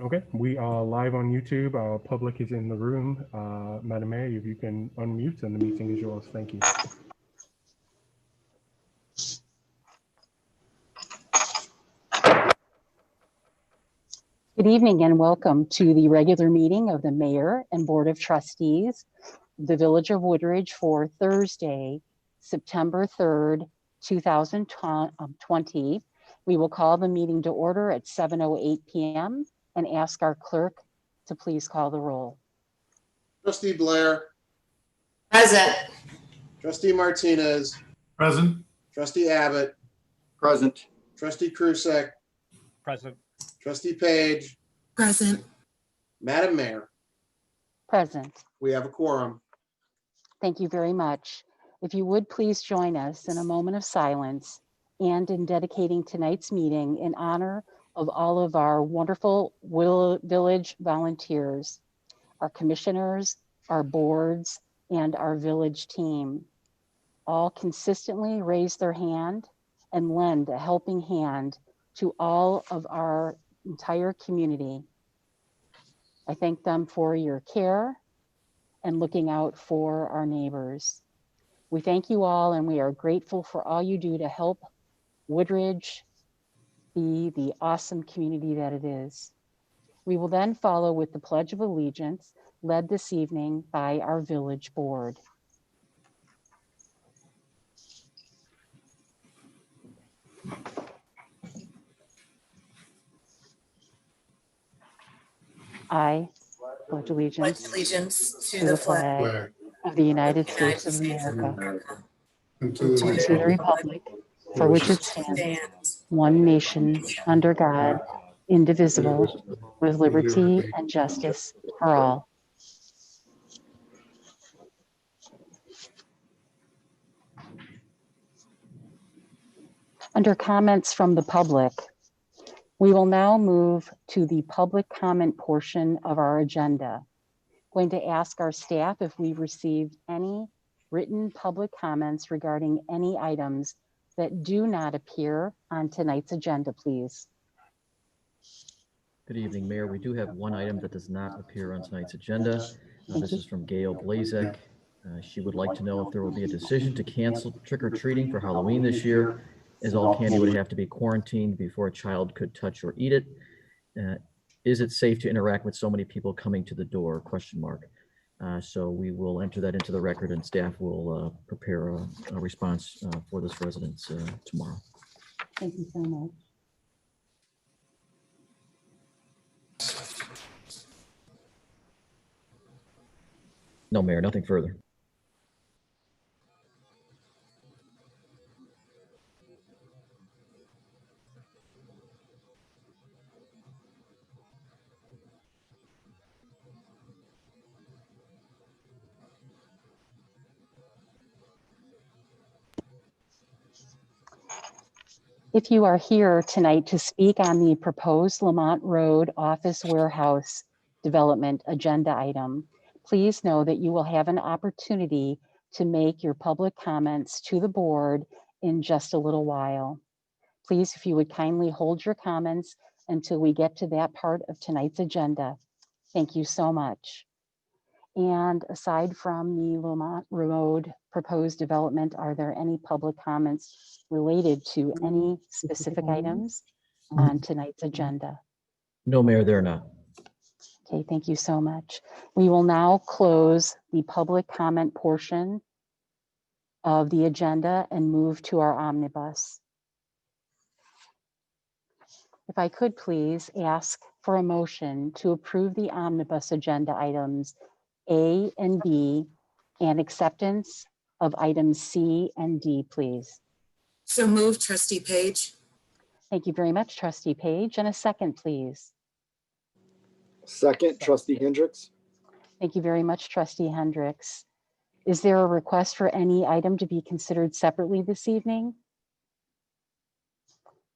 Okay, we are live on YouTube. Our public is in the room. Madam Mayor, if you can unmute and the meeting is yours. Thank you. Good evening and welcome to the regular meeting of the Mayor and Board of Trustees of the Village of Woodridge for Thursday, September 3rd, 2020. We will call the meeting to order at 7:08 p.m. and ask our clerk to please call the roll. Trustee Blair. Present. Trustee Martinez. Present. Trustee Abbott. Present. Trustee Krusek. Present. Trustee Page. Present. Madam Mayor, Present. we have a quorum. Thank you very much. If you would please join us in a moment of silence and in dedicating tonight's meeting in honor of all of our wonderful village volunteers, our commissioners, our boards, and our village team. All consistently raise their hand and lend a helping hand to all of our entire community. I thank them for your care and looking out for our neighbors. We thank you all and we are grateful for all you do to help Woodridge be the awesome community that it is. We will then follow with the Pledge of Allegiance, led this evening by our village board. I pledge allegiance to the flag of the United States of America and to the republic for which it stands, one nation, under God, indivisible, with liberty and justice for all. Under comments from the public, we will now move to the public comment portion of our agenda. Going to ask our staff if we've received any written public comments regarding any items that do not appear on tonight's agenda, please. Good evening, Mayor. We do have one item that does not appear on tonight's agenda. This is from Gail Blazek. She would like to know if there will be a decision to cancel trick-or-treating for Halloween this year, as all candy would have to be quarantined before a child could touch or eat it. Is it safe to interact with so many people coming to the door? ? So we will enter that into the record and staff will prepare a response for this residence tomorrow. Thank you so much. No, Mayor, nothing further. If you are here tonight to speak on the proposed Lamont Road office warehouse development agenda item, please know that you will have an opportunity to make your public comments to the board in just a little while. Please, if you would kindly hold your comments until we get to that part of tonight's agenda. Thank you so much. And aside from the Lamont Road proposed development, are there any public comments related to any specific items on tonight's agenda? No, Mayor, there are not. Okay, thank you so much. We will now close the public comment portion of the agenda and move to our omnibus. If I could please ask for a motion to approve the omnibus agenda items A and B and acceptance of items C and D, please. So moved, Trustee Page. Thank you very much, Trustee Page. And a second, please. Second, Trustee Hendricks. Thank you very much, Trustee Hendricks. Is there a request for any item to be considered separately this evening?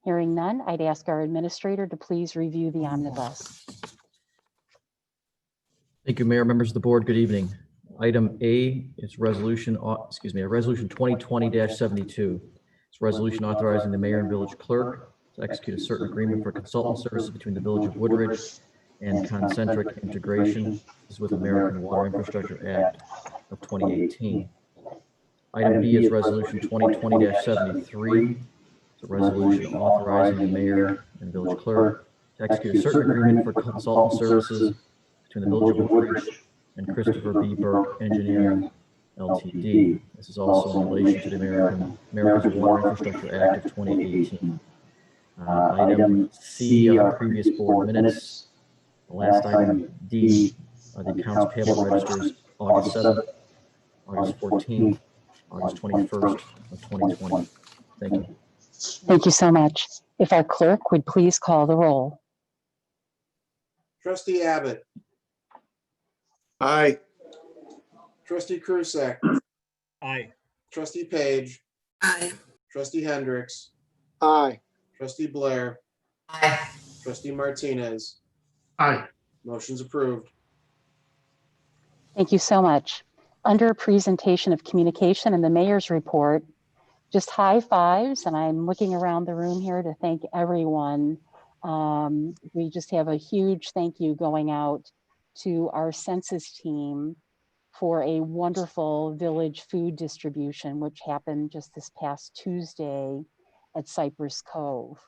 Hearing none, I'd ask our administrator to please review the omnibus. Thank you, Mayor. Members of the board, good evening. Item A is resolution 2020-72. It's a resolution authorizing the mayor and village clerk to execute a certain agreement for consultant services between the Village of Woodridge and concentric integration. This is with American Water Infrastructure Act of 2018. Item B is Resolution 2020-73. It's a resolution authorizing the mayor and village clerk to execute a certain agreement for consultant services between the Village of Woodridge and Christopher B. Burke Engineering, LTD. This is also in relation to the America's Water Infrastructure Act of 2018. Item C are previous board minutes. The last item, D, are the accounts payable registers, August 7th, August 14th, August 21st of 2020. Thank you. Thank you so much. If our clerk would please call the roll. Trustee Abbott, Aye. trustee Krusek, Aye. trustee Page, Aye. trustee Hendricks, Aye. trustee Blair, Aye. trustee Martinez. Aye. Motion's approved. Thank you so much. Under presentation of communication and the mayor's report, just high fives, and I'm looking around the room here to thank everyone. We just have a huge thank you going out to our census team for a wonderful village food distribution, which happened just this past Tuesday at Cypress Cove.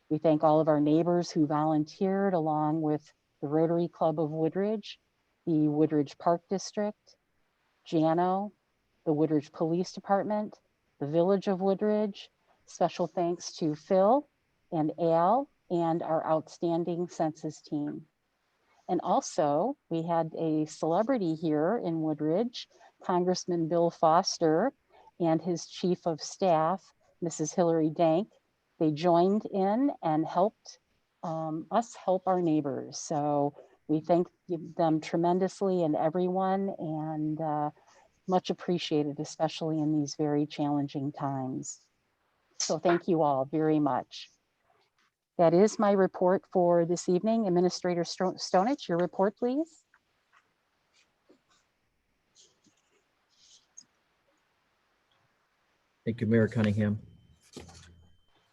We thank all of our neighbors who volunteered, along with the Rotary Club of Woodridge, the Woodridge Park District, JANO, the Woodridge Police Department, the Village of Woodridge. Special thanks to Phil and Al and our outstanding census team. And also, we had a celebrity here in Woodridge, Congressman Bill Foster and his chief of staff, Mrs. Hillary Dank. They joined in and helped us help our neighbors. So we thank them tremendously and everyone, and much appreciated, especially in these very challenging times. So thank you all very much. That is my report for this evening. Administrator Stonich, your report, please. Thank you, Mayor Cunningham.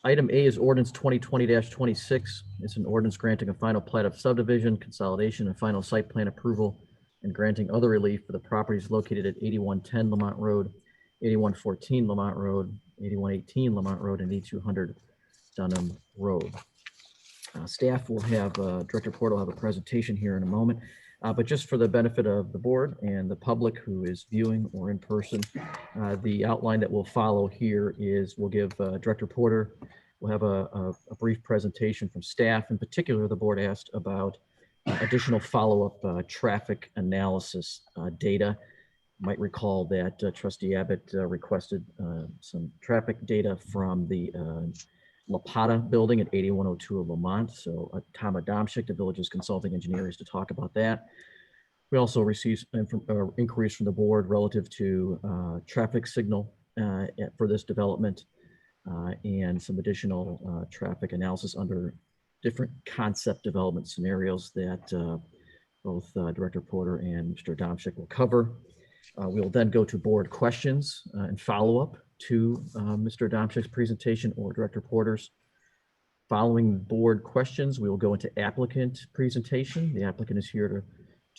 Item A is ordinance 2020-26. It's an ordinance granting a final plat of subdivision, consolidation, and final site plan approval, and granting other relief for the properties located at 8110 Lamont Road, 8114 Lamont Road, 8118 Lamont Road, and 8200 Dunham Road. Staff will have, Director Porter will have a presentation here in a moment, but just for the benefit of the board and the public who is viewing or in person, the outline that will follow here is we'll give Director Porter, we'll have a brief presentation from staff. In particular, the board asked about additional follow-up traffic analysis data. You might recall that Trustee Abbott requested some traffic data from the La Pata building at 8102 of Lamont. So Tom Adamczyk, the village's consulting engineer, is to talk about that. We also received inquiries from the board relative to traffic signal for this development and some additional traffic analysis under different concept development scenarios that both Director Porter and Mr. Adamczyk will cover. We'll then go to board questions and follow-up to Mr. Adamczyk's presentation or Director Porter's. Following board questions, we will go into applicant presentation. The applicant is here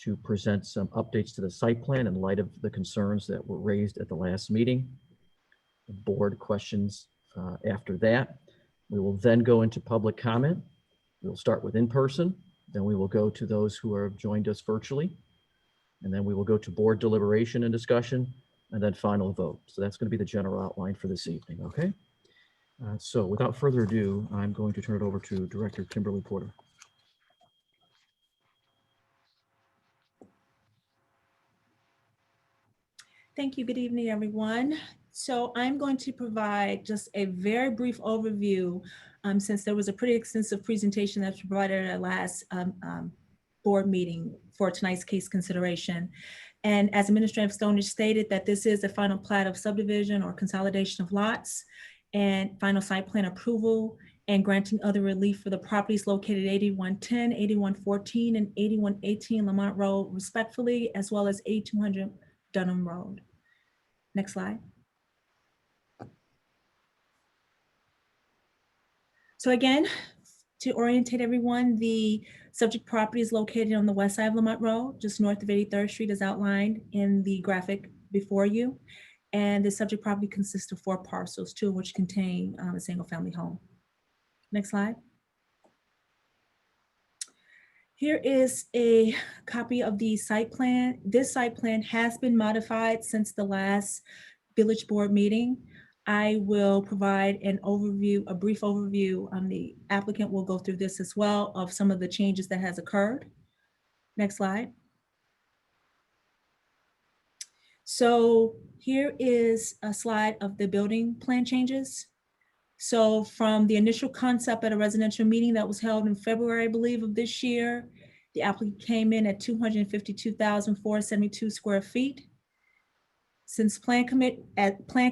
to present some updates to the site plan in light of the concerns that were raised at the last meeting. Board questions after that. We will then go into public comment. We'll start with in-person, then we will go to those who have joined us virtually, and then we will go to board deliberation and discussion, and then final vote. So that's going to be the general outline for this evening, okay? So without further ado, I'm going to turn it over to Director Kimberly Porter. Thank you. Good evening, everyone. So I'm going to provide just a very brief overview since there was a pretty extensive presentation that was provided at our last board meeting for tonight's case consideration. And as Administrator Stonich stated, that this is a final plat of subdivision or consolidation of lots and final site plan approval and granting other relief for the properties located 8110, 8114, and 8118 Lamont Road respectfully, as well as 8200 Dunham Road. Next slide. So again, To orientate everyone, the subject property is located on the west side of Lamont Road, just north of 83rd Street as outlined in the graphic before you. And the subject property consists of 4 parcels, 2 of which contain a single family home. Next slide. Here is a copy of the site plan. This site plan has been modified since the last village board meeting. I will provide an overview, a brief overview. The applicant will go through this as well of some of the changes that has occurred. Next slide. So here is a slide of the building plan changes. So from the initial concept at a residential meeting that was held in February, I believe, of this year, the applicant came in at 252,472 square feet. Since plan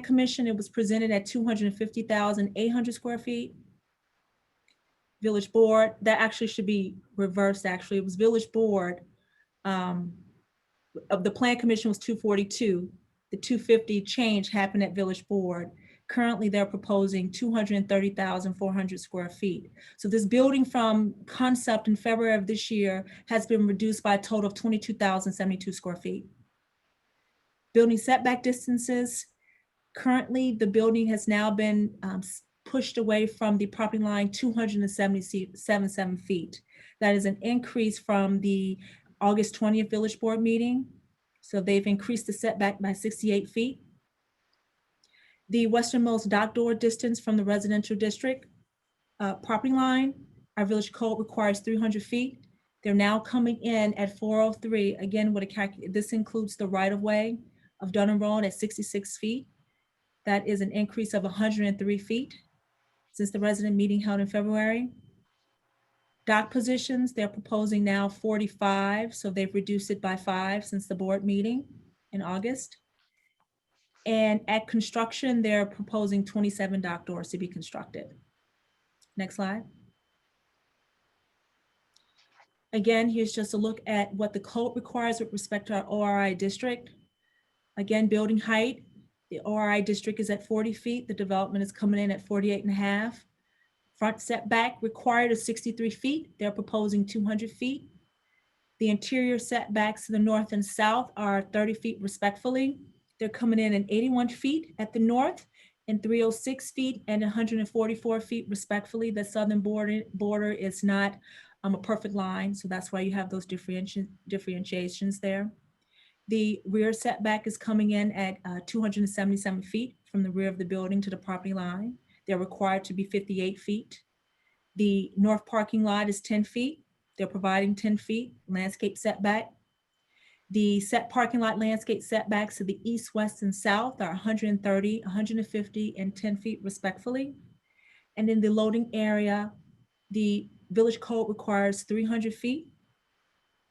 commission, it was presented at 250,800 square feet. Village board, that actually should be reversed, actually. It was village board, of the plan commission was 242. The 250 change happened at village board. Currently, they're proposing 230,400 square feet. So this building from concept in February of this year has been reduced by a total of 22,072 square feet. Building setback distances. Currently, the building has now been pushed away from the property line 277 feet. That is an increase from the August 20th village board meeting. So they've increased the setback by 68 feet. The westernmost dock door distance from the residential district property line, our village code requires 300 feet. They're now coming in at 403. Again, this includes the right of way of Dunham Road at 66 feet. That is an increase of 103 feet since the resident meeting held in February. Dock positions, they're proposing now 45, so they've reduced it by 5 since the board meeting in August. And at construction, they're proposing 27 dock doors to be constructed. Next slide. Again, here's just a look at what the code requires with respect to our ORI district. Again, building height, the ORI district is at 40 feet. The development is coming in at 48.5. Front setback required is 63 feet. They're proposing 200 feet. The interior setbacks to the north and south are 30 feet respectfully. They're coming in at 81 feet at the north and 306 feet and 144 feet respectfully. The southern border is not a perfect line, so that's why you have those differentiations there. The rear setback is coming in at 277 feet from the rear of the building to the property line. They're required to be 58 feet. The north parking lot is 10 feet. They're providing 10 feet landscape setback. The parking lot landscape setbacks to the east, west, and south are 130, 150, and 10 feet respectfully. And in the loading area, the village code requires 300 feet.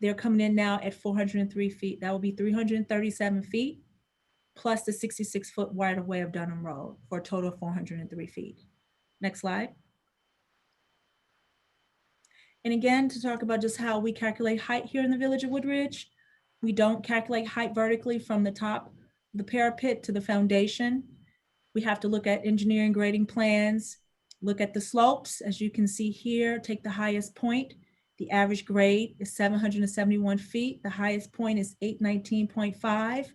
They're coming in now at 403 feet. That will be 337 feet plus the 66-foot right of way of Dunham Road for a total of 403 feet. Next slide. And again, to talk about just how we calculate height here in the village of Woodridge, we don't calculate height vertically from the top of the parapet to the foundation. We have to look at engineering grading plans, look at the slopes. As you can see here, take the highest point. The average grade is 771 feet. The highest point is 819.5.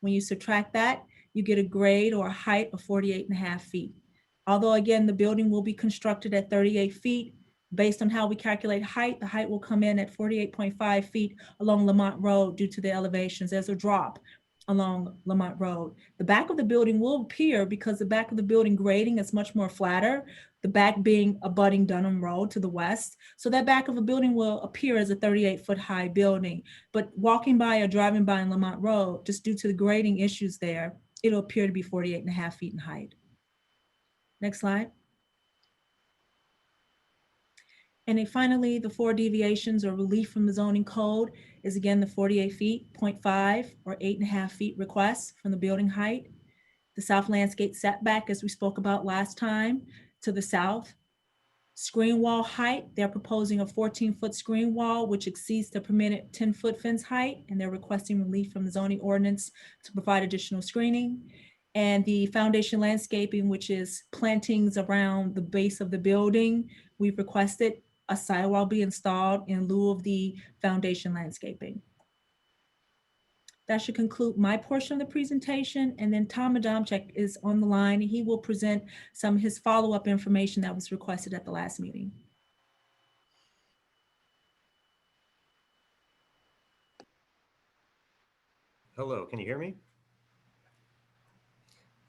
When you subtract that, you get a grade or a height of 48.5 feet. Although again, the building will be constructed at 38 feet, based on how we calculate height, the height will come in at 48.5 feet along Lamont Road due to the elevations. There's a drop along Lamont Road. The back of the building will appear, because the back of the building grading is much more flatter, the back being abutting Dunham Road to the west. So that back of a building will appear as a 38-foot high building. But walking by or driving by on Lamont Road, just due to the grading issues there, it'll appear to be 48.5 feet in height. Next slide. And then finally, the 4 deviations or relief from the zoning code is again the 48 feet, 0.5 or 8.5 feet request from the building height. The south landscape setback, as we spoke about last time, to the south. Screen wall height, they're proposing a 14-foot screen wall, which exceeds the permitted 10-foot fence height, and they're requesting relief from the zoning ordinance to provide additional screening. And the foundation landscaping, which is plantings around the base of the building, we've requested a sidewall be installed in lieu of the foundation landscaping. That should conclude my portion of the presentation, and then Tom Adamczyk is on the line. He will present some of his follow-up information that was requested at the last meeting. Hello, can you hear me?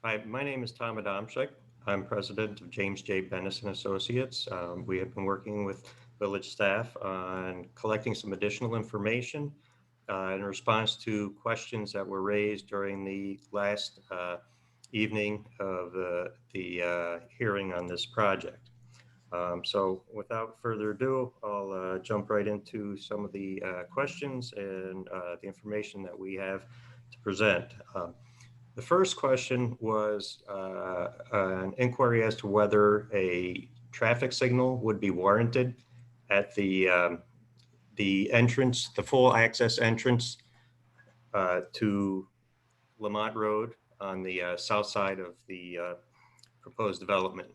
Hi, my name is Tom Adamczyk. I'm president of James J. Bennison Associates. We have been working with village staff on collecting some additional information in response to questions that were raised during the last evening of the hearing on this project. So without further ado, I'll jump right into some of the questions and the information that we have to present. The first question was an inquiry as to whether a traffic signal would be warranted at the entrance, the full access entrance to Lamont Road on the south side of the proposed development.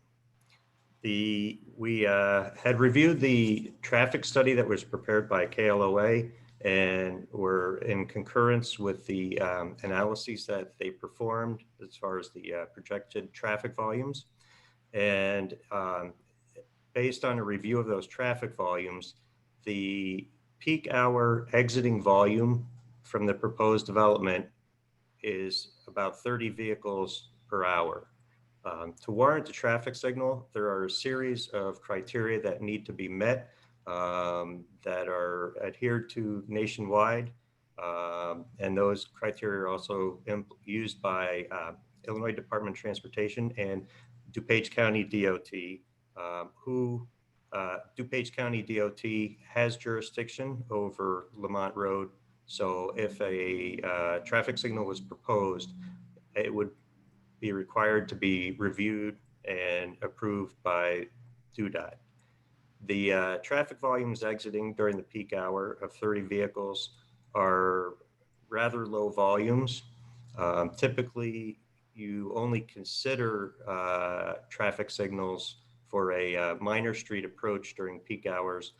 We had reviewed the traffic study that was prepared by KLOA, and were in concurrence with the analyses that they performed as far as the projected traffic volumes. And based on a review of those traffic volumes, the peak hour exiting volume from the proposed development is about 30 vehicles per hour. To warrant a traffic signal, there are a series of criteria that need to be met that are adhered to nationwide. And those criteria are also used by Illinois Department of Transportation and DuPage County DOT, DuPage County DOT has jurisdiction over Lamont Road. So if a traffic signal was proposed, it would be required to be reviewed and approved by DUDOT. The traffic volumes exiting during the peak hour of 30 vehicles are rather low volumes. Typically, you only consider traffic signals for a minor street approach during peak hours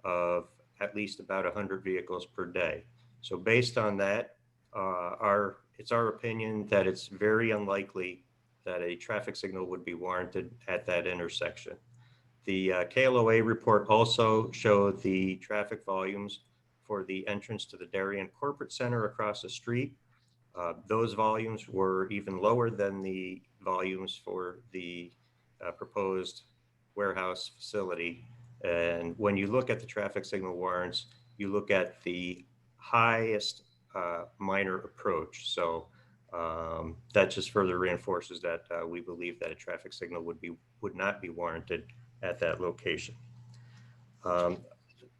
of at least about 100 vehicles per day. So based on that, it's our opinion that it's very unlikely that a traffic signal would be warranted at that intersection. The KLOA report also showed the traffic volumes for the entrance to the Darien Corporate Center across the street. Those volumes were even lower than the volumes for the proposed warehouse facility. And when you look at the traffic signal warrants, you look at the highest minor approach. So that just further reinforces that we believe that a traffic signal would not be warranted at that location.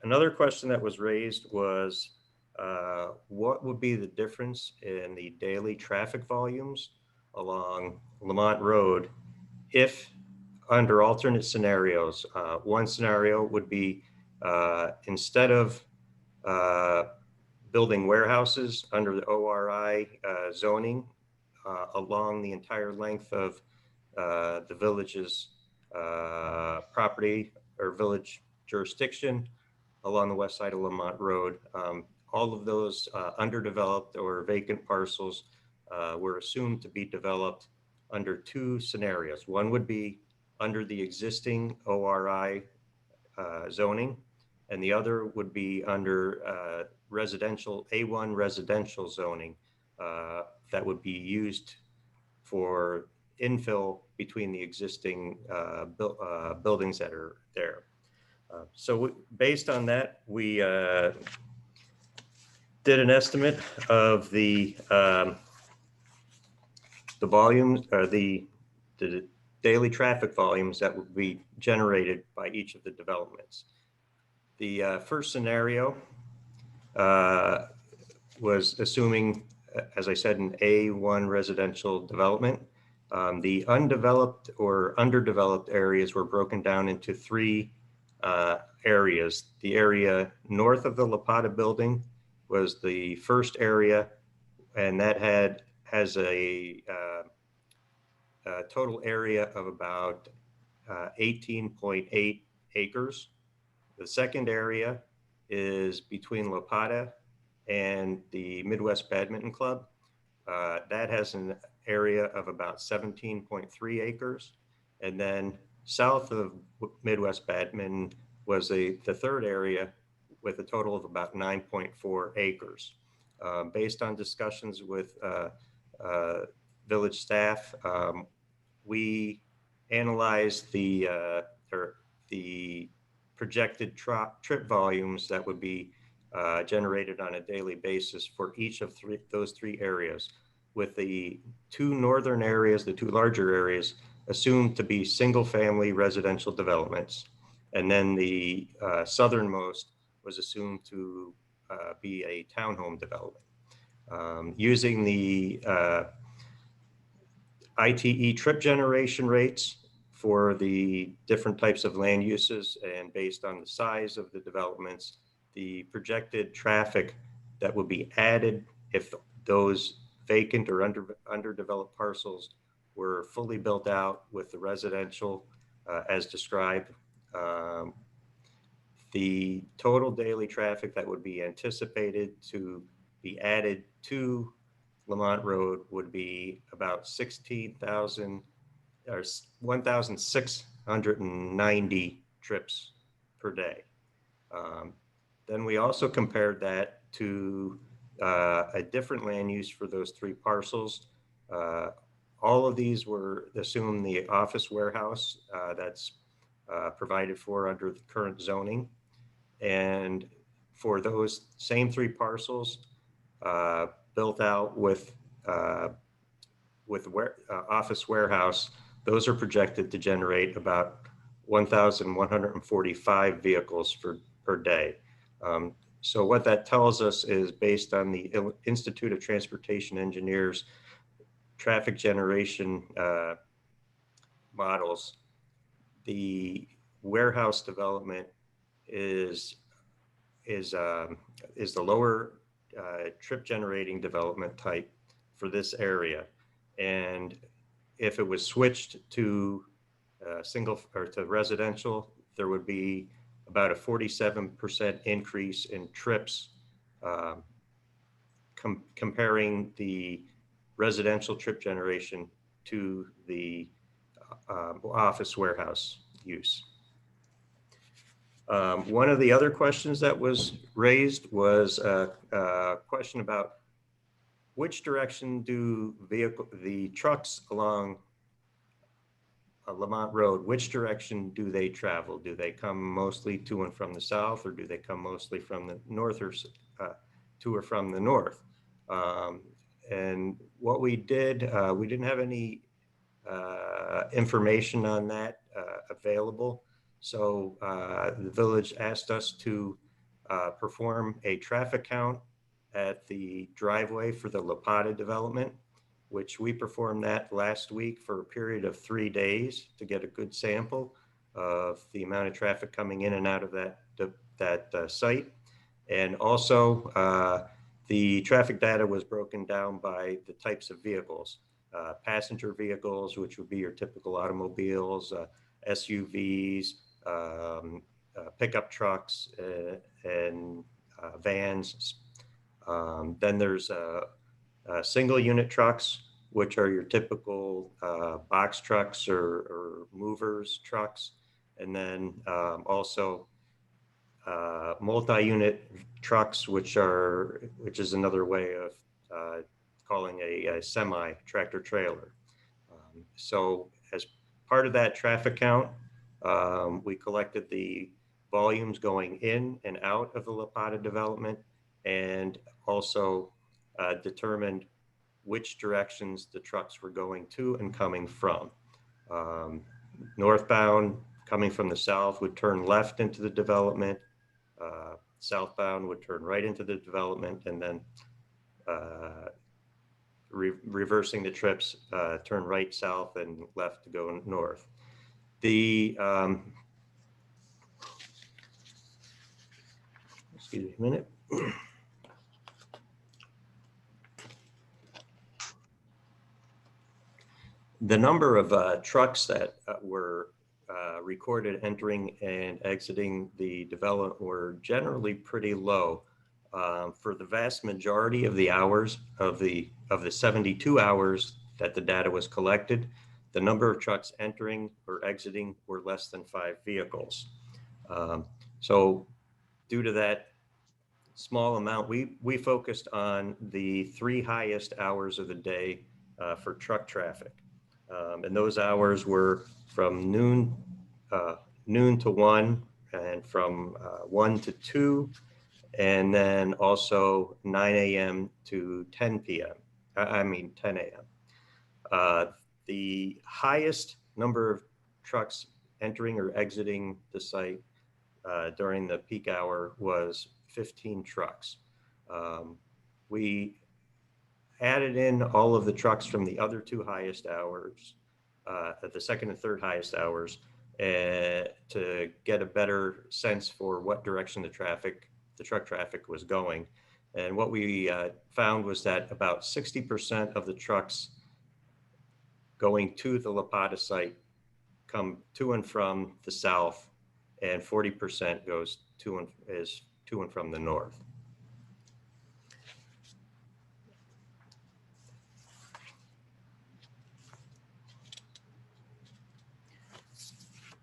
Another question that was raised was what would be the difference in the daily traffic volumes along Lamont Road if under alternate scenarios? One scenario would be instead of building warehouses under the ORI zoning along the entire length of the village's property or village jurisdiction along the west side of Lamont Road. All of those underdeveloped or vacant parcels were assumed to be developed under two scenarios. One would be under the existing ORI zoning, and the other would be under residential A1 residential zoning that would be used for infill between the existing buildings that are there. So based on that, we did an estimate of the volumes or the daily traffic volumes that would be generated by each of the developments. The first scenario was assuming, as I said, an A1 residential development. The undeveloped or underdeveloped areas were broken down into three areas. The area north of the La Pata building was the first area, and that has a total area of about 18.8 acres. The second area is between La Pata and the Midwest Badminton Club. That has an area of about 17.3 acres. And then south of Midwest Badminton was the third area with a total of about 9.4 acres. Based on discussions with village staff, we analyzed the projected trip volumes that would be generated on a daily basis for each of those three areas, with the two northern areas, the two larger areas, assumed to be single-family residential developments. And then the southernmost was assumed to be a townhome development. Using the ITE trip generation rates for the different types of land uses, and based on the size of the developments, the projected traffic that would be added if those vacant or underdeveloped parcels were fully built out with the residential as described. The total daily traffic that would be anticipated to be added to Lamont Road would be about 16,000 or 1,690 trips per day. Then we also compared that to a different land use for those three parcels. All of these were assumed the office warehouse that's provided for under the current zoning. And for those same three parcels built out with office warehouse, those are projected to generate about 1,145 vehicles per day. So what that tells us is, based on the Institute of Transportation Engineers traffic generation models, the warehouse development is the lower trip generating development type for this area. And if it was switched to single or to residential, there would be about a 47% increase in trips comparing the residential trip generation to the office warehouse use. One of the other questions that was raised was a question about which direction do the trucks along Lamont Road, which direction do they travel? Do they come mostly to and from the south, or do they come mostly from the north, or to or from the north? And what we did, we didn't have any information on that available. So the village asked us to perform a traffic count at the driveway for the La Pata development, which we performed that last week for a period of 3 days to get a good sample of the amount of traffic coming in and out of that site. And also the traffic data was broken down by the types of vehicles. Passenger vehicles, which would be your typical automobiles, SUVs, pickup trucks, and vans. Then there's single unit trucks, which are your typical box trucks or movers trucks. And then also multi-unit trucks, which is another way of calling a semi tractor trailer. So as part of that traffic count, we collected the volumes going in and out of the La Pata development, and also determined which directions the trucks were going to and coming from. Northbound, coming from the south, would turn left into the development. Southbound would turn right into the development, and then reversing the trips, turn right south and left to go north. Excuse me a minute. The number of trucks that were recorded entering and exiting the development were generally pretty low. For the vast majority of the hours of the 72 hours that the data was collected, the number of trucks entering or exiting were less than 5 vehicles. So due to that small amount, we focused on the 3 highest hours of the day for truck traffic. And those hours were from noon to 1, and from 1 to 2, and then also 9 a.m. to 10 p.m. 10 a.m. The highest number of trucks entering or exiting the site during the peak hour was 15 trucks. We added in all of the trucks from the other 2 highest hours, at the second and third highest hours, to get a better sense for what direction the truck traffic was going. And what we found was that about 60% of the trucks going to the Lapata site come to and from the south, and 40% goes to and from the north.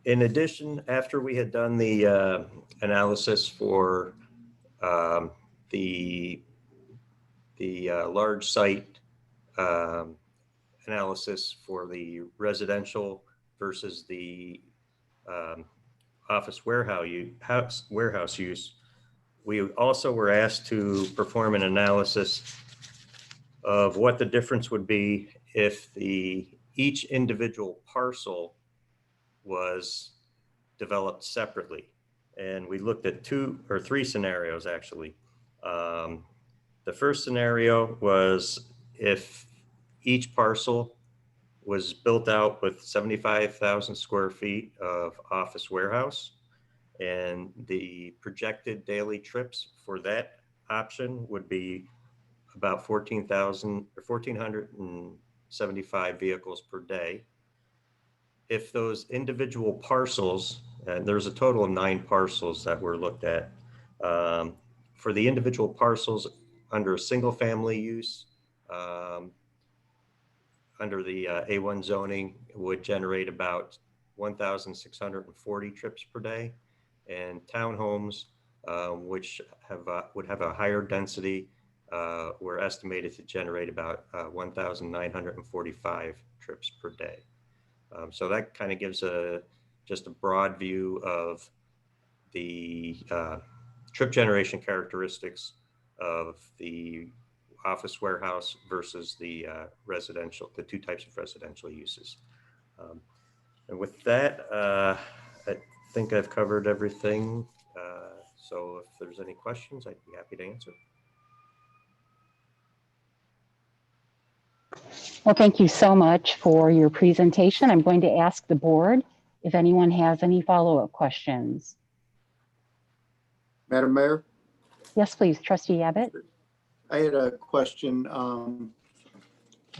In addition, after we had done the analysis for the large site analysis for the residential versus the office warehouse use, we also were asked to perform an analysis of what the difference would be if each individual parcel was developed separately. And we looked at 2 or 3 scenarios, actually. The first scenario was if each parcel was built out with 75,000 square feet of office warehouse, and the projected daily trips for that option would be about 1,475 vehicles per day. If those individual parcels, and there's a total of 9 parcels that were looked at, for the individual parcels under a single family use, under the A1 zoning, would generate about 1,640 trips per day, and townhomes, which would have a higher density, were estimated to generate about 1,945 trips per day. So that kind of gives just a broad view of the trip generation characteristics of the office warehouse versus the residential, the 2 types of residential uses. And with that, I think I've covered everything. So if there's any questions, I'd be happy to answer. Well, thank you so much for your presentation. I'm going to ask the board if anyone has any follow-up questions. Madam Mayor, Yes, please, Trustee Abbott. I had a question.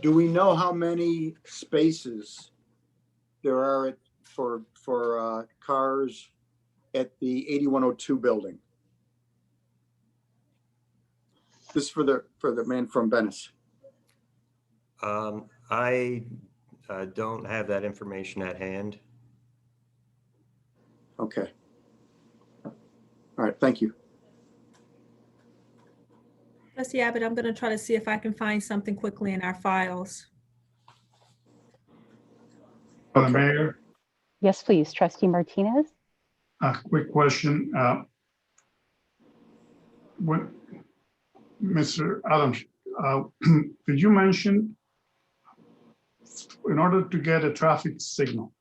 Do we know how many spaces there are for cars at the 8102 building? This is for the man from Venice. I don't have that information at hand. Okay. All right, thank you. Trustee Abbott, I'm going to try to see if I can find something quickly in our files. Okay. Mayor, Yes, please, Trustee Martinez. a quick question. What, Mr. Adams, did you mention in order to get a traffic signal,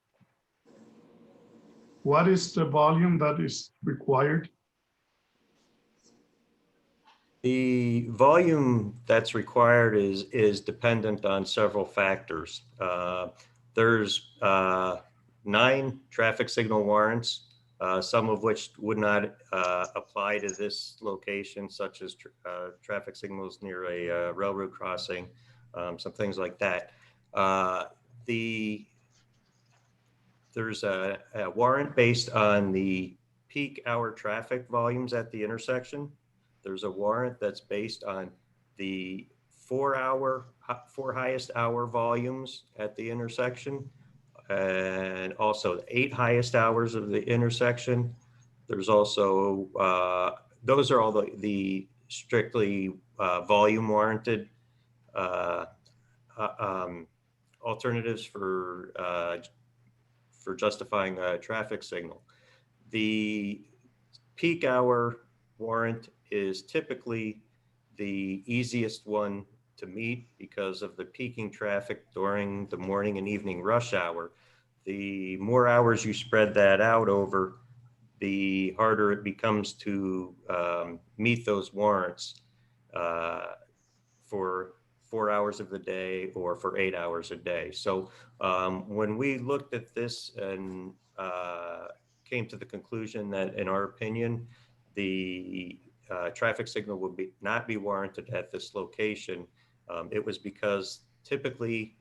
what is the volume that is required? The volume that's required is dependent on several factors. There's 9 traffic signal warrants, some of which would not apply to this location, such as traffic signals near a railroad crossing, some things like that. The there's a warrant based on the peak hour traffic volumes at the intersection. There's a warrant that's based on the 4 highest hour volumes at the intersection, and also the 8 highest hours of the intersection. There's also, those are all the strictly volume warranted alternatives for justifying a traffic signal. The peak hour warrant is typically the easiest one to meet because of the peaking traffic during the morning and evening rush hour. The more hours you spread that out over, the harder it becomes to meet those warrants for 4 hours of the day or for 8 hours a day. So when we looked at this and came to the conclusion that, in our opinion, the traffic signal would not be warranted at this location, it was because typically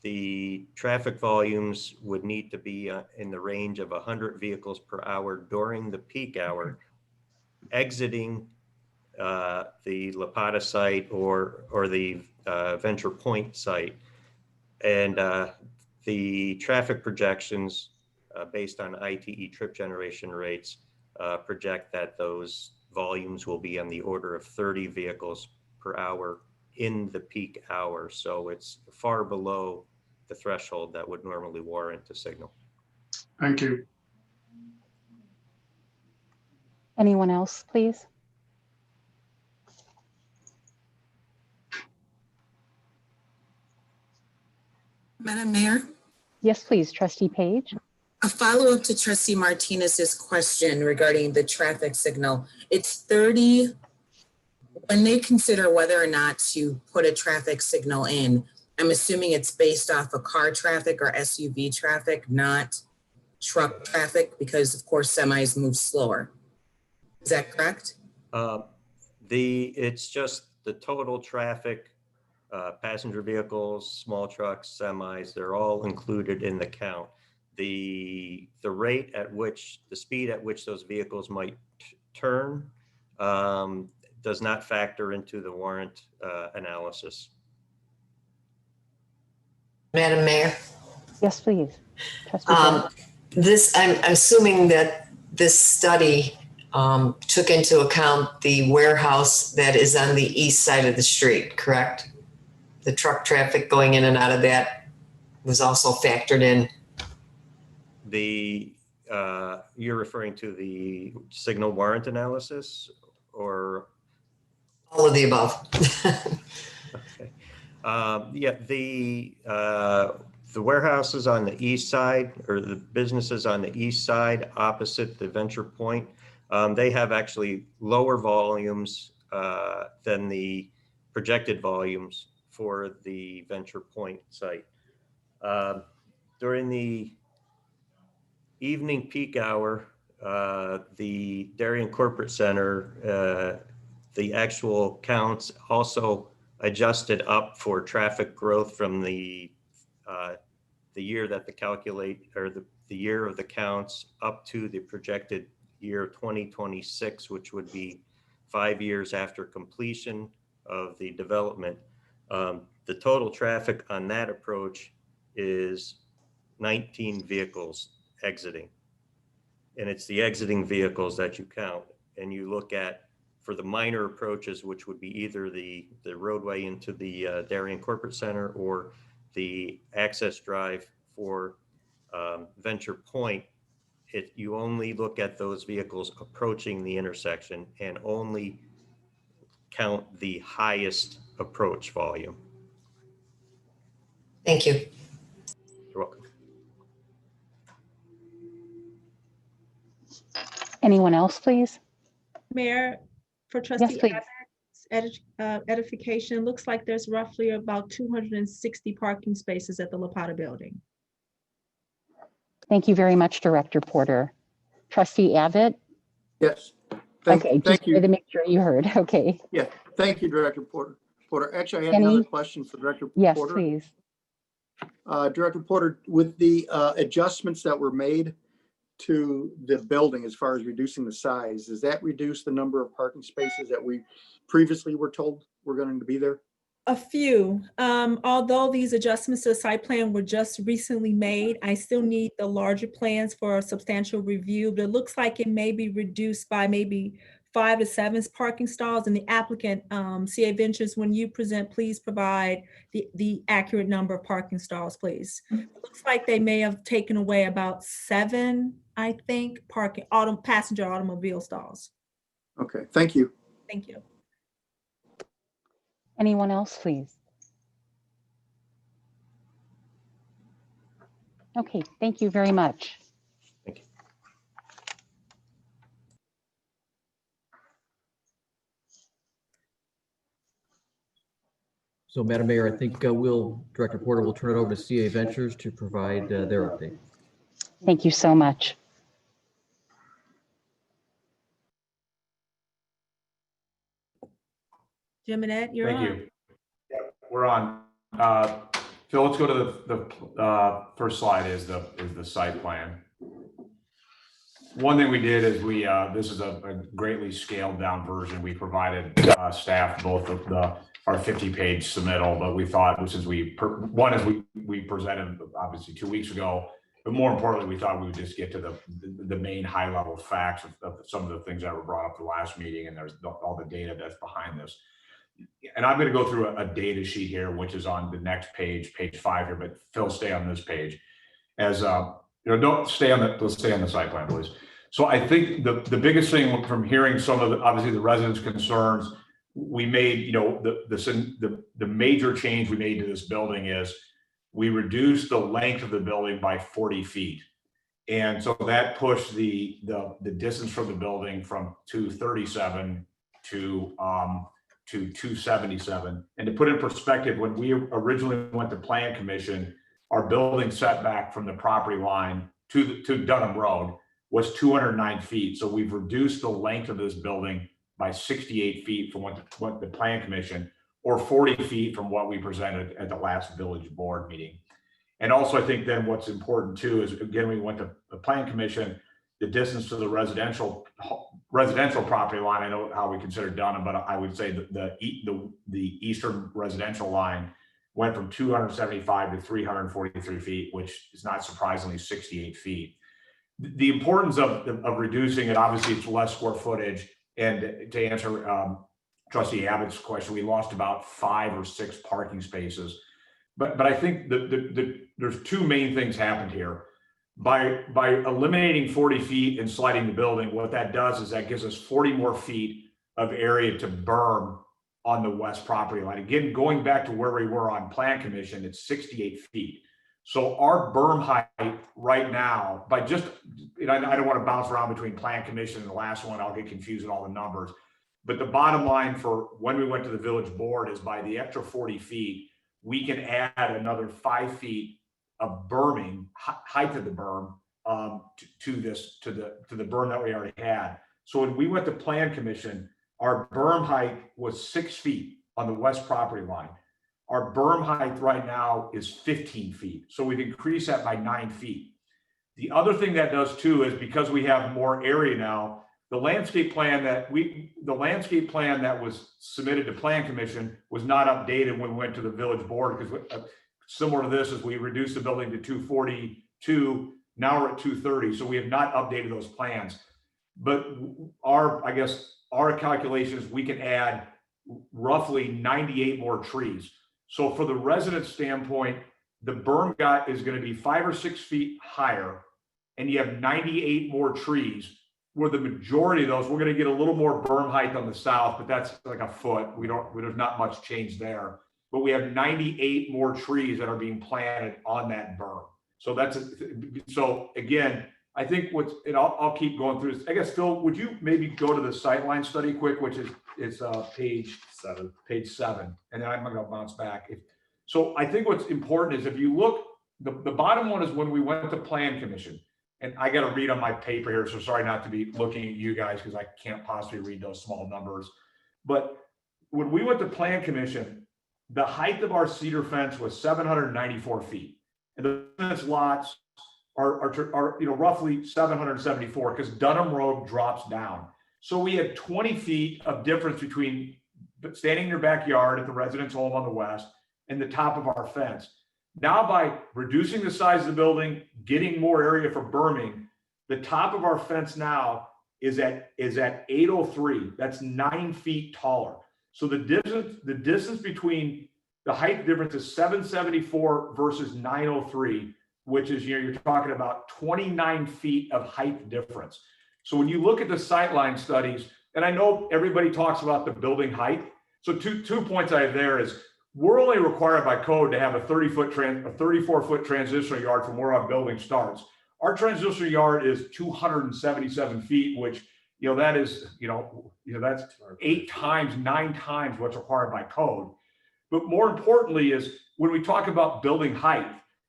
the traffic volumes would need to be in the range of 100 vehicles per hour during the peak hour, exiting the La Pata site or the Venture Point site. And the traffic projections based on ITE trip generation rates project that those volumes will be on the order of 30 vehicles per hour in the peak hour. So it's far below the threshold that would normally warrant a signal. Thank you. Anyone else, please? Madam Mayor, Yes, please, Trustee Page. a follow-up to Trustee Martinez's question regarding the traffic signal. It's 30. When they consider whether or not to put a traffic signal in, I'm assuming it's based off of car traffic or SUV traffic, not truck traffic, because of course semis move slower. Is that correct? It's just the total traffic, passenger vehicles, small trucks, semis, they're all included in the count. The rate at which, the speed at which those vehicles might turn does not factor into the warrant analysis. Madam Mayor, Yes, please. Trustee Page. I'm assuming that this study took into account the warehouse that is on the east side of the street, correct? The truck traffic going in and out of that was also factored in. You're referring to the signal warrant analysis, or? All of the above. Okay. Yeah, the warehouses on the east side, or the businesses on the east side opposite the Venture Point, they have actually lower volumes than the projected volumes for the Venture Point site. During the evening peak hour, the Darien Corporate Center, the actual counts also adjusted up for traffic growth from the year that the year of the counts up to the projected year 2026, which would be 5 years after completion of the development. The total traffic on that approach is 19 vehicles exiting. And it's the exiting vehicles that you count. And you look at, for the minor approaches, which would be either the roadway into the Darien Corporate Center or the access drive for Venture Point, you only look at those vehicles approaching the intersection and only count the highest approach volume. Thank you. You're welcome. Anyone else, please? Mayor, for Trustee please. Abbott's edification, looks like there's roughly about 260 parking spaces at the La Pata building. Thank you very much, Director Porter. Trustee Abbott? Yes. Thank Thank you. To you. make sure you heard. Okay. Yeah, thank you, Director Porter. Actually, I had Any- another question for Director Yes, Porter. please. Director Porter, with the adjustments that were made to the building as far as reducing the size, does that reduce the number of parking spaces that we previously were told were going to be there? A few, although these adjustments to the site plan were just recently made, I still need the larger plans for a substantial review, but it looks like it may be reduced by maybe 5 to 7 parking stalls. And the applicant, CA Ventures, when you present, please provide the accurate number of parking stalls, please. It looks like they may have taken away about 7, I think, passenger automobile stalls. Okay, thank you. Thank you. Anyone else, please? Okay, thank you very much. Thank you. So Madam Mayor, I think Director Porter will turn it over to CA Ventures to provide their update. Thank you so much. Jim and Ed, you're on. Thank you. Yeah, we're on. Phil, let's go to the first slide is the site plan. One thing we did is this is a greatly scaled down version. We provided staff both of our 50-page submittal, but we thought, since we presented obviously 2 weeks ago, but more importantly, we thought we would just get to the main high level facts of some of the things that were brought up the last meeting, and there's all the data that's behind this. And I'm going to go through a data sheet here, which is on the next page, page 5 here, but Phil, stay on this page. As don't stay on let's stay on the site plan, please. So I think the biggest thing from hearing some of obviously the residents' concerns, we made, the major change we made to this building is we reduced the length of the building by 40 feet. And so that pushed the distance from the building from 237 to 277. And to put in perspective, when we originally went to Plan Commission, our building setback from the property line to Dunham Road was 209 feet. So we've reduced the length of this building by 68 feet from what the Plan Commission, or 40 feet from what we presented at the last village board meeting. And also, I think then what's important too is, again, we went to the Plan Commission, the distance to the residential property line. I know how we consider Dunham, but I would say the eastern residential line went from 275 to 343 feet, which is not surprisingly 68 feet. The importance of reducing it, obviously it's less square footage. And to answer Trustee Abbott's question, we lost about 5 or 6 parking spaces. But I think there's 2 main things happened here. By eliminating 40 feet and sliding the building, what that does is that gives us 40 more feet of area to berm on the west property line. Again, going back to where we were on Plan Commission, it's 68 feet. So our berm height right now, by just, I don't want to bounce around between Plan Commission and the last one, I'll get confused with all the numbers. But the bottom line for when we went to the village board is by the extra 40 feet, we can add another 5 feet of berming, height of the berm, to the berm that we already had. So when we went to Plan Commission, our berm height was 6 feet on the west property line. Our berm height right now is 15 feet. So we've increased that by 9 feet. The other thing that does too is because we have more area now, the landscape plan that was submitted to Plan Commission was not updated when we went to the village board, because similar to this, as we reduced the building to 242, now we're at 230. So we have not updated those plans. But our calculations, we can add roughly 98 more trees. So for the resident standpoint, the berm gut is going to be 5 or 6 feet higher, and you have 98 more trees, where the majority of those, we're going to get a little more berm height on the south, but that's like a foot. There's not much change there, but we have 98 more trees that are being planted on that berm. So so again, I think I'll keep going through this. I guess, Phil, would you maybe go to the sightline study quick, which is page 7, and then I'm going to bounce back. So I think what's important is if you look, the bottom one is when we went to Plan Commission, and I got to read on my paper here, so sorry not to be looking at you guys because I can't possibly read those small numbers. But when we went to Plan Commission, the height of our cedar fence was 794 feet. And the fence lots are roughly 774 because Dunham Road drops down. So we had 20 feet of difference between standing in your backyard at the residence home on the west and the top of our fence. Now, by reducing the size of the building, getting more area for berming, the top of our fence now is at 803. That's 9 feet taller. So the distance between the height difference is 774 versus 903, which is, you're talking about 29 feet of height difference. So when you look at the sightline studies, and I know everybody talks about the building height. So two points I have there is we're only required by code to have a 34-foot transitional yard from where our building starts. Our transitional yard is 277 feet, which, that is, that's 9 times what's required by code. But more importantly is when we talk about building height,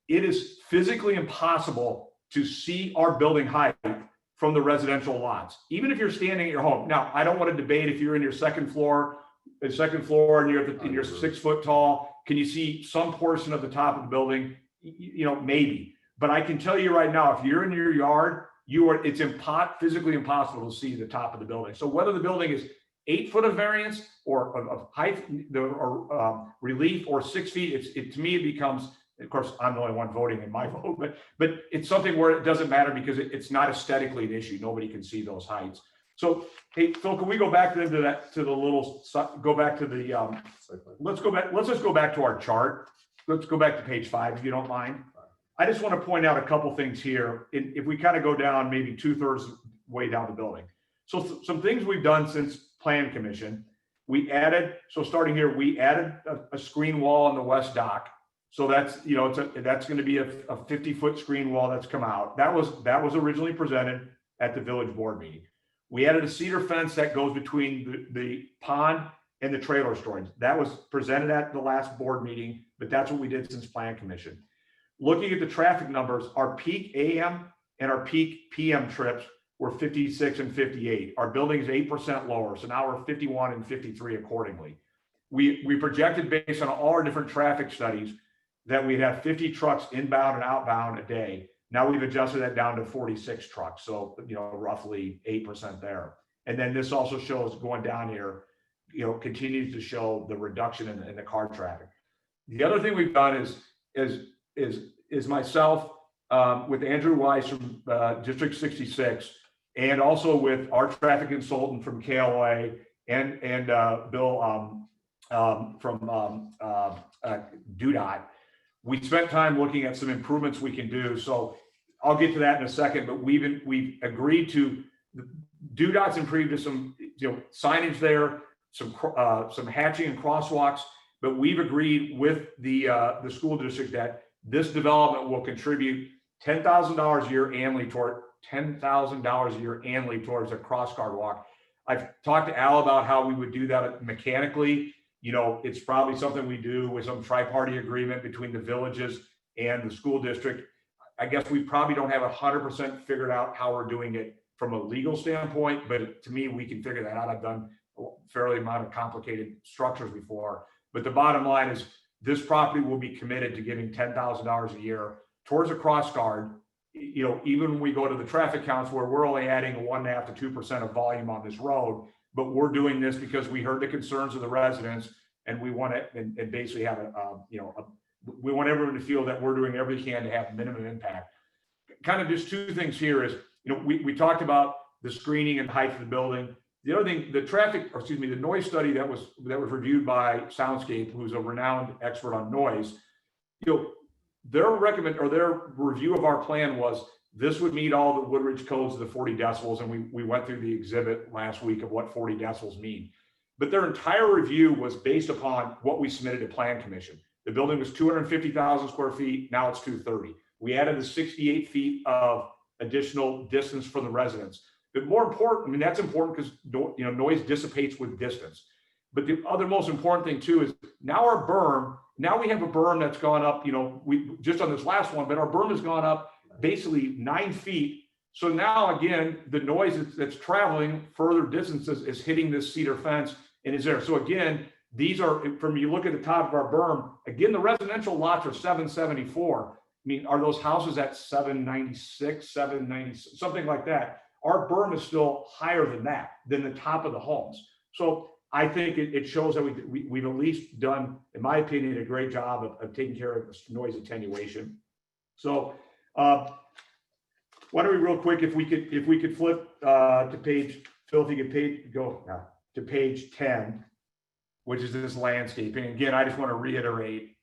it is physically impossible to see our building height from the residential lots, even if you're standing at your home. Now, I don't want to debate if you're in your second floor and you're 6 foot tall. Can you see some portion of the top of the building? Maybe. But I can tell you right now, if you're in your yard, it's physically impossible to see the top of the building. So whether the building is 8 foot of variance or of height or relief or 6 feet, to me it becomes, of course, I'm the only one voting in my vote, but it's something where it doesn't matter because it's not aesthetically an issue. Nobody can see those heights. So, hey, Phil, can we go back then let's just go back to our chart. Let's go back to page 5, if you don't mind. I just want to point out a couple things here. If we kind of go down maybe 2/3 way down the building. So some things we've done since Plan Commission, starting here, we added a screen wall on the west dock. So that's, that's going to be a 50-foot screen wall that's come out. That was originally presented at the village board meeting. We added a cedar fence that goes between the pond and the trailer storage. That was presented at the last board meeting, but that's what we did since Plan Commission. Looking at the traffic numbers, our peak AM and our peak PM trips were 56 and 58. Our building is 8% lower, so now we're 51 and 53 accordingly. We projected based on all our different traffic studies that we'd have 50 trucks inbound and outbound a day. Now we've adjusted that down to 46 trucks, so roughly 8% there. And then this also shows going down here, continues to show the reduction in the car traffic. The other thing we've done is myself with Andrew Weiss from District 66, and also with our traffic consultant from KLA and Bill from DUDOT. We spent time looking at some improvements we can do. So I'll get to that in a second, but we've agreed to, DUDOT's improved to some signage there, some hatching and crosswalks, but we've agreed with the school district that this development will contribute $10,000 a year annually towards a cross-guard walk. I've talked to Al about how we would do that mechanically. It's probably something we do with some tri-party agreement between the villages and the school district. I guess we probably don't have 100% figured out how we're doing it from a legal standpoint, but to me, we can figure that out. I've done a fairly amount of complicated structures before, but the bottom line is this property will be committed to giving $10,000 a year towards a cross guard. Even when we go to the traffic counts where we're only adding 1.5 to 2% of volume on this road, but we're doing this because we heard the concerns of the residents, and we want to and basically have we want everyone to feel that we're doing everything we can to have minimum impact. Kind of just two things here is, we talked about the screening and height of the building. The other thing, the noise study that was reviewed by Soundscape, who's a renowned expert on noise, their review of our plan was this would meet all the Woodridge codes of the 40 decibels. And we went through the exhibit last week of what 40 decibels mean. But their entire review was based upon what we submitted to Plan Commission. The building was 250,000 square feet. Now it's 230. We added the 68 feet of additional distance for the residents. But more important, that's important because noise dissipates with distance. But the other most important thing too is now our berm. Now we have a berm that's gone up. We just on this last one, but our berm has gone up basically 9 feet. So now again, the noise that's traveling further distances is hitting this cedar fence and is there. So again, these are, from you look at the top of our berm, again, the residential lots are 774. I mean, are those houses at 796, 790, something like that? Our berm is still higher than that, than the top of the homes. So I think it shows that we've at least done, in my opinion, a great job of taking care of noise attenuation. So why don't we real quick, if we could flip to page, Phil, if you could go to page 10, which is this landscaping. Again, I just want to reiterate,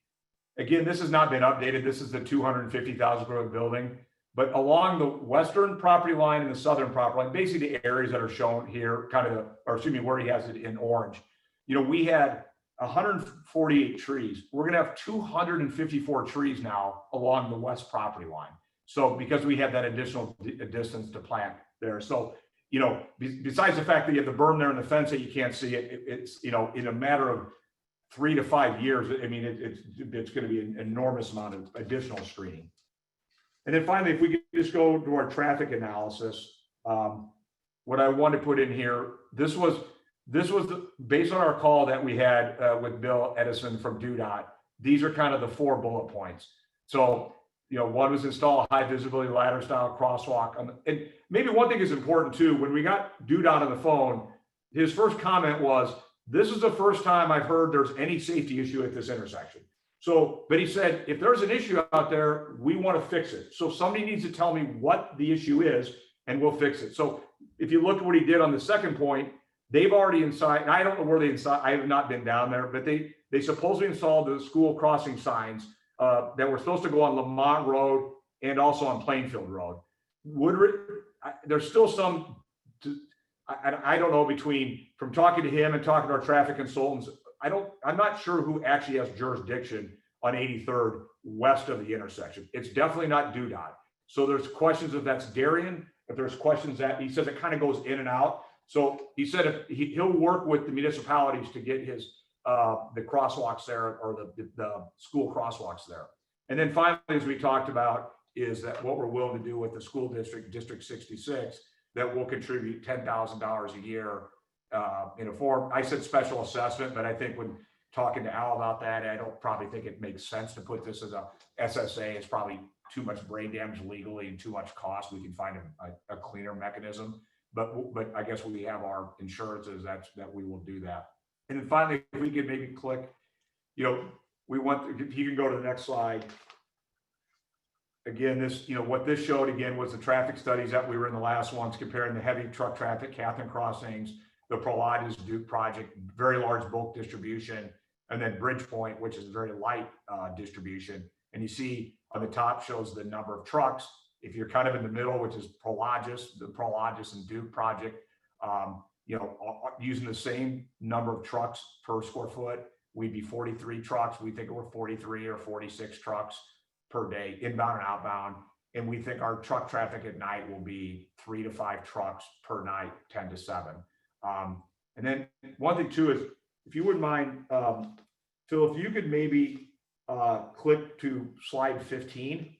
again, this has not been updated. This is the 250,000 square foot building, but along the western property line and the southern property line, basically the areas that are shown here, or excuse me, where he has it in orange. You know, we had 148 trees. We're going to have 254 trees now along the west property line. So because we have that additional distance to plant there. So, you know, besides the fact that you have the berm there and the fence that you can't see it, it's, you know, in a matter of 3 to 5 years, I mean, it's going to be an enormous amount of additional screening. And then finally, if we could just go to our traffic analysis, what I want to put in here, this was based on our call that we had with Bill Edison from DUDOT. These are kind of the 4 bullet points. So, you know, one was install a high visibility ladder style crosswalk. And maybe one thing is important too, when we got DUDOT on the phone, his first comment was, this is the first time I've heard there's any safety issue at this intersection. So, but he said, if there's an issue out there, we want to fix it. So somebody needs to tell me what the issue is and we'll fix it. So if you look at what he did on the second point, they've already inside, and I don't know where they inside, I have not been down there, but they supposedly installed the school crossing signs that were supposed to go on Lamont Road and also on Plainfield Road. There's still some, I don't know, between from talking to him and talking to our traffic consultants, I'm not sure who actually has jurisdiction on 83rd west of the intersection. It's definitely not DUDOT. So there's questions if that's Darien, if there's questions that he says it kind of goes in and out. So he said if he'll work with the municipalities to get his the crosswalks there, or the school crosswalks there. And then finally, as we talked about, is that what we're willing to do with the school district, District 66, that will contribute $10,000 a year in a form. I said special assessment, but I think when talking to Al about that, I don't probably think it makes sense to put this as a SSA. It's probably too much brain damage legally and too much cost. We can find a cleaner mechanism, but I guess we have our insurances that we will do that. And then finally, if we could maybe click, you know, if you can go to the next slide. Again, this, you know, what this showed again was the traffic studies that we were in the last ones, comparing the heavy truck traffic, Catherine Crossings, the Prologis Duke project, very large bulk distribution, and then Bridgepoint, which is very light distribution. And you see on the top shows the number of trucks. If you're kind of in the middle, which is Prologis, the Prologis and Duke project, you know, using the same number of trucks per square foot, we'd be 43 trucks. We think we're 43 or 46 trucks per day, inbound and outbound. And we think our truck traffic at night will be 3 to 5 trucks per night, 10 to 7. And then one thing too is, if you wouldn't mind, Phil, if you could maybe click to slide 15.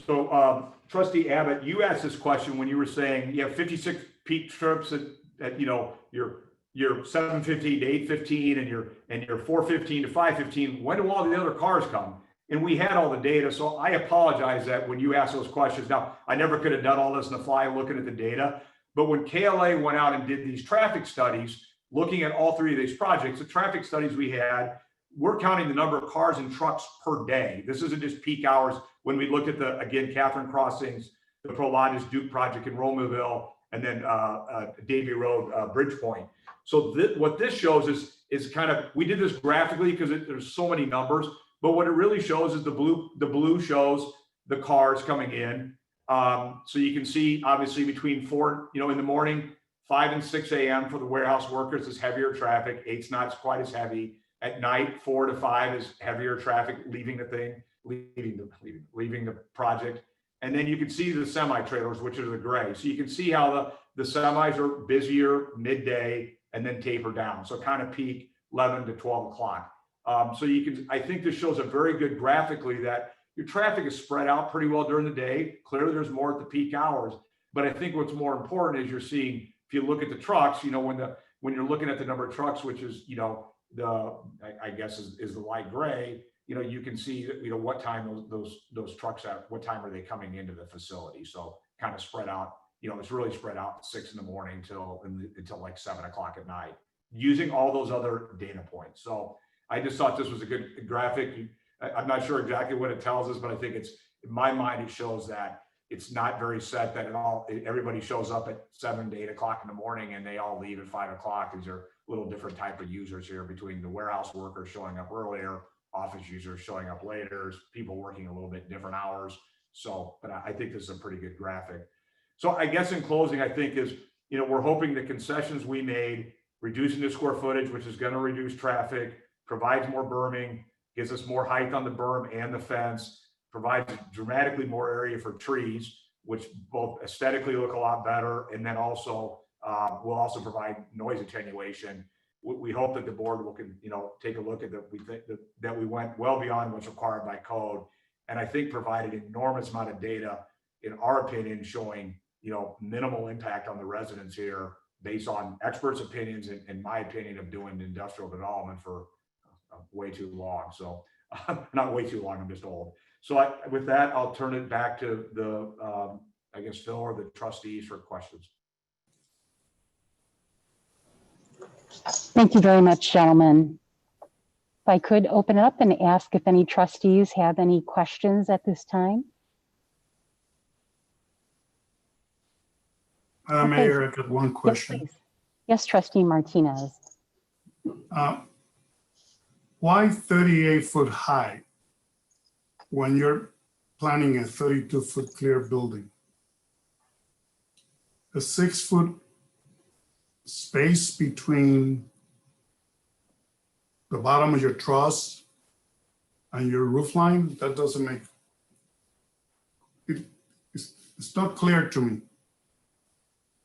So Trustee Abbott, you asked this question when you were saying you have 56 peak trips at you know, your 7:15 to 8:15 and your 4:15 to 5:15. When do all the other cars come? And we had all the data. So I apologize that when you asked those questions. Now, I never could have done all this on the fly looking at the data. But when KLA went out and did these traffic studies, looking at all 3 of these projects, the traffic studies we had, we're counting the number of cars and trucks per day. This isn't just peak hours. When we looked at again, Catherine Crossings, the Prologis Duke project in Romaville, and then Davie Road, Bridgepoint. So what this shows is kind of, we did this graphically because there's so many numbers, but what it really shows is the blue shows the cars coming in. So you can see obviously between 4, you know, in the morning, 5 and 6 a.m. for the warehouse workers is heavier traffic. 8's not quite as heavy. At night, 4 to 5 is heavier traffic leaving the project. And then you can see the semi-trailers, which are the gray. So you can see how the semis are busier midday and then taper down. So kind of peak 11 to 12 o'clock. So you can, I think this shows a very good graphically that your traffic is spread out pretty well during the day. Clearly there's more at the peak hours, but I think what's more important is you're seeing, if you look at the trucks, you know, when when you're looking at the number of trucks, which is, I guess is the light gray, you can see that, what time those trucks are, what time are they coming into the facility? So kind of spread out, it's really spread out 6 in the morning until like 7 o'clock at night, using all those other data points. So I just thought this was a good graphic. I'm not sure exactly what it tells us, but I think it's, in my mind, it shows that it's not very set that everybody shows up at 7 to 8 o'clock in the morning and they all leave at 5 o'clock. These are a little different type of users here, between the warehouse workers showing up earlier, office users showing up later, people working a little bit different hours. So, but I think this is a pretty good graphic. So I guess in closing, I think is, we're hoping the concessions we made, reducing the square footage, which is going to reduce traffic, provides more berming, gives us more height on the berm and the fence, provides dramatically more area for trees, which both aesthetically look a lot better, and then also will also provide noise attenuation. We hope that the board will, take a look at that. We think that we went well beyond what's required by code, and I think provided an enormous amount of data, in our opinion, showing minimal impact on the residents here, based on experts' opinions and my opinion of doing industrial development for way too long. So not way too long, I'm just old. So with that, I'll turn it back to the, I guess, Phil or the trustees for questions. Thank you very much, gentlemen. If I could open it up and ask if any trustees have any questions at this time. Mayor, I got one question. Yes, please. Yes, Trustee Martinez. Why 38-foot high when you're planning a 32-foot clear building? A 6-foot space between the bottom of your truss and your roof line, that doesn't make it. It's not clear to me.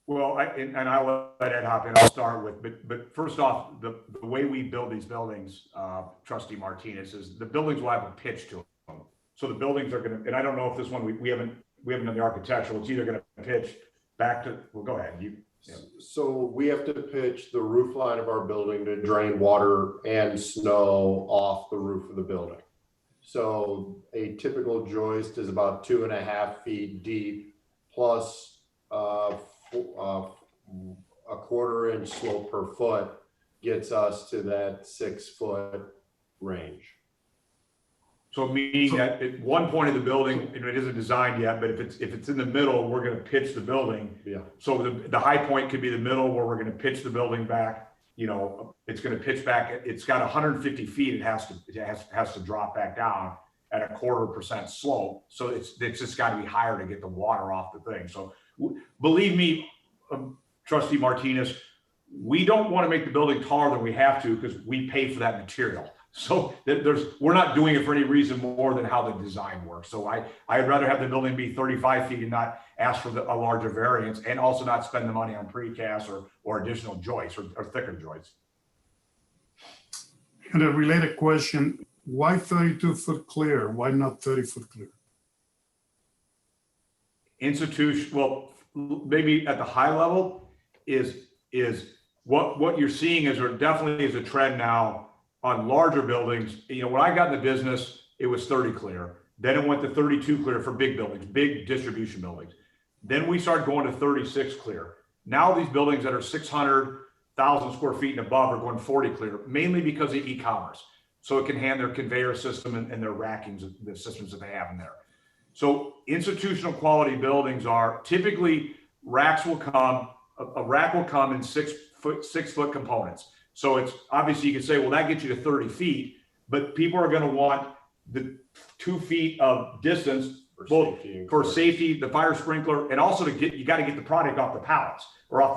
Well, I'll let Ed hop in. I'll start with, but first off, the way we build these buildings, Trustee Martinez, is the buildings will have a pitch to them. So the buildings are going to, and I don't know if this one we haven't done the architectural. It's either going to pitch back to. Well, go ahead. Yeah. So we have to pitch the roof line of our building to drain water and snow off the roof of the building. So a typical joist is about 2.5 feet deep, plus a 1/4 inch slope per foot gets us to that 6-foot range. So meaning that at one point of the building, and it isn't designed yet, but if it's in the middle, we're going to pitch the building. Yeah. So the high point could be the middle, where we're going to pitch the building back. It's going to pitch back. It's got 150 feet. It has to drop back down at a 1/4% slope. So it's just got to be higher to get the water off the thing. So believe me, Trustee Martinez, we don't want to make the building taller than we have to, because we pay for that material. So we're not doing it for any reason more than how the design works. So I'd rather have the building be 35 feet and not ask for a larger variance, and also not spend the money on precast or additional joists or thicker joists. And a related question, why 32-foot clear? Why not 30-foot clear? Well, maybe at the high level is what you're seeing is, there definitely is a trend now on larger buildings. When I got in the business, it was 30 clear. Then it went to 32 clear for big buildings, big distribution buildings. Then we started going to 36 clear. Now these buildings that are 600,000 square feet and above are going 40 clear, mainly because of e-commerce. So it can handle their conveyor system and their rackings, the systems that they have in there. So institutional quality buildings are typically racks will come, a rack will come in 6-foot components. So it's obviously, you can say, well, that gets you to 30 feet, but people are going to want the 2 feet of distance for safety, the fire sprinkler, and also you got to get the product off the pallets or off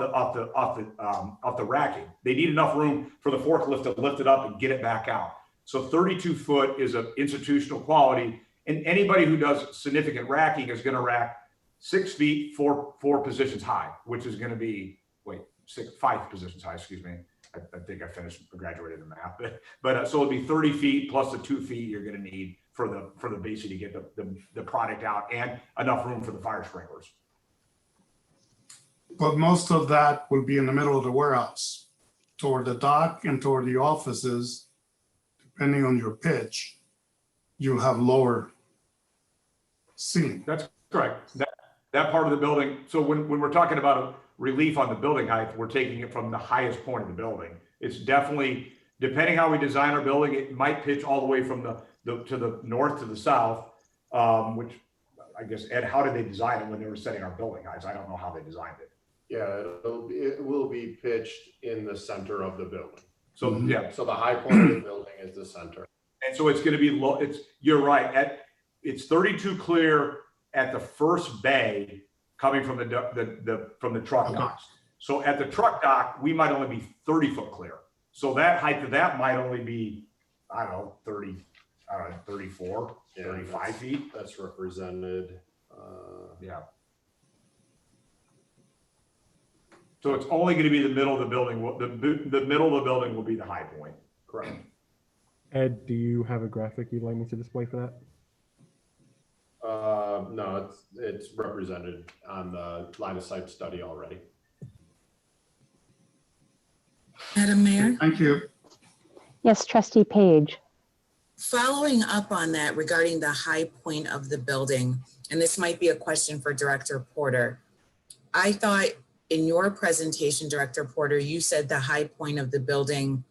the racking. They need enough room for the forklift to lift it up and get it back out. So 32 foot is an institutional quality, and anybody who does significant racking is going to rack 6 feet, four positions high, which is going to be 5 positions high. Excuse me. I think I graduated in math, but so it'd be 30 feet plus the 2 feet you're going to need for the basic to get the product out, and enough room for the fire sprinklers. But most of that will be in the middle of the warehouse. toward the dock and toward the offices, depending on your pitch, you have lower ceiling. That's correct. That part of the building, so when we're talking about a relief on the building height, we're taking it from the highest point of the building. It's definitely, depending how we design our building, it might pitch all the way from to the north to the south, which I guess, Ed, how did they design it when they were setting our building heights? I don't know how they designed it. Yeah, it will be pitched in the center of the building. So, yeah. So the high point of the building is the center. And so it's going to be low. You're right. It's 32 clear at the first bay coming from the truck docks. So at the truck dock, we might only be 30 foot clear. So that height of that might only be, I don't know, 34, 35 feet. That's represented. Yeah. So it's only going to be the middle of the building. The middle of the building will be the high point. Correct. Ed, do you have a graphic you'd like me to display for that? No, it's represented on the line of sight study already. Madam Mayor? Thank you. Yes, Trustee Page. Following up on that regarding the high point of the building, and this might be a question for Director Porter. I thought in your presentation, Director Porter, you said the high point of the building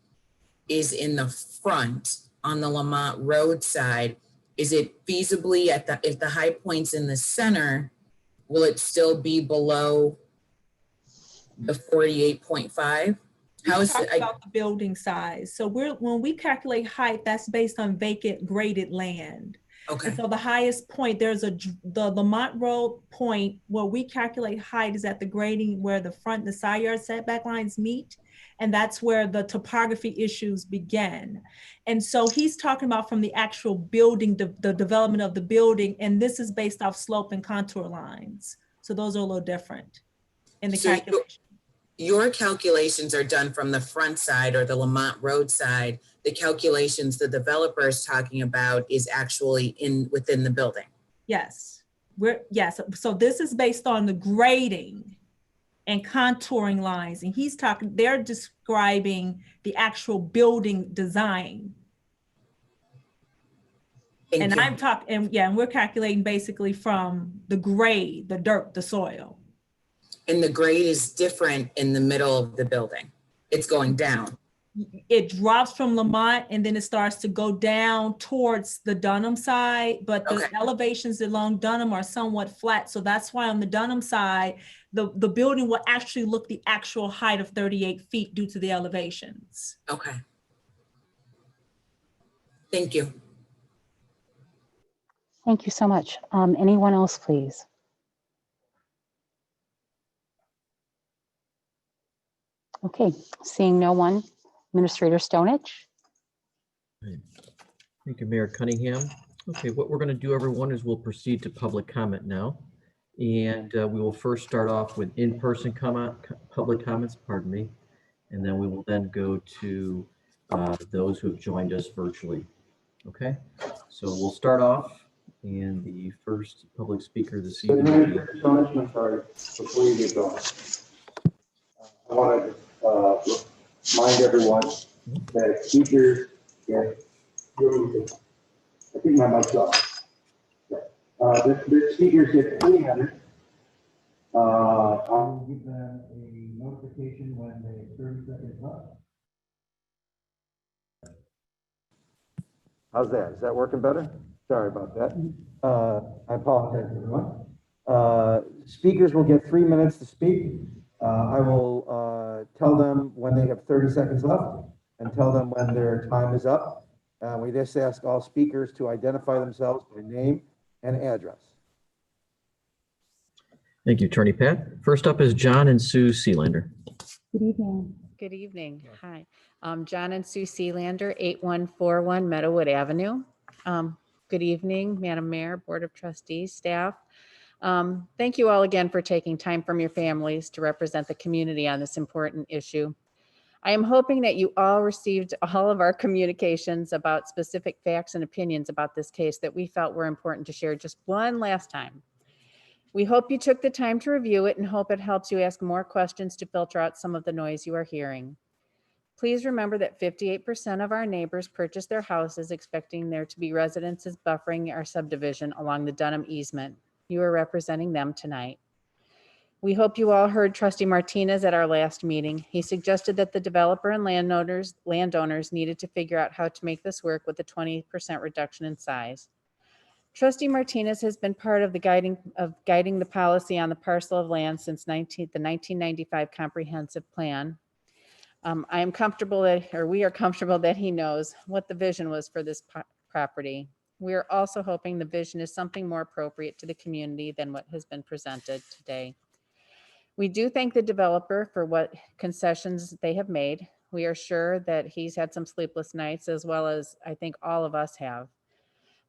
is in the front on the Lamont Road side. Is it feasibly if the high point's in the center, will it still be below the 48.5? How is it about the building size? So when we calculate height, that's based on vacant graded land. Okay. And so the highest point, the Lamont Road point where we calculate height is at the grading where the front and the side yard setback lines meet. And that's where the topography issues begin. And so he's talking about from the actual building, the development of the building, and this is based off slope and contour lines. So those are a little different in the calculation. Your calculations are done from the front side or the Lamont Road side. The calculations the developer is talking about is actually within the building. Yes, yes. So this is based on the grading and contouring lines, and they're describing the actual building design. Thank you. I'm talking, and we're calculating basically from the grade, the dirt, the soil. And the grade is different in the middle of the building. It's going down. It drops from Lamont and then it starts to go down towards the Dunham side, but the elevations along Dunham are somewhat flat. So that's why on the Dunham side, the building will actually look the actual height of 38 feet due to the elevations. Okay. Thank you. Thank you so much. Anyone else, please? Okay, seeing no one. Administrator Stonich. Thank you, Mayor Cunningham. Okay, what we're going to do, everyone, is we'll proceed to public comment now. And we will first start off with in-person public comments, pardon me. And then we will then go to those who have joined us virtually. Okay, so we'll start off. And the first public speaker this evening. I'm sorry, before you get going, I want to remind everyone that speakers get, I think my mic's off. The speakers get 3 minutes. I'll give them a notification when they 30 seconds up. How's that? Is that working better? Sorry about that. I apologize, everyone. Speakers will get 3 minutes to speak. I will tell them when they have 30 seconds left and tell them when their time is up. We just ask all speakers to identify themselves by name and address. Thank you, Attorney Pat. First up is John and Sue Sealander. Good evening. Good evening. Hi. John and Sue Sealander, 8141 Meadowwood Avenue. Good evening, Madam Mayor, Board of Trustees, staff. Thank you all again for taking time from your families to represent the community on this important issue. I am hoping that you all received all of our communications about specific facts and opinions about this case that we felt were important to share just one last time. We hope you took the time to review it and hope it helps you ask more questions to filter out some of the noise you are hearing. Please remember that 58% of our neighbors purchased their houses expecting there to be residences buffering our subdivision along the Dunham easement. You are representing them tonight. We hope you all heard Trustee Martinez at our last meeting. He suggested that the developer and landowners needed to figure out how to make this work with a 20% reduction in size. Trustee Martinez has been part of guiding the policy on the parcel of land since the 1995 comprehensive plan. I am comfortable we are comfortable that he knows what the vision was for this property. We are also hoping the vision is something more appropriate to the community than what has been presented today. We do thank the developer for what concessions they have made. We are sure that he's had some sleepless nights, as well as I think all of us have.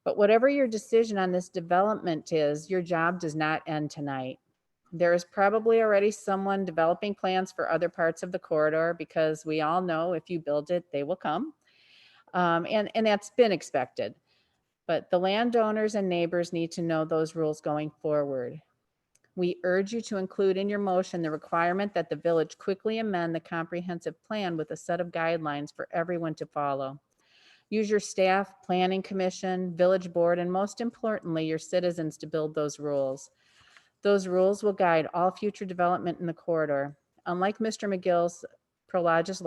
But whatever your decision on this development is, your job does not end tonight. There is probably already someone developing plans for other parts of the corridor, because we all know if you build it, they will come. And that's been expected. But the landowners and neighbors need to know those rules going forward. We urge you to include in your motion the requirement that the village quickly amend the comprehensive plan with a set of guidelines for everyone to follow. Use your staff, planning commission, village board, and most importantly, your citizens to build those rules. Those rules will guide all future development in the corridor. Unlike Mr. McGill's Prologis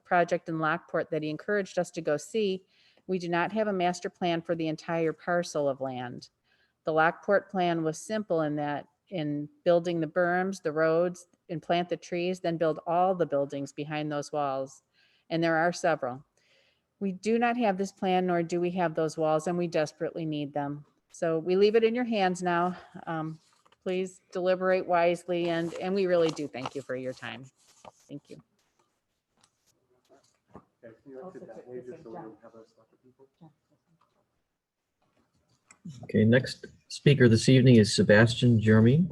project in Lockport that he encouraged us to go see, we do not have a master plan for the entire parcel of land. The Lockport plan was simple in building the berms, the roads, and plant the trees, then build all the buildings behind those walls. And there are several. We do not have this plan, nor do we have those walls, and we desperately need them. So we leave it in your hands now. Please deliberate wisely, and we really do thank you for your time. Thank you. Okay, next speaker this evening is Sebastian Jeremy.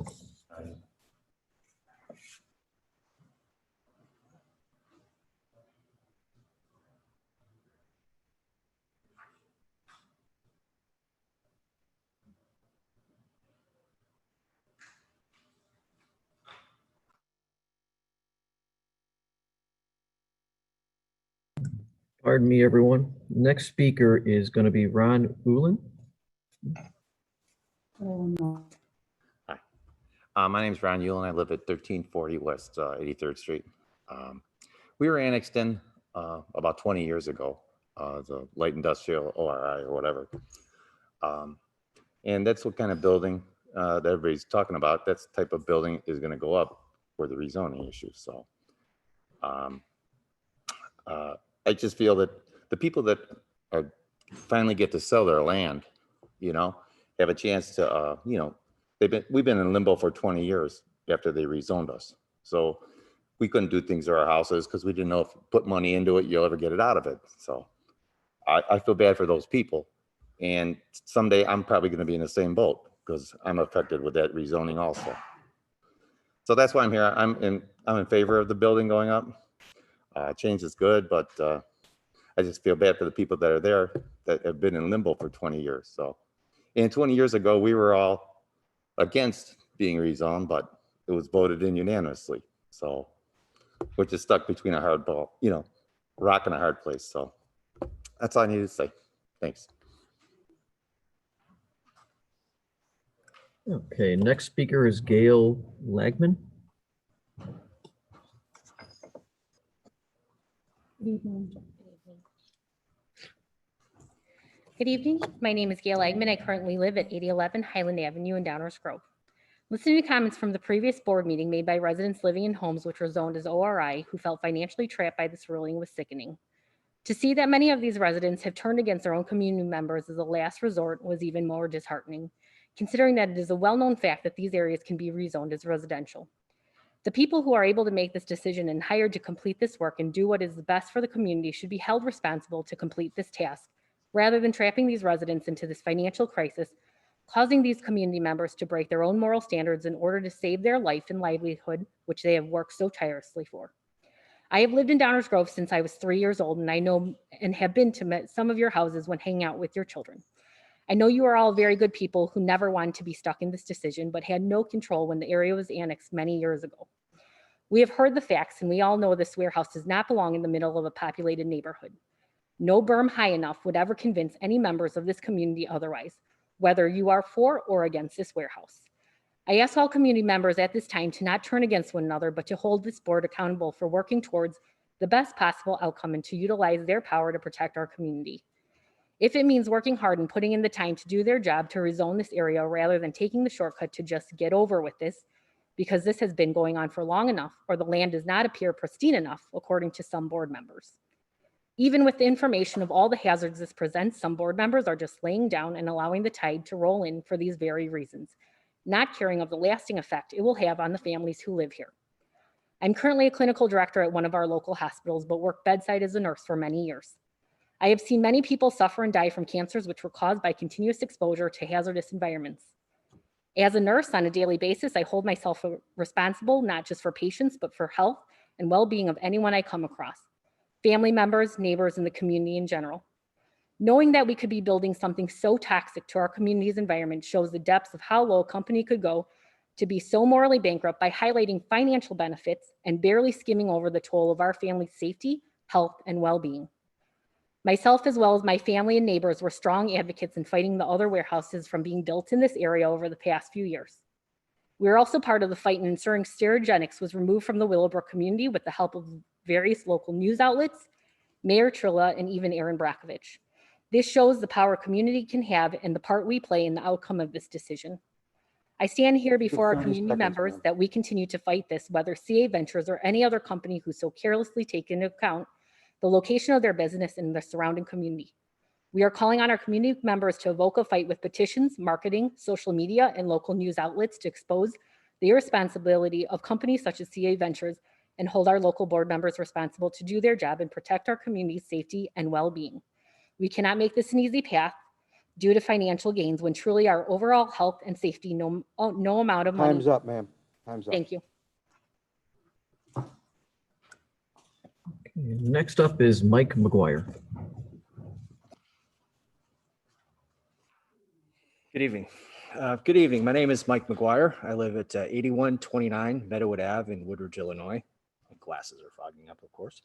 Pardon me, everyone. Next speaker is going to be Ron Ulen. Hi, my name is Ron Ulen. I live at 1340 West 83rd Street. We were annexed in about 20 years ago, the light industrial ORI or whatever. And that's what kind of building that everybody's talking about. That's the type of building is going to go up for the rezoning issue. So I just feel that the people that are finally get to sell their land, you know, have a chance to, you know, we've been in limbo for 20 years after they rezoned us. So we couldn't do things to our houses because we didn't know if you put money into it, you'll ever get it out of it. So I feel bad for those people. And someday I'm probably going to be in the same boat because I'm affected with that rezoning also. So that's why I'm here. I'm in favor of the building going up. Change is good, but I just feel bad for the people that are there that have been in limbo for 20 years. So, and 20 years ago, we were all against being rezoned, but it was voted in unanimously. So we're just stuck between a hard ball, you know, rock and a hard place. So that's all I need to say. Thanks. Okay, next speaker is Gail Lagman. Good evening. My name is Gail Eggman. I currently live at 8011 Highland Avenue in Downers Grove. Listening to comments from the previous board meeting made by residents living in homes which were zoned as ORI who felt financially trapped by this ruling was sickening. To see that many of these residents have turned against their own community members as a last resort was even more disheartening, considering that it is a well-known fact that these areas can be rezoned as residential. The people who are able to make this decision and hired to complete this work and do what is the best for the community should be held responsible to complete this task, rather than trapping these residents into this financial crisis, causing these community members to break their own moral standards in order to save their life and livelihood, which they have worked so tirelessly for. I have lived in Downers Grove since I was 3 years old, and I know and have been to some of your houses when hanging out with your children. I know you are all very good people who never wanted to be stuck in this decision, but had no control when the area was annexed many years ago. We have heard the facts, and we all know this warehouse does not belong in the middle of a populated neighborhood. No berm high enough would ever convince any members of this community otherwise, whether you are for or against this warehouse. I ask all community members at this time to not turn against one another, but to hold this board accountable for working towards the best possible outcome and to utilize their power to protect our community. If it means working hard and putting in the time to do their job to rezone this area rather than taking the shortcut to just get over with this, because this has been going on for long enough, or the land does not appear pristine enough, according to some board members. Even with the information of all the hazards this presents, some board members are just laying down and allowing the tide to roll in for these very reasons, not caring of the lasting effect it will have on the families who live here. I'm currently a clinical director at one of our local hospitals, but worked bedside as a nurse for many years. I have seen many people suffer and die from cancers which were caused by continuous exposure to hazardous environments. As a nurse on a daily basis, I hold myself responsible not just for patients, but for health and well-being of anyone I come across, family members, neighbors, and the community in general. Knowing that we could be building something so toxic to our community's environment shows the depths of how low a company could go to be so morally bankrupt by highlighting financial benefits and barely skimming over the toll of our family's safety, health, and well-being. Myself, as well as my family and neighbors, were strong advocates in fighting the other warehouses from being built in this area over the past few years. We are also part of the fight in ensuring Sterigenics was removed from the Willowbrook community with the help of various local news outlets, Mayor Trilla, and even Aaron Brockovich. This shows the power community can have and the part we play in the outcome of this decision. I stand here before our community members that we continue to fight this, whether CA Ventures or any other company who so carelessly take into account the location of their business and the surrounding community. We are calling on our community members to evoke a fight with petitions, marketing, social media, and local news outlets to expose the irresponsibility of companies such as CA Ventures and hold our local board members responsible to do their job and protect our community's safety and well-being. We cannot make this an easy path due to financial gains when truly our overall health and safety, no amount of money. Time's up, ma'am. Time's up. Thank you. Next up is Mike McGuire. Good evening. Good evening. My name is Mike McGuire. I live at 8129 Meadowood Ave in Woodridge, Illinois. My glasses are fogging up, of course.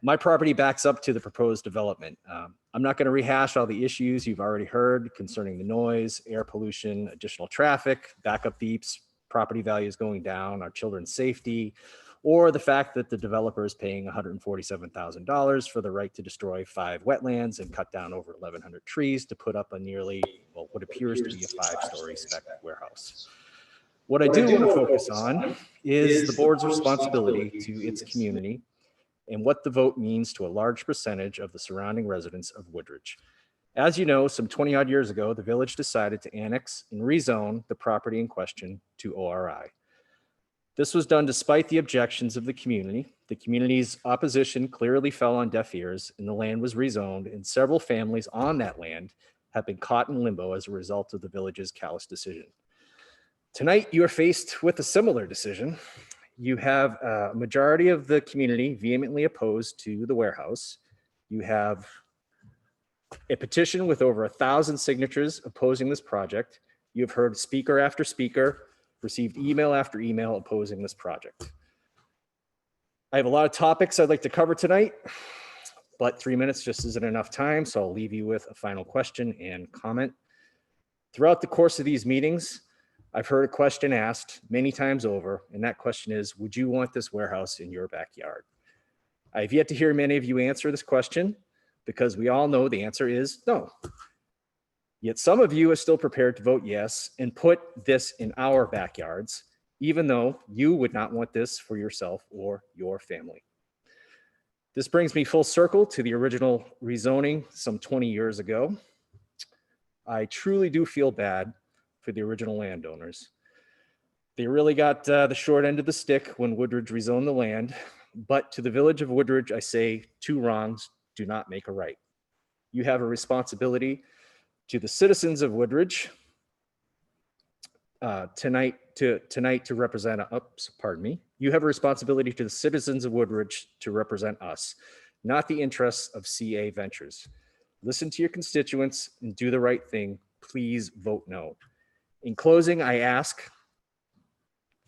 My property backs up to the proposed development. I'm not going to rehash all the issues you've already heard concerning the noise, air pollution, additional traffic, backup beeps, property values going down, our children's safety, or the fact that the developer is paying $147,000 for the right to destroy 5 wetlands and cut down over 1,100 trees to put up a nearly, well, what appears to be a 5-story spec warehouse. What I do want to focus on is the board's responsibility to its community and what the vote means to a large percentage of the surrounding residents of Woodridge. As you know, some 20-odd years ago, the village decided to annex and rezone the property in question to ORI. This was done despite the objections of the community. The community's opposition clearly fell on deaf ears, and the land was rezoned, and several families on that land have been caught in limbo as a result of the village's callous decision. Tonight, you are faced with a similar decision. You have a majority of the community vehemently opposed to the warehouse. You have a petition with over 1,000 signatures opposing this project. You have heard speaker after speaker, received email after email opposing this project. I have a lot of topics I'd like to cover tonight, but 3 minutes just isn't enough time, so I'll leave you with a final question and comment. Throughout the course of these meetings, I've heard a question asked many times over, and that question is, would you want this warehouse in your backyard? I have yet to hear many of you answer this question because we all know the answer is no. Yet some of you are still prepared to vote yes and put this in our backyards, even though you would not want this for yourself or your family. This brings me full circle to the original rezoning some 20 years ago. I truly do feel bad for the original landowners. They really got the short end of the stick when Woodridge rezoned the land, but to the village of Woodridge, I say 2 wrongs do not make a right. You have a responsibility to the citizens of Woodridge tonight to represent, you have a responsibility to the citizens of Woodridge to represent us, not the interests of CA Ventures. Listen to your constituents and do the right thing. Please vote no. In closing, I ask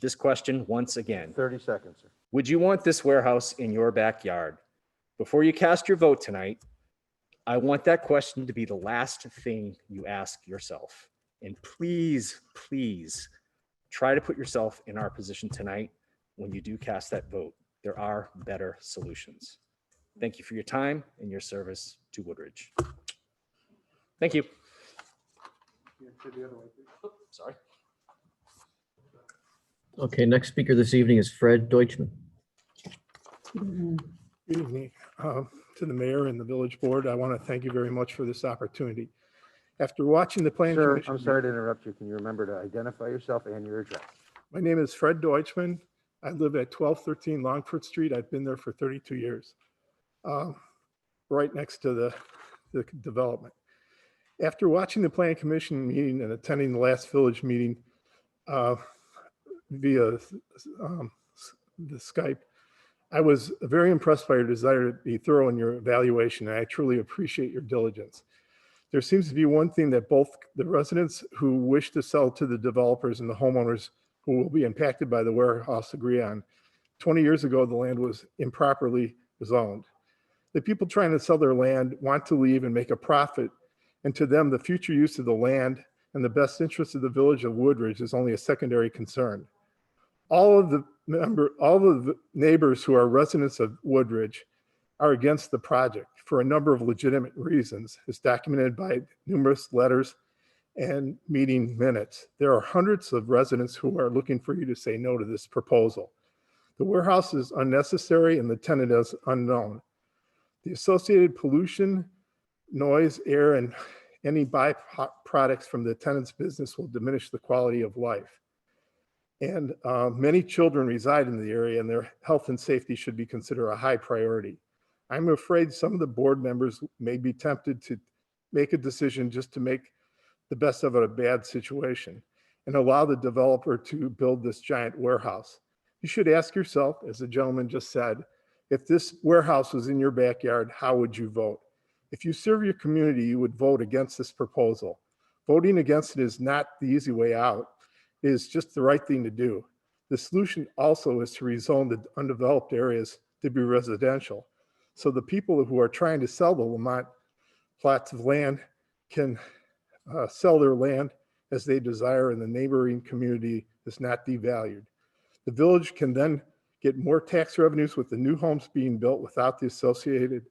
this question once again. 30 seconds, sir. Would you want this warehouse in your backyard? Before you cast your vote tonight, I want that question to be the last thing you ask yourself. And please, please try to put yourself in our position tonight when you do cast that vote. There are better solutions. Thank you for your time and your service to Woodridge. Thank you. Sorry. Okay, next speaker this evening is Fred Deutschman. Good evening. To the mayor and the village board, I want to thank you very much for this opportunity. After watching the plan Sir, commission. I'm sorry to interrupt you. Can you remember to identify yourself and your address? My name is Fred Deutschman. I live at 1213 Longford Street. I've been there for 32 years, right next to the development. After watching the plan commission meeting and attending the last village meeting via the Skype, I was very impressed by your desire to be thorough in your evaluation, and I truly appreciate your diligence. There seems to be one thing that both the residents who wish to sell to the developers and the homeowners who will be impacted by the warehouse agree on. 20 years ago, the land was improperly zoned. The people trying to sell their land want to leave and make a profit, and to them, the future use of the land and the best interest of the village of Woodridge is only a secondary concern. All of the neighbors who are residents of Woodridge are against the project for a number of legitimate reasons, as documented by numerous letters and meeting minutes. There are hundreds of residents who are looking for you to say no to this proposal. The warehouse is unnecessary and the tenant is unknown. The associated pollution, noise, air, and any byproducts from the tenant's business will diminish the quality of life. And many children reside in the area, and their health and safety should be considered a high priority. I'm afraid some of the board members may be tempted to make a decision just to make the best of a bad situation and allow the developer to build this giant warehouse. You should ask yourself, as the gentleman just said, if this warehouse was in your backyard, how would you vote? If you serve your community, you would vote against this proposal. Voting against it is not the easy way out. It is just the right thing to do. The solution also is to rezone the undeveloped areas to be residential, so the people who are trying to sell the Lamont plots of land can sell their land as they desire, and the neighboring community is not devalued. The village can then get more tax revenues with the new homes being built without the associated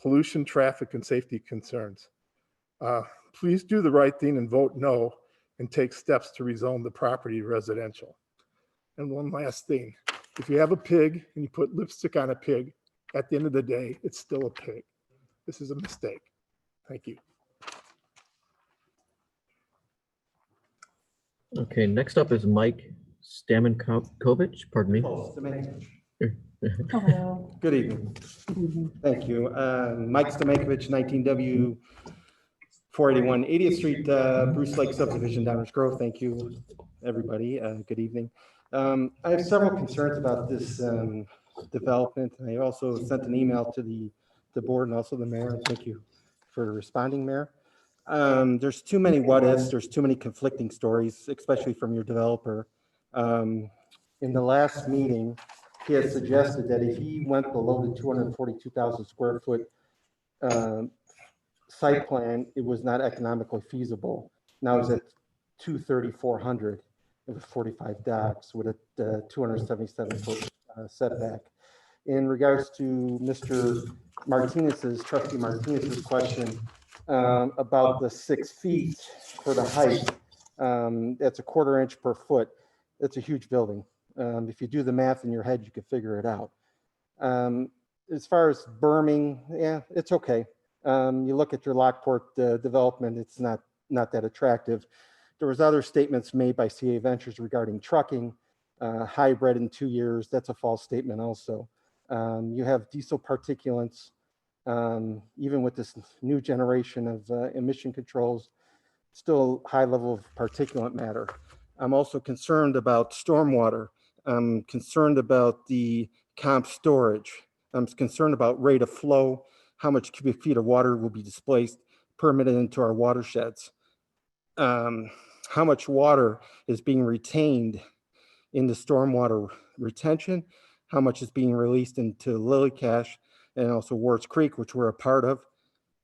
pollution, traffic, and safety concerns. Please do the right thing and vote no, and take steps to rezone the property residential. And one last thing, if you have a pig and you put lipstick on a pig, at the end of the day, it's still a pig. This is a mistake. Thank you. Okay, next up is Mike Stamankovich, pardon me. Hello. Good evening. Thank you. Mike Stamankovich, 19W 481 80th Street, Bruce Lake Subdivision, Downers Grove. Thank you, everybody. Good evening. I have several concerns about this development. I also sent an email to the board and also the mayor. Thank you for responding, Mayor. There's too many what ifs. There's too many conflicting stories, especially from your developer. In the last meeting, he has suggested that if he went below the 242,000 square foot site plan, it was not economically feasible. Now it's at 234,400 with 45 decks with a 277 foot setback. In regards to Mr. Martinez's, Trustee Martinez's question about the 6 feet for the height, that's a 1/4 inch per foot. That's a huge building. If you do the math in your head, you can figure it out. As far as berming, yeah, it's okay. You look at your Lockport development, it's not that attractive. There was other statements made by CA Ventures regarding trucking, hybrid in 2 years. That's a false statement also. You have diesel particulates, even with this new generation of emission controls, still high level of particulate matter. I'm also concerned about stormwater. I'm concerned about the comp storage. I'm concerned about rate of flow, how much cubic feet of water will be displaced, permitted into our watersheds. How much water is being retained into stormwater retention, how much is being released into Lily Cache, and also Wards Creek, which we're a part of,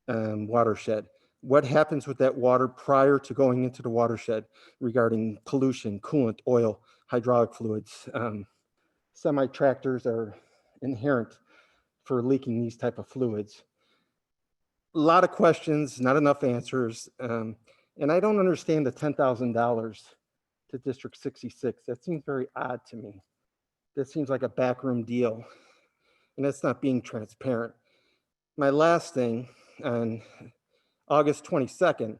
watershed. What happens with that water prior to going into the watershed regarding pollution, coolant, oil, hydraulic fluids? Semi-tractors are inherent for leaking these type of fluids. A lot of questions, not enough answers. And I don't understand the $10,000 to District 66. That seems very odd to me. That seems like a backroom deal, and that's not being transparent. My last thing, on August 22nd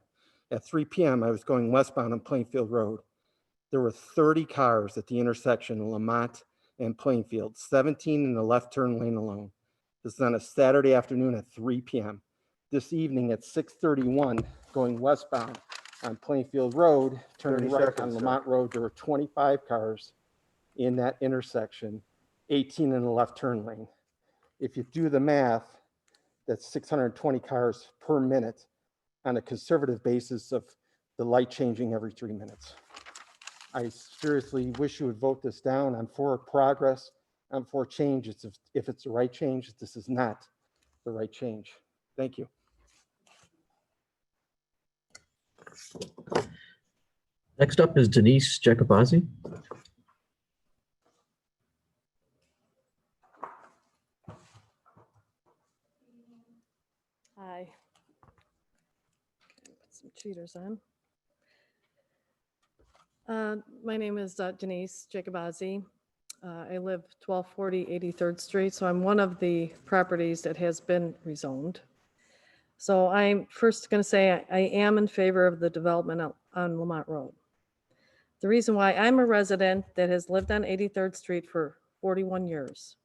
at 3 p.m., I was going westbound on Plainfield Road. There were 30 cars at the intersection of Lamont and Plainfield, 17 in the left turn lane alone. This is on a Saturday afternoon at 3 p.m. This evening at 6:31, going westbound on Plainfield Road, turning 30 right seconds, on sir. Lamont Road, there were 25 cars in that intersection, 18 in the left turn lane. If you do the math, that's 620 cars per minute on a conservative basis of the light changing every 3 minutes. I seriously wish you would vote this down. I'm for progress. I'm for change. If it's the right change, this is not the right change. Thank you. Next up is Denise Jacobazzi. Hi. Put some cheaters on. My name is Denise Jacobazzi. I live 1240 83rd Street, so I'm one of the properties that has been rezoned. So I'm first going to say I am in favor of the development on Lamont Road. The reason why I'm a resident that has lived on 83rd Street for 41 years.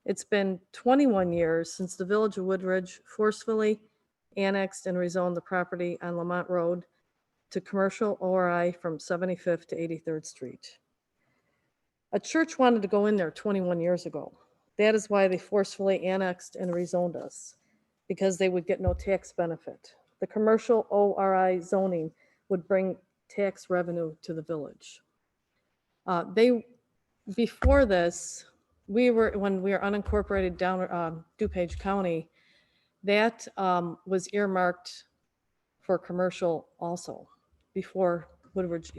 It's been 21 years since the Village of Woodridge forcefully annexed and rezoned the property on Lamont Road to commercial ORI from 75th to 83rd Street. A church wanted to go in there 21 years ago. That is why they forcefully annexed and rezoned us, because they would get no tax benefit. The commercial ORI zoning would bring tax revenue to the village. Before this, when we were unincorporated down DuPage County, that was earmarked for commercial also before Woodridge,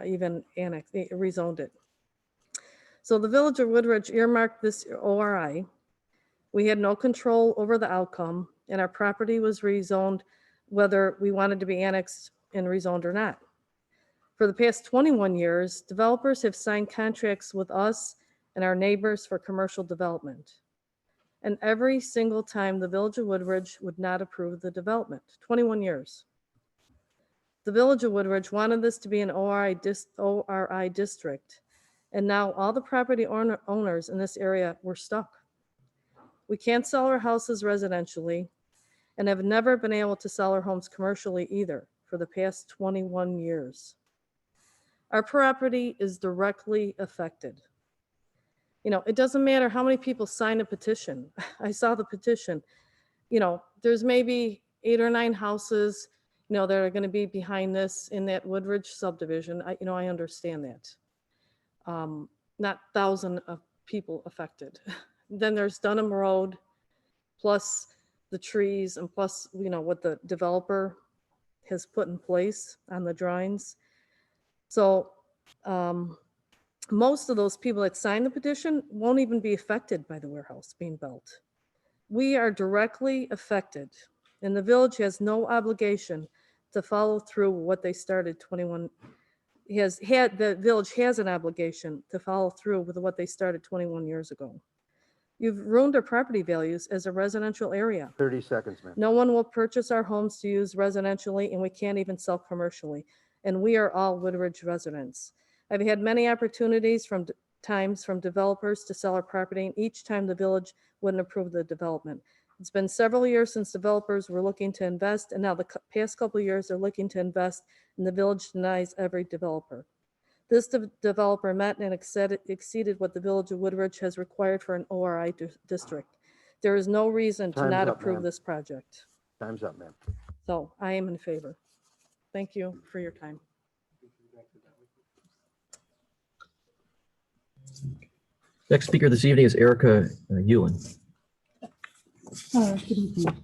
even annexed, rezoned it. So the Village of Woodridge earmarked this ORI. We had no control over the outcome, and our property was rezoned whether we wanted to be annexed and rezoned or not. For the past 21 years, developers have signed contracts with us and our neighbors for commercial development. And every single time the Village of Woodridge would not approve the development, 21 years. The Village of Woodridge wanted this to be an ORI district, and now all the property owners in this area were stuck. We can't sell our houses residentially and have never been able to sell our homes commercially either for the past 21 years. Our property is directly affected. It doesn't matter how many people sign a petition. I saw the petition. There's maybe 8 or 9 houses, that are going to be behind this in that Woodridge subdivision. I understand that. Not thousands of people affected. Then there's Dunham Road, plus the trees, and plus, what the developer has put in place on the drawings. So most of those people that signed the petition won't even be affected by the warehouse being built. We are directly affected, and the village has no obligation to follow through what they started 21. The village has an obligation to follow through with what they started 21 years ago. You've ruined our property values as a residential area. 30 seconds, ma'am. No one will purchase our homes to use residentially, and we can't even sell commercially. And we are all Woodridge residents. I've had many opportunities from developers to sell our property, and each time the village wouldn't approve the development. It's been several years since developers were looking to invest, and now the past couple of years they're looking to invest, and the village denies every developer. This developer met and exceeded what the Village of Woodridge has required for an ORI district. There is no reason to not approve this project. Time's up, ma'am. So I am in favor. Thank you for your time. Next speaker this evening is Erica Ewan. Good evening.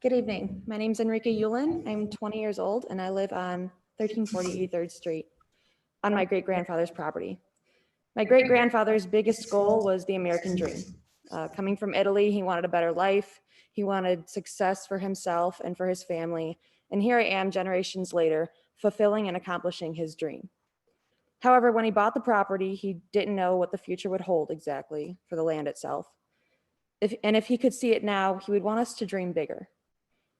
Good evening. My name is Enrique Yulin. I'm 20 years old and I live on 1340 83rd Street on my great-grandfather's property. My great-grandfather's biggest goal was the American dream. Coming from Italy, he wanted a better life. He wanted success for himself and for his family. And here I am generations later, fulfilling and accomplishing his dream. However, when he bought the property, he didn't know what the future would hold exactly for the land itself. If he could see it now, he would want us to dream bigger.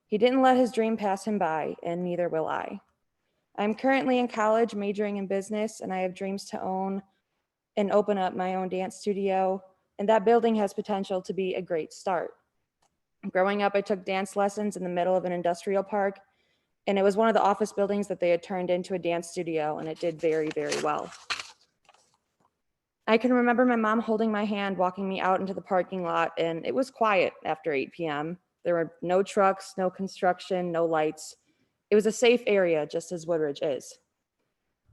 He didn't let his dream pass him by, and neither will I. I'm currently in college majoring in business, and I have dreams to own and open up my own dance studio, and that building has potential to be a great start. Growing up, I took dance lessons in the middle of an industrial park, and it was one of the office buildings that they had turned into a dance studio, and it did very, very well. I can remember my mom holding my hand, walking me out into the parking lot, and it was quiet after 8 p.m. There were no trucks, no construction, no lights. It was a safe area, just as Woodridge is.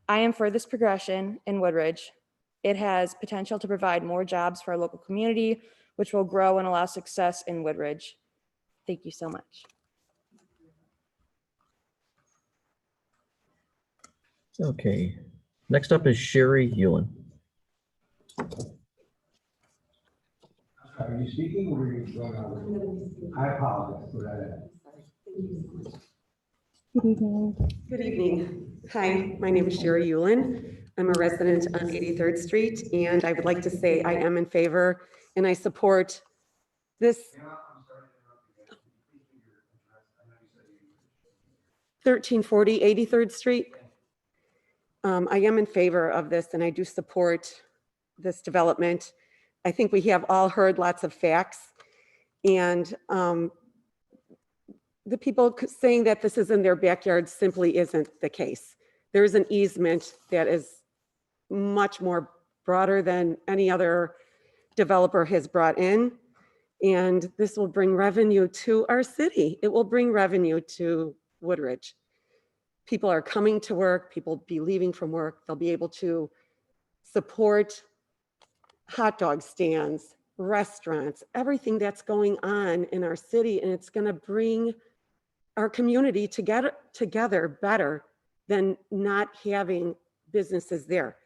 I am for this progression in Woodridge. It has potential to provide more jobs for our local community, which will grow and allow success in Woodridge. Thank you so much. Okay. Next up is Sherry Ewan. Are you speaking or are you going on? I apologize for that. Good evening. Good evening. Hi, my name is Sherry Yulin. I'm a resident on 83rd Street, and I would like to say I am in favor and I support this 1340 83rd Street. I am in favor of this and I do support this development. I think we have all heard lots of facts, and the people saying that this is in their backyard simply isn't the case. There is an easement that is much more broader than any other developer has brought in, and this will bring revenue to our city. It will bring revenue to Woodridge. People are coming to work, people will be leaving from work, they'll be able to support hot dog stands, restaurants, everything that's going on in our city, and it's going to bring our community together better than not having businesses there.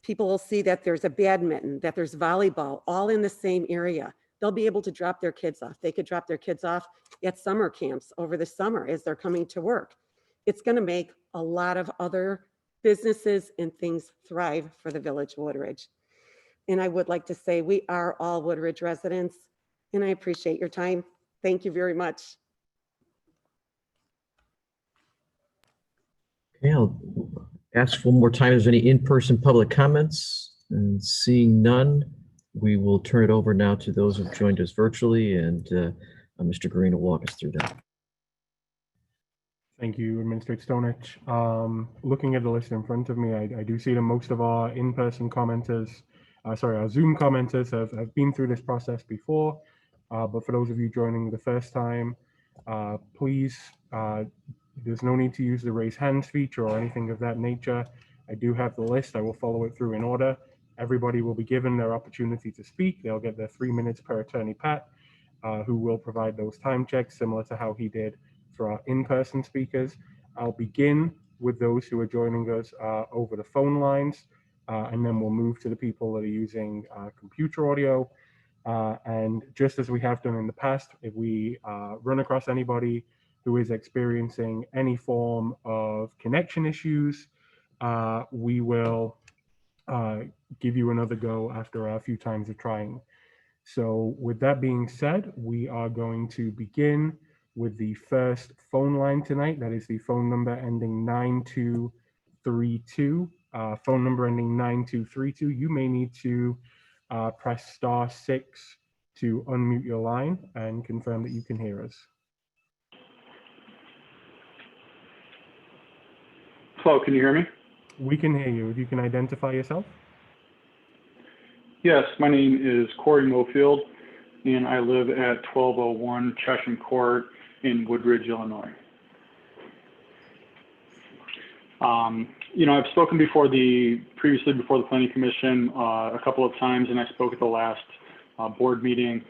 People will see that there's a badminton, that there's volleyball, all in the same area. They'll be able to drop their kids off. They could drop their kids off at summer camps over the summer as they're coming to work. It's going to make a lot of other businesses and things thrive for the Village of Woodridge. And I would like to say we are all Woodridge residents, and I appreciate your time. Thank you very much. Okay, I'll ask one more time, is there any in-person public comments? And seeing none, we will turn it over now to those who've joined us virtually, and Mr. Green will walk us through that. Thank you, Administrator Stonich. Looking at the list in front of me, I do see that most of our in-person commenters, our Zoom commenters have been through this process before, but for those of you joining the first time, please, there's no need to use the raise hands feature or anything of that nature. I do have the list. I will follow it through in order. Everybody will be given their opportunity to speak. They'll get their 3 minutes per attorney Pat, who will provide those time checks similar to how he did for our in-person speakers. I'll begin with those who are joining us over the phone lines, and then we'll move to the people that are using computer audio. And just as we have done in the past, if we run across anybody who is experiencing any form of connection issues, we will give you another go after a few times of trying. So with that being said, we are going to begin with the first phone line tonight. That is the phone number ending 9232. Phone number ending 9232. You may need to press *6 to unmute your line and confirm that you can hear us. Hello, can you hear me? We can hear you. If you can identify yourself. Yes, my name is Corey Mofield, and I live at 1201 Chesham Court in Woodridge, Illinois. I've spoken previously before the Planning Commission a couple of times, and I spoke at the last board meeting.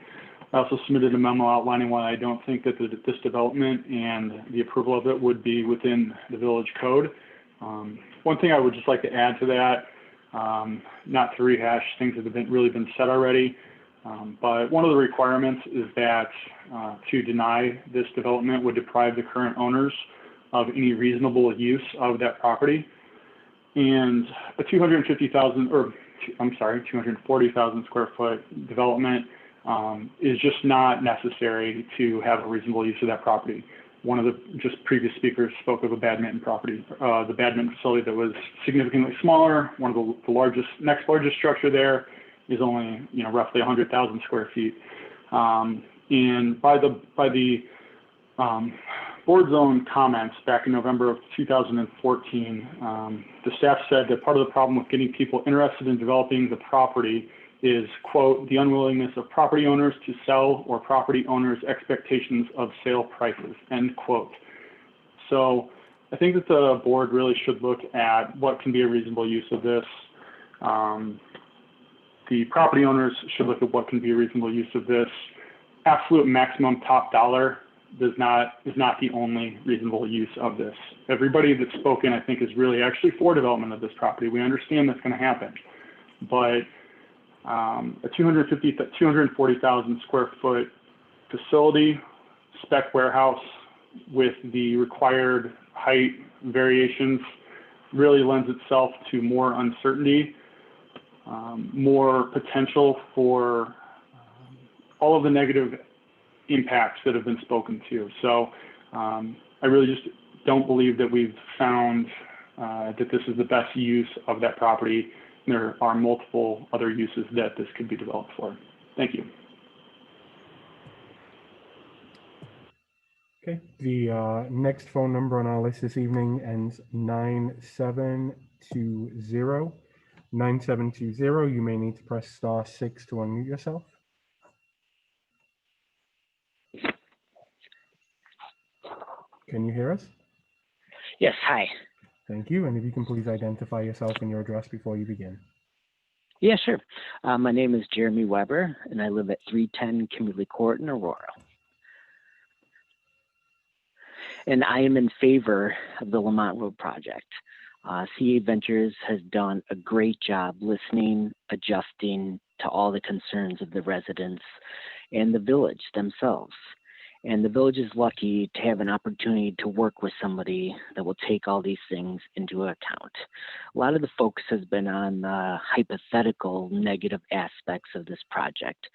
I also submitted a memo outlining why I don't think that this development and the approval of it would be within the village code. One thing I would just like to add to that, not to rehash things that have really been said already, but one of the requirements is that to deny this development would deprive the current owners of any reasonable use of that property. And a 240,000 square foot development is just not necessary to have a reasonable use of that property. One of the previous speakers spoke of a badminton property, the badminton facility that was significantly smaller. One of the next largest structure there is only, roughly 100,000 square feet. And by the board's own comments back in November of 2014, the staff said that part of the problem with getting people interested in developing the property is, quote, the unwillingness of property owners to sell or property owners' expectations of sale prices, end quote. So I think that the board really should look at what can be a reasonable use of this. The property owners should look at what can be a reasonable use of this. Absolute maximum top dollar is not the only reasonable use of this. Everybody that's spoken, I think, is really actually for development of this property. We understand that's going to happen, but a 240,000 square foot facility, spec warehouse with the required height variations really lends itself to more uncertainty, more potential for all of the negative impacts that have been spoken to. So I really just don't believe that we've found that this is the best use of that property. There are multiple other uses that this could be developed for. Thank you. Okay, the next phone number on our list this evening ends 9720. 9720, you may need to press *6 to unmute yourself. Can you hear us? Yes, hi. Thank you. And if you can please identify yourself and your address before you begin. Yeah, sure. My name is Jeremy Weber, and I live at 310 Kimberly Court in Aurora. And I am in favor of the Lamont Road project. CA Ventures has done a great job listening, adjusting to all the concerns of the residents and the village themselves. And the village is lucky to have an opportunity to work with somebody that will take all these things into account. A lot of the focus has been on the hypothetical negative aspects of this project.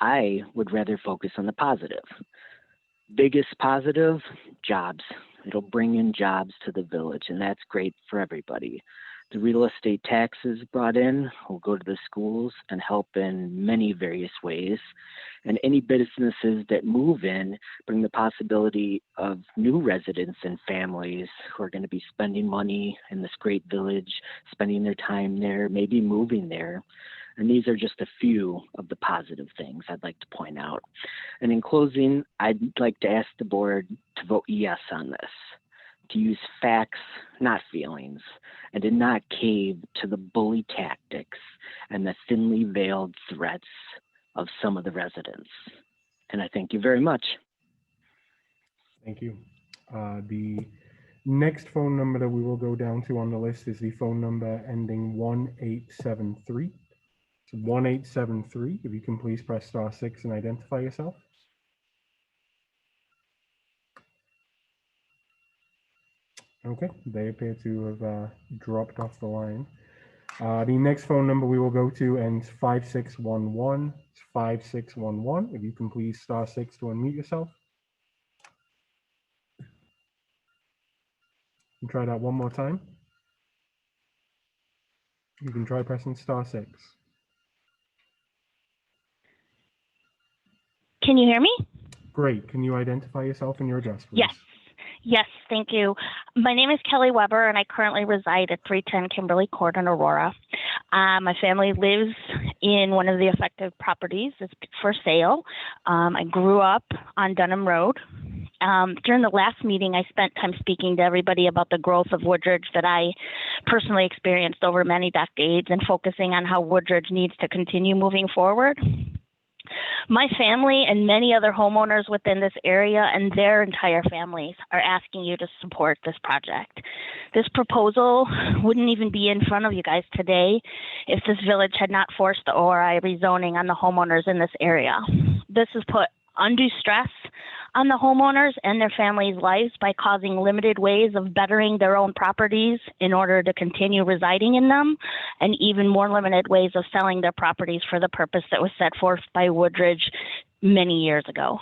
I would rather focus on the positive. Biggest positive, jobs. It'll bring in jobs to the village, and that's great for everybody. The real estate taxes brought in will go to the schools and help in many various ways. And any businesses that move in bring the possibility of new residents and families who are going to be spending money in this great village, spending their time there, maybe moving there. And these are just a few of the positive things I'd like to point out. And in closing, I'd like to ask the board to vote yes on this, to use facts, not feelings, and to not cave to the bully tactics and the thinly veiled threats of some of the residents. And I thank you very much. Thank you. The next phone number that we will go down to on the list is the phone number ending 1873. So 1873, if you can please press *6 and identify yourself. Okay, they appear to have dropped off the line. The next phone number we will go to ends 5611. It's 5611. If you can please *6 to unmute yourself. And try that one more time. You can try pressing *6. Can you hear me? Great. Can you identify yourself and your address, please? Yes, thank you. My name is Kelly Weber, and I currently reside at 310 Kimberly Court in Aurora. My family lives in one of the affected properties. It's for sale. I grew up on Dunham Road, During the last meeting, I spent time speaking to everybody about the growth of Woodridge that I personally experienced over many decades and focusing on how Woodridge needs to continue moving forward. My family and many other homeowners within this area and their entire families are asking you to support this project. This proposal wouldn't even be in front of you guys today if this village had not forced the ORI rezoning on the homeowners in this area. This has put undue stress on the homeowners and their families' lives by causing limited ways of bettering their own properties in order to continue residing in them, and even more limited ways of selling their properties for the purpose that was set forth by Woodridge many years ago.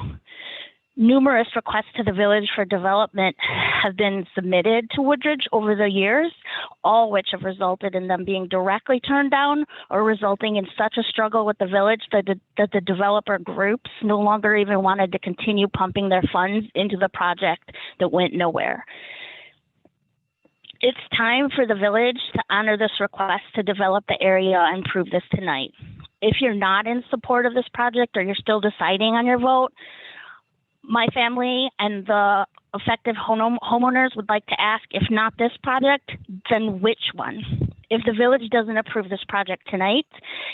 Numerous requests to the village for development have been submitted to Woodridge over the years, all which have resulted in them being directly turned down or resulting in such a struggle with the village that the developer groups no longer even wanted to continue pumping their funds into the project that went nowhere. It's time for the village to honor this request to develop the area and prove this tonight. If you're not in support of this project or you're still deciding on your vote, my family and the affected homeowners would like to ask, if not this project, then which one? If the village doesn't approve this project tonight,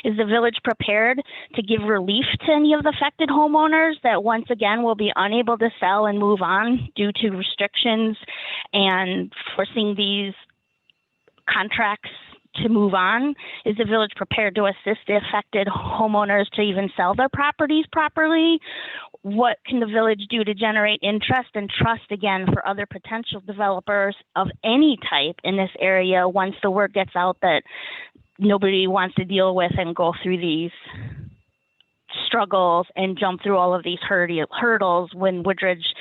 is the village prepared to give relief to any of the affected homeowners that once again will be unable to sell and move on due to restrictions and forcing these contracts to move on? Is the village prepared to assist the affected homeowners to even sell their properties properly? What can the village do to generate interest and trust again for other potential developers of any type in this area once the word gets out that nobody wants to deal with and go through these struggles and jump through all of these hurdles when Woodridge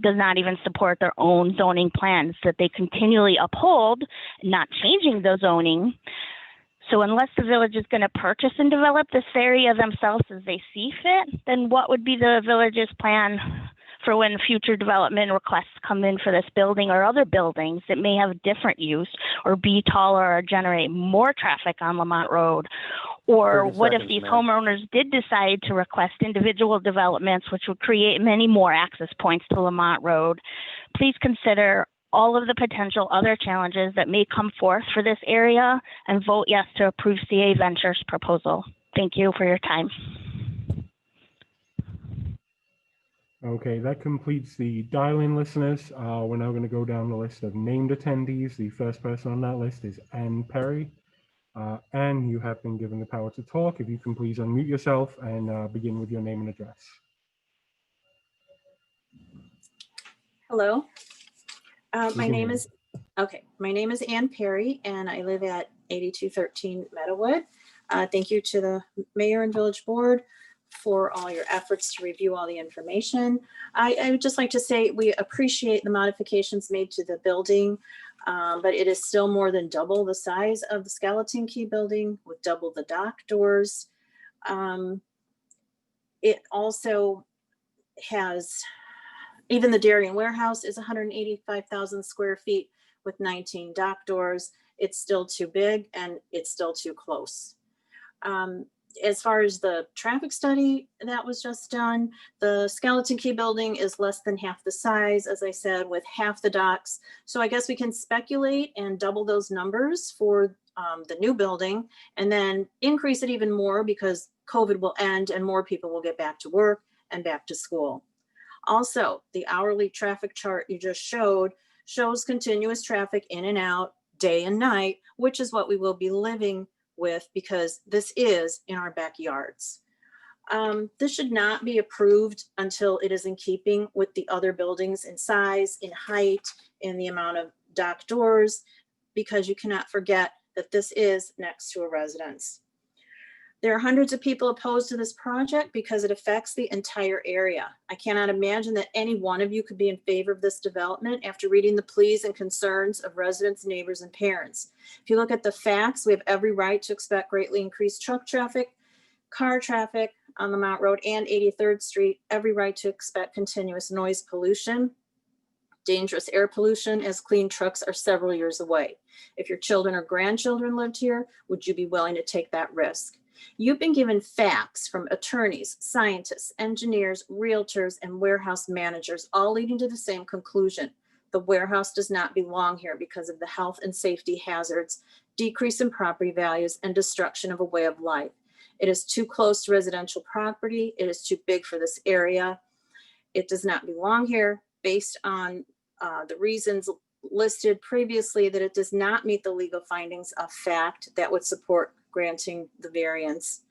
does not even support their own zoning plans that they continually uphold, not changing the zoning. So unless the village is going to purchase and develop this area themselves as they see fit, then what would be the village's plan for when future development requests come in for this building or other buildings that may have different use or be taller or generate more traffic on Lamont Road? Or 30 what if seconds, these ma'am. homeowners did decide to request individual developments, which would create many more access points to Lamont Road? Please consider all of the potential other challenges that may come forth for this area and vote yes to approve CA Ventures proposal. Thank you for your time. Okay, that completes the dial-in listeners. We're now going to go down the list of named attendees. The first person on that list is Ann Perry. Ann, you have been given the power to talk. If you can please unmute yourself and begin with your name and address. Hello. My can name hear is Ann Perry, and I live at 8213 Meadowood. Thank you to the mayor and village board for all your efforts to review all the information. I would just like to say we appreciate the modifications made to the building, but it is still more than double the size of the Skeleton Key building with double the dock doors. It also has, even the dairy and warehouse is 185,000 square feet with 19 dock doors. It's still too big and it's still too close. As far as the traffic study that was just done, the Skeleton Key building is less than half the size, as I said, with half the docks. So I guess we can speculate and double those numbers for the new building and then increase it even more because COVID will end and more people will get back to work and back to school. Also, the hourly traffic chart you just showed shows continuous traffic in and out day and night, which is what we will be living with because this is in our backyards. This should not be approved until it is in keeping with the other buildings in size, in height, in the amount of dock doors, because you cannot forget that this is next to a residence. There are hundreds of people opposed to this project because it affects the entire area. I cannot imagine that any one of you could be in favor of this development after reading the pleas and concerns of residents, neighbors, and parents. If you look at the facts, we have every right to expect greatly increased truck traffic, car traffic on the Mount Road and 83rd Street, every right to expect continuous noise pollution, dangerous air pollution, as clean trucks are several years away. If your children or grandchildren lived here, would you be willing to take that risk? You've been given facts from attorneys, scientists, engineers, realtors, and warehouse managers, all leading to the same conclusion. The warehouse does not belong here because of the health and safety hazards, decrease in property values, and destruction of a way of life. It is too close to residential property. It is too big for this area. It does not belong here based on the reasons listed previously, that it does not meet the legal findings of fact that would support granting the variance.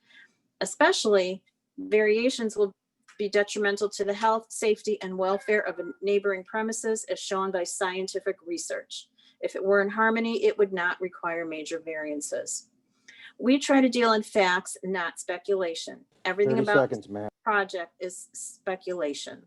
Especially, variations will be detrimental to the health, safety, and welfare of neighboring premises as shown by scientific research. If it were in harmony, it would not require major variances. We try to deal in facts, not speculation. Everything 30 about seconds, ma'am. this project is speculation.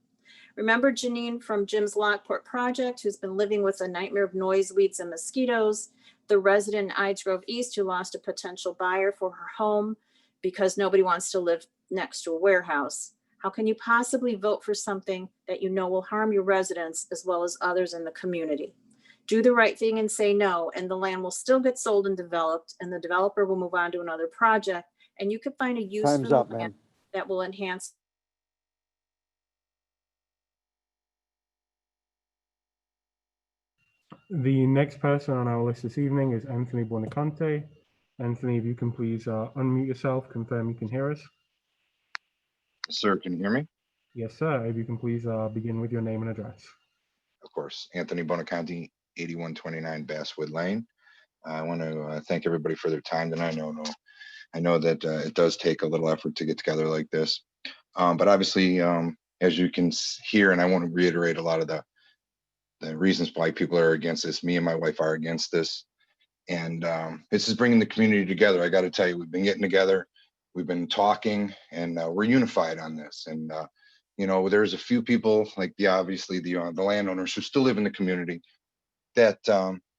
Remember Janine from Jim's Lockport project, who's been living with a nightmare of noise, weeds, and mosquitoes, the resident in Ides Grove East who lost a potential buyer for her home because nobody wants to live next to a warehouse. How can you possibly vote for something that you know will harm your residents as well as others in the community? Do the right thing and say no, and the land will still get sold and developed, and the developer will move on to another project, and you could find a use Time's for the up, land ma'am. that will enhance. The next person on our list this evening is Anthony Buonacante. Anthony, if you can please unmute yourself, confirm you can hear us. Sir, can you hear me? Yes, sir. If you can please begin with your name and address. Of course. Anthony Buonacante, 8129 Basswood Lane. I want to thank everybody for their time tonight. I know that it does take a little effort to get together like this. But obviously, as you can hear, and I want to reiterate a lot of the reasons why people are against this. Me and my wife are against this. And this is bringing the community together. I got to tell you, we've been getting together, we've been talking, and we're unified on this. And you know, there's a few people like obviously the landowners who still live in the community that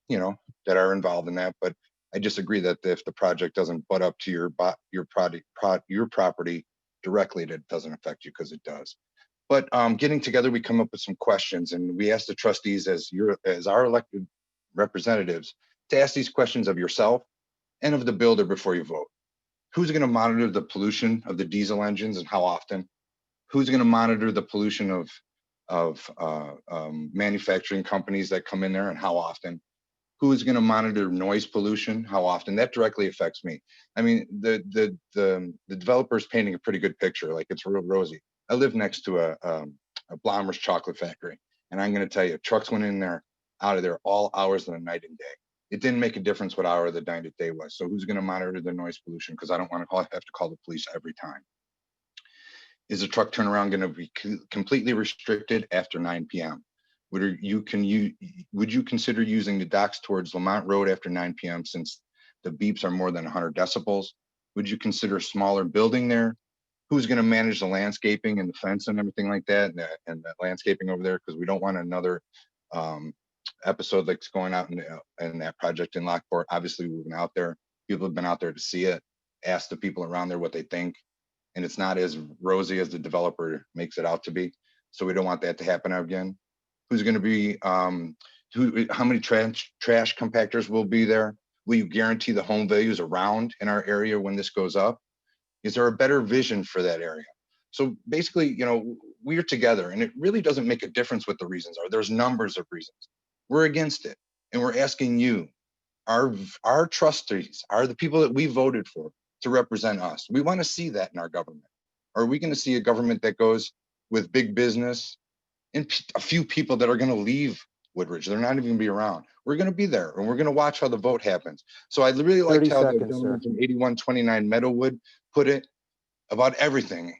you know, that are involved in that. But I disagree that if the project doesn't butt up to your property directly, that it doesn't affect you, because it does. But getting together, we come up with some questions, and we ask the trustees as our elected representatives to ask these questions of yourself and of the builder before you vote. Who's going to monitor the pollution of the diesel engines and how often? Who's going to monitor the pollution of manufacturing companies that come in there and how often? Who is going to monitor noise pollution? How often? That directly affects me. I mean, the developer is painting a pretty good picture, like it's real rosy. I live next to a Blommer's chocolate factory, and I'm going to tell you, trucks went in there, out of there, all hours of the night and day. It didn't make a difference what hour of the night and day was. So who's going to monitor the noise pollution? Because I don't want to have to call the police every time. Is the truck turnaround going to be completely restricted after 9 p.m.? Would you consider using the docks towards Lamont Road after 9 p.m. since the beeps are more than 100 decibels? Would you consider a smaller building there? Who's going to manage the landscaping and the fence and everything like that, and the landscaping over there? Because we don't want another episode like going out in that project in Lockport. Obviously, we've been out there. People have been out there to see it, ask the people around there what they think, and it's not as rosy as the developer makes it out to be. So we don't want that to happen again. Who's going to be, how many trash compactors will be there? Will you guarantee the home values around in our area when this goes up? Is there a better vision for that area? So basically, you know, we're together, and it really doesn't make a difference what the reasons are. There's numbers of reasons. We're against it, and we're asking you, our trustees, are the people that we voted for to represent us. We want to see that in our government. Are we going to see a government that goes with big business and a few people that are going to leave Woodridge? They're not even going to be around. We're going to be there, and we're going to watch how the vote happens. So I really liked how the gentleman from 8129 Meadowwood put it about everything.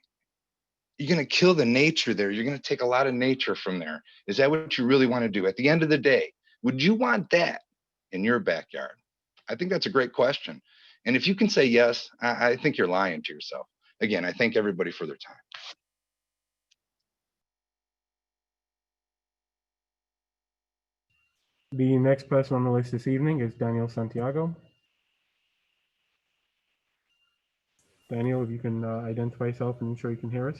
You're going to kill the nature there. You're going to take a lot of nature from there. Is that what you really want to do? At the end of the day, would you want that in your backyard? I think that's a great question. And if you can say yes, I think you're lying to yourself. Again, I thank everybody for their time. The next person on the list this evening is Daniel Santiago. Daniel, if you can identify yourself and ensure you can hear us.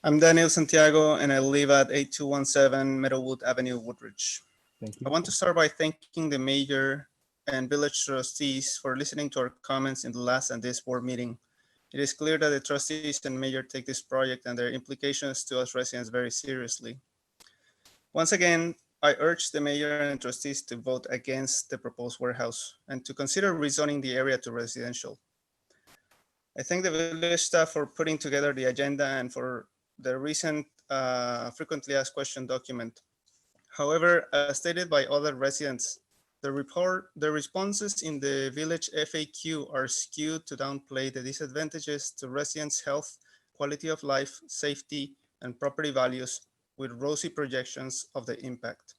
I'm Daniel Santiago, and I live at 8217 Meadowwood Avenue, Woodridge. Thank you. I want to start by thanking the mayor and village trustees for listening to our comments in the last and this board meeting. It is clear that the trustees and mayor take this project and their implications to us residents very seriously. Once again, I urge the mayor and trustees to vote against the proposed warehouse and to consider rezoning the area to residential. I thank the village staff for putting together the agenda and for the recent frequently asked question document. However, as stated by other residents, the responses in the village FAQ are skewed to downplay the disadvantages to residents' health, quality of life, safety, and property values with rosy projections of the impact.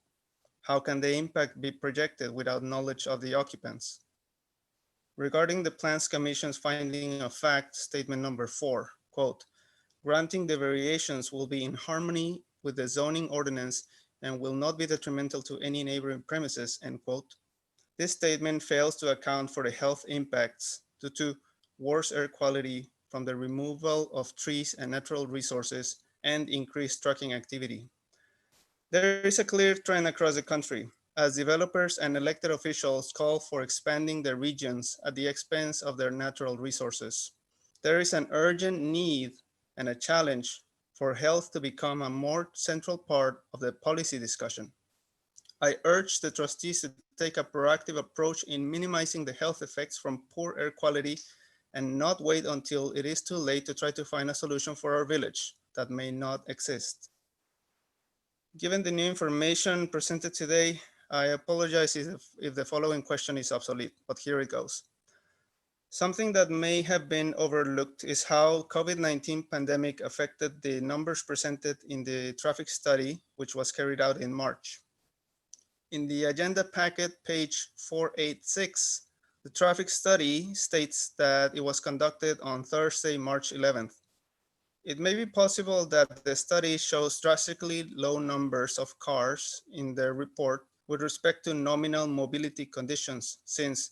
How can the impact be projected without knowledge of the occupants? Regarding the Plans Commission's finding of fact, statement number 4, quote, granting the variations will be in harmony with the zoning ordinance and will not be detrimental to any neighboring premises, end quote. This statement fails to account for the health impacts due to worse air quality from the removal of trees and natural resources and increased trucking activity. There is a clear trend across the country as developers and elected officials call for expanding their regions at the expense of their natural resources. There is an urgent need and a challenge for health to become a more central part of the policy discussion. I urge the trustees to take a proactive approach in minimizing the health effects from poor air quality and not wait until it is too late to try to find a solution for our village that may not exist. Given the new information presented today, I apologize if the following question is obsolete, but here it goes. Something that may have been overlooked is how COVID-19 pandemic affected the numbers presented in the traffic study, which was carried out in March. In the agenda packet, page 486, the traffic study states that it was conducted on Thursday, March 11th. It may be possible that the study shows drastically low numbers of cars in the report with respect to nominal mobility conditions, since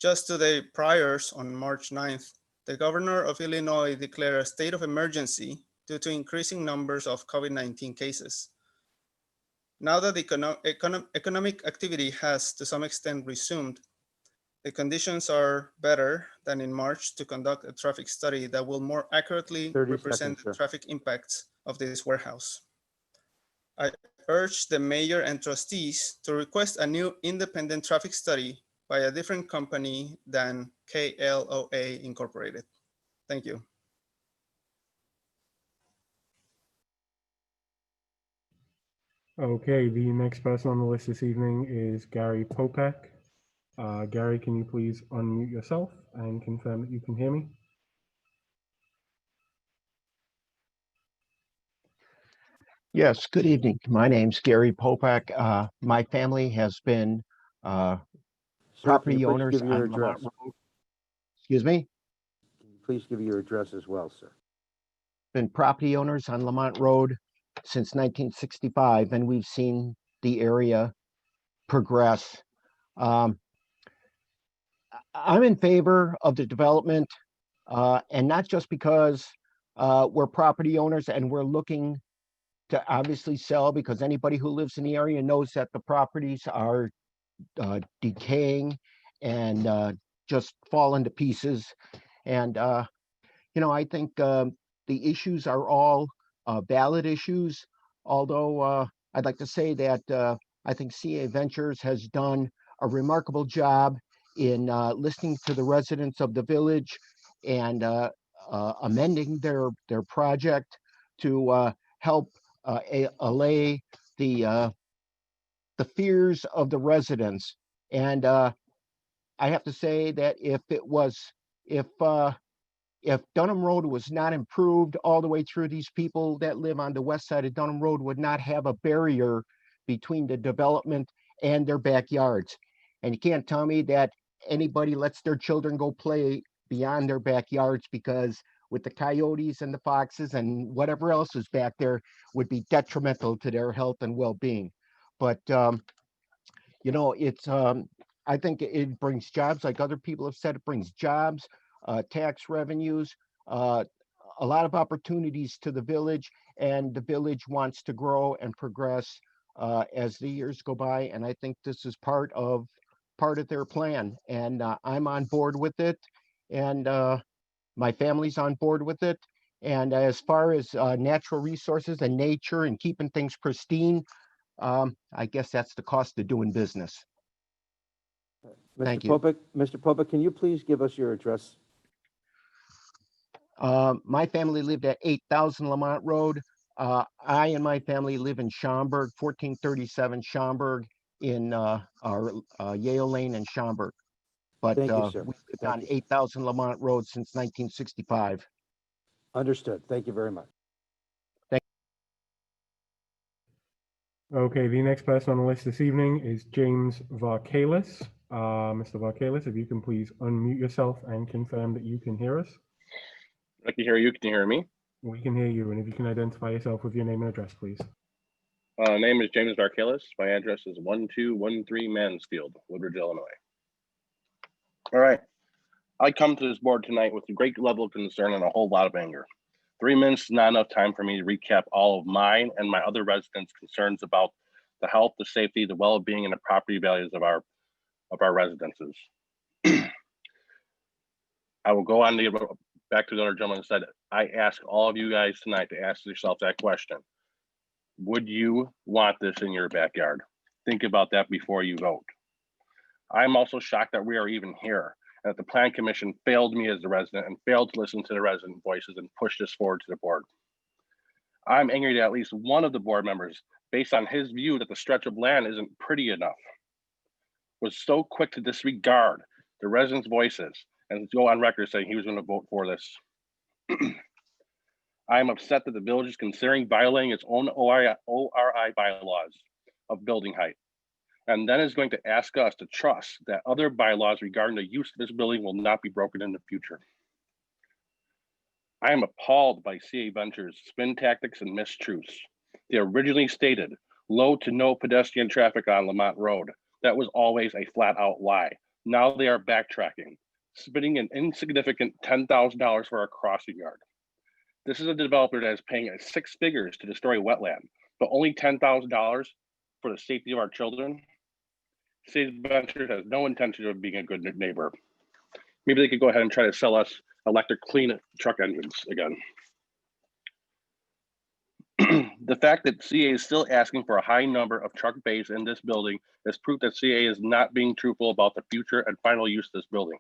just 2 days prior, on March 9th, the governor of Illinois declared a state of emergency due to increasing numbers of COVID-19 cases. Now that economic activity has to some extent resumed, the conditions are better than in March to conduct a traffic study that will more accurately represent the traffic impacts of this warehouse. I urge the mayor and trustees to request a new independent traffic study by a different company than KLOA Incorporated. Thank you. Okay, the next person on the list this evening is Gary Popek. Gary, can you please unmute yourself and confirm that you can hear me? Yes, good evening. My name's Gary Popek. My family has been property owners on Lamont Road. Excuse me? Can you please give your address as well, sir? Been property owners on Lamont Road since 1965, and we've seen the area progress. I'm in favor of the development, and not just because we're property owners and we're looking to obviously sell, because anybody who lives in the area knows that the properties are decaying and just falling to pieces. And, I think the issues are all valid issues, although I'd like to say that I think CA Ventures has done a remarkable job in listening to the residents of the village and amending their project to help allay the fears of the residents. And I have to say that if Dunham Road was not improved all the way through, these people that live on the west side of Dunham Road would not have a barrier between the development and their backyards. And you can't tell me that anybody lets their children go play beyond their backyards, because with the coyotes and the foxes and whatever else is back there would be detrimental to their health and well-being. But it's I think it brings jobs, like other people have said. It brings jobs, tax revenues, a lot of opportunities to the village, and the village wants to grow and progress as the years go by. And I think this is part of part of their plan, and I'm on board with it, and my family's on board with it. And as far as natural resources and nature and keeping things pristine, I guess that's the cost of doing business. Mr. Thank you. Popick, Mr. Popick, can you please give us your address? My family lived at 8,000 Lamont Road. I and my family live in Schaumburg, 1437 Schaumburg in our Yale Lane in Schaumburg. But Thank you, sir. we lived Thank on you. 8,000 Lamont Road since 1965. Understood. Thank you very much. Okay, the next person on the list this evening is James Varkalis. Mr. Varkalis, if you can please unmute yourself and confirm that you can hear us. I can hear you. Can you hear me? We can hear you, and if you can identify yourself with your name and address, please. Name is James Varkalis. My address is 1213 Mansfield, Woodridge, Illinois. All right. I come to this board tonight with a great level of concern and a whole lot of anger. 3 minutes is not enough time for me to recap all of mine and my other residents' concerns about the health, the safety, the well-being, and the property values of our residences. I will go on to back to the other gentleman and said, I ask all of you guys tonight to ask yourself that question. Would you want this in your backyard? Think about that before you vote. I'm also shocked that we are even here, and that the Plan Commission failed me as a resident and failed to listen to the resident voices and push this forward to the board. I'm angry that at least one of the board members, based on his view that the stretch of land isn't pretty enough, was so quick to disregard the residents' voices and to go on record saying he was going to vote for this. I am upset that the village is considering violating its own ORI bylaws of building height, and then is going to ask us to trust that other bylaws regarding the use of this building will not be broken in the future. I am appalled by CA Ventures' spin tactics and mistruths. They originally stated low to no pedestrian traffic on Lamont Road. That was always a flat out lie. Now they are backtracking, spending an insignificant $10,000 for a crossing yard. This is a developer that is paying 6 figures to destroy wetland, but only $10,000 for the safety of our children. CA Ventures has no intention of being a good neighbor. Maybe they could go ahead and try to sell us electric clean truck engines again. The fact that CA is still asking for a high number of truck bays in this building is proof that CA is not being truthful about the future and final use of this building.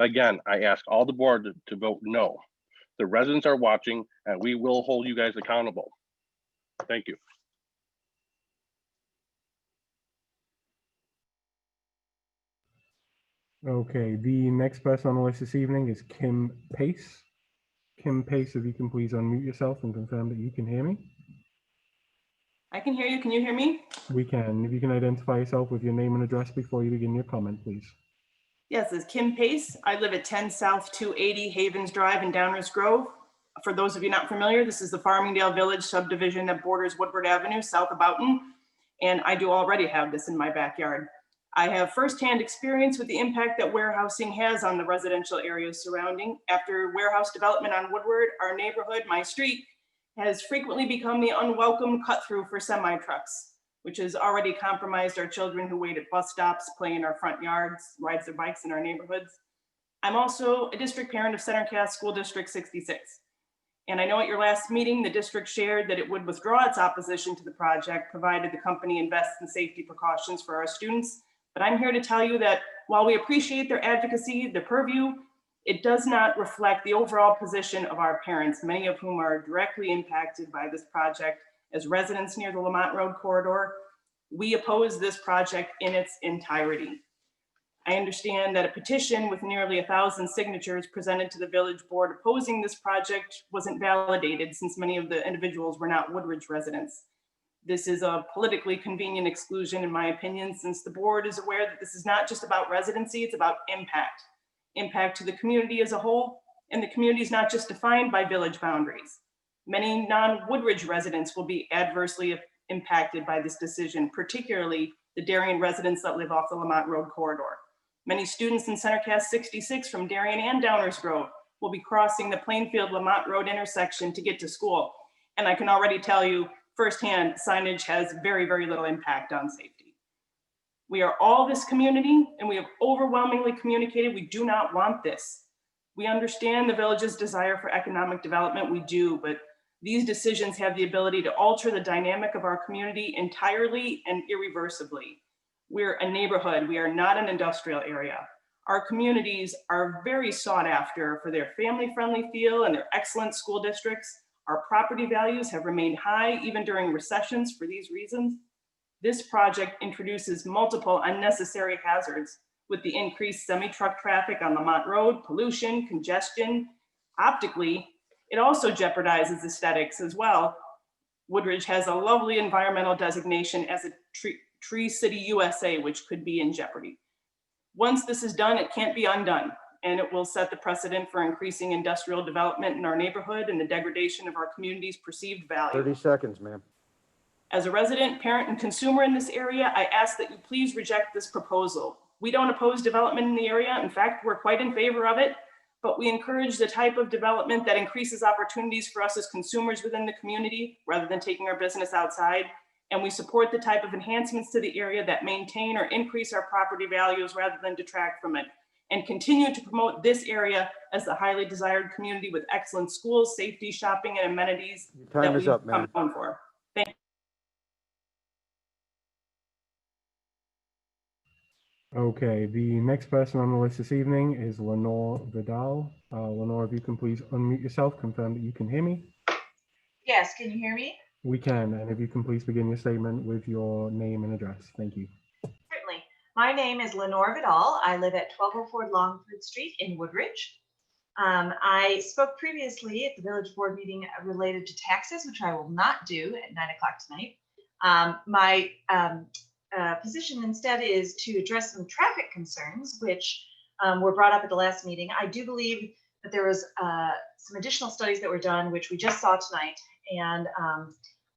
Again, I ask all the board to vote no. The residents are watching, and we will hold you guys accountable. Thank you. Okay, the next person on the list this evening is Kim Pace. Kim Pace, if you can please unmute yourself and confirm that you can hear me. I can hear you. Can you hear me? We can. If you can identify yourself with your name and address before you begin your comment, please. Yes, it's Kim Pace. I live at 10 South 280 Havens Drive in Downers Grove. For those of you not familiar, this is the Farmingdale Village subdivision that borders Woodward Avenue, south of Boughton, and I do already have this in my backyard. I have firsthand experience with the impact that warehousing has on the residential areas surrounding. After warehouse development on Woodward, our neighborhood, my street, has frequently become the unwelcome cut through for semi trucks, which has already compromised our children who wait at bus stops, play in our front yards, rides their bikes in our neighborhoods. I'm also a district parent of Center Cass School District 66. And I know at your last meeting, the district shared that it would withdraw its opposition to the project, provided the company invests in safety precautions for our students. But I'm here to tell you that while we appreciate their advocacy, their purview, it does not reflect the overall position of our parents, many of whom are directly impacted by this project as residents near the Lamont Road corridor. We oppose this project in its entirety. I understand that a petition with nearly 1,000 signatures presented to the village board opposing this project wasn't validated since many of the individuals were not Woodridge residents. This is a politically convenient exclusion, in my opinion, since the board is aware that this is not just about residency, it's about impact. Impact to the community as a whole, and the community is not just defined by village boundaries. Many non-Woodridge residents will be adversely impacted by this decision, particularly the Darien residents that live off the Lamont Road corridor. Many students in Center Cass 66 from Darien and Downers Grove will be crossing the Plainfield-Lamont Road intersection to get to school. And I can already tell you firsthand, signage has very, very little impact on safety. We are all this community, and we have overwhelmingly communicated we do not want this. We understand the village's desire for economic development, we do, but these decisions have the ability to alter the dynamic of our community entirely and irreversibly. We're a neighborhood, we are not an industrial area. Our communities are very sought after for their family-friendly feel and their excellent school districts. Our property values have remained high even during recessions for these reasons. This project introduces multiple unnecessary hazards with the increased semi-truck traffic on Lamont Road, pollution, congestion. Optically, it also jeopardizes aesthetics as well. Woodridge has a lovely environmental designation as a Tree City USA, which could be in jeopardy. Once this is done, it can't be undone, and it will set the precedent for increasing industrial development in our neighborhood and the degradation of our community's perceived value. 30 seconds, ma'am. As a resident, parent, and consumer in this area, I ask that you please reject this proposal. We don't oppose development in the area. In fact, we're quite in favor of it, but we encourage the type of development that increases opportunities for us as consumers within the community rather than taking our business outside. And we support the type of enhancements to the area that maintain or increase our property values rather than detract from it, and continue to promote this area as the highly desired community with excellent schools, safety, shopping, and amenities Your time is up, ma'am. come known for. Thank you. Okay, the next person on the list this evening is Lenore Vidal. Lenore, if you can please unmute yourself, confirm that you can hear me. Yes, can you hear me? We can, and if you can please begin your statement with your name and address. Thank you. Certainly. My name is Lenore Vidal. I live at 1204 Longford Street in Woodridge. I spoke previously at the village board meeting related to taxes, which I will not do at 9 o'clock tonight. My position instead is to address some traffic concerns, which were brought up at the last meeting. I do believe that there was some additional studies that were done, which we just saw tonight. And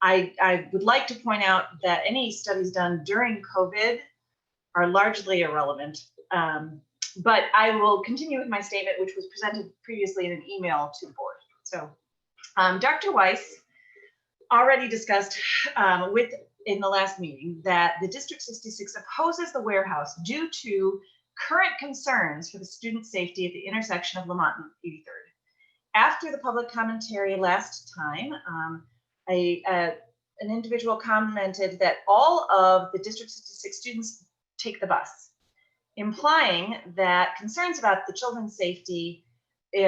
I would like to point out that any studies done during COVID are largely irrelevant. But I will continue with my statement, which was presented previously in an email to the board. So Dr. Weiss already discussed in the last meeting that the District 66 opposes the warehouse due to current concerns for the student safety at the intersection of Lamont and 83rd. After the public commentary last time, an individual commented that all of the District 66 students take the bus, implying that concerns about the children's safety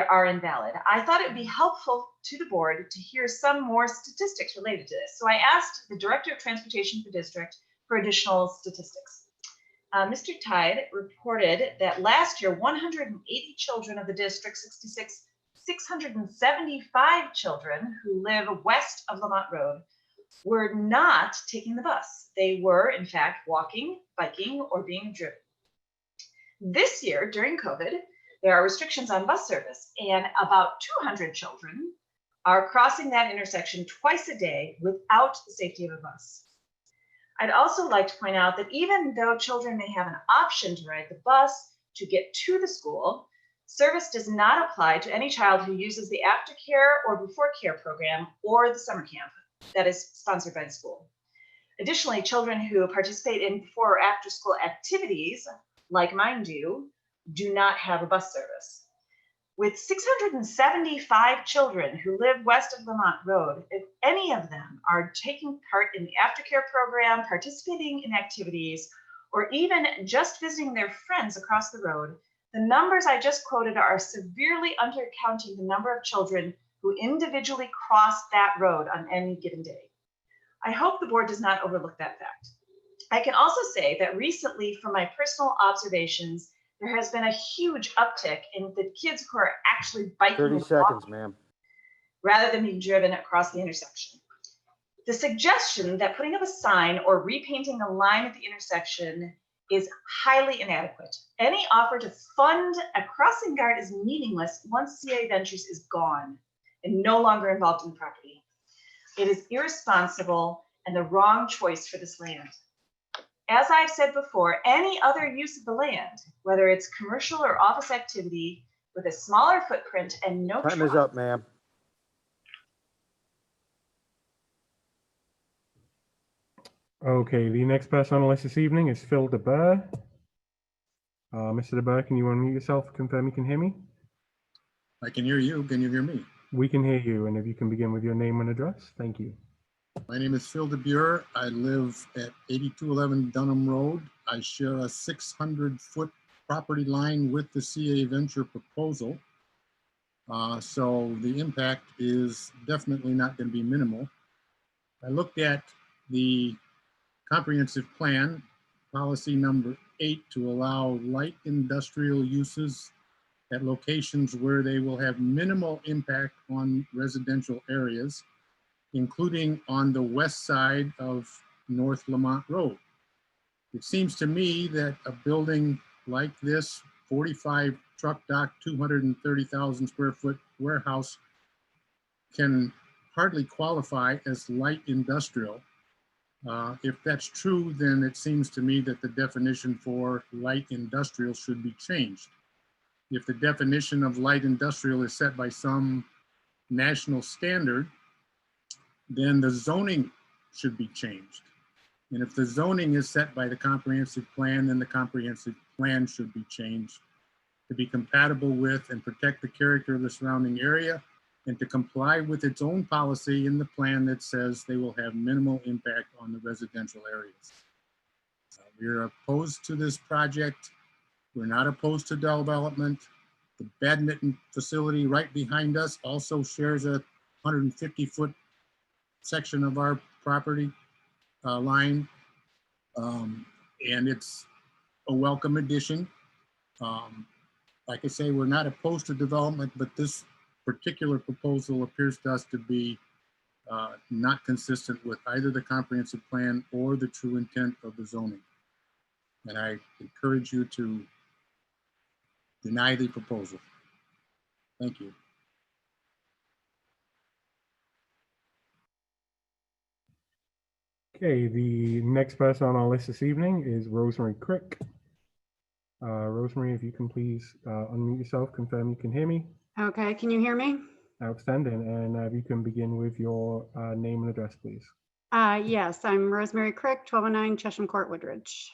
are invalid. I thought it would be helpful to the board to hear some more statistics related to this. So I asked the Director of Transportation for District for additional statistics. Mr. Tide reported that last year, 180 children of the District 66, 675 children who live west of Lamont Road were not taking the bus. They were, in fact, walking, biking, or being driven. This year, during COVID, there are restrictions on bus service, and about 200 children are crossing that intersection twice a day without the safety of a bus. I'd also like to point out that even though children may have an option to ride the bus to get to the school, service does not apply to any child who uses the aftercare or before care program or the summer camp that is sponsored by the school. Additionally, children who participate in before or after school activities, like mine do not have a bus service. With 675 children who live west of Lamont Road, if any of them are taking part in the aftercare program, participating in activities, or even just visiting their friends across the road, the numbers I just quoted are severely undercounting the number of children who individually cross that road on any given day. I hope the board does not overlook that fact. I can also say that recently, from my personal observations, there has been a huge uptick in the kids who are actually biking 30 seconds, ma'am. rather than being driven across the intersection. The suggestion that putting up a sign or repainting a line at the intersection is highly inadequate. Any offer to fund a crossing guard is meaningless once CA Ventures is gone and no longer involved in the property. It is irresponsible and the wrong choice for this land. As I've said before, any other use of the land, whether it's commercial or office activity with a smaller footprint and no Time is up, ma'am. Okay, the next person on the list this evening is Phil DeBurr. Mr. DeBurr, can you unmute yourself, confirm you can hear me? I can hear you. Can you hear me? We can hear you, and if you can begin with your name and address, thank you. My name is Phil DeBure. I live at 8211 Dunham Road. I share a 600-foot property line with the CA Venture proposal. So the impact is definitely not going to be minimal. I looked at the comprehensive plan, policy number 8, to allow light industrial uses at locations where they will have minimal impact on residential areas, including on the west side of North Lamont Road. It seems to me that a building like this, 45 truck dock, 230,000 square foot warehouse, can hardly qualify as light industrial. If that's true, then it seems to me that the definition for light industrial should be changed. If the definition of light industrial is set by some national standard, then the zoning should be changed. And if the zoning is set by the comprehensive plan, then the comprehensive plan should be changed to be compatible with and protect the character of the surrounding area, and to comply with its own policy in the plan that says they will have minimal impact on the residential areas. We're opposed to this project. We're not opposed to development. The badminton facility right behind us also shares a 150-foot section of our property line, and it's a welcome addition. Like I say, we're not opposed to development, but this particular proposal appears to us to be not consistent with either the comprehensive plan or the true intent of the zoning. And I encourage you to deny the proposal. Thank you. Okay, the next person on our list this evening is Rosemary Crick. Rosemary, if you can please unmute yourself, confirm you can hear me. Okay, can you hear me? Outstanding. And if you can begin with your name and address, please. Yes, I'm Rosemary Crick, 1209 Chesham Court, Woodridge.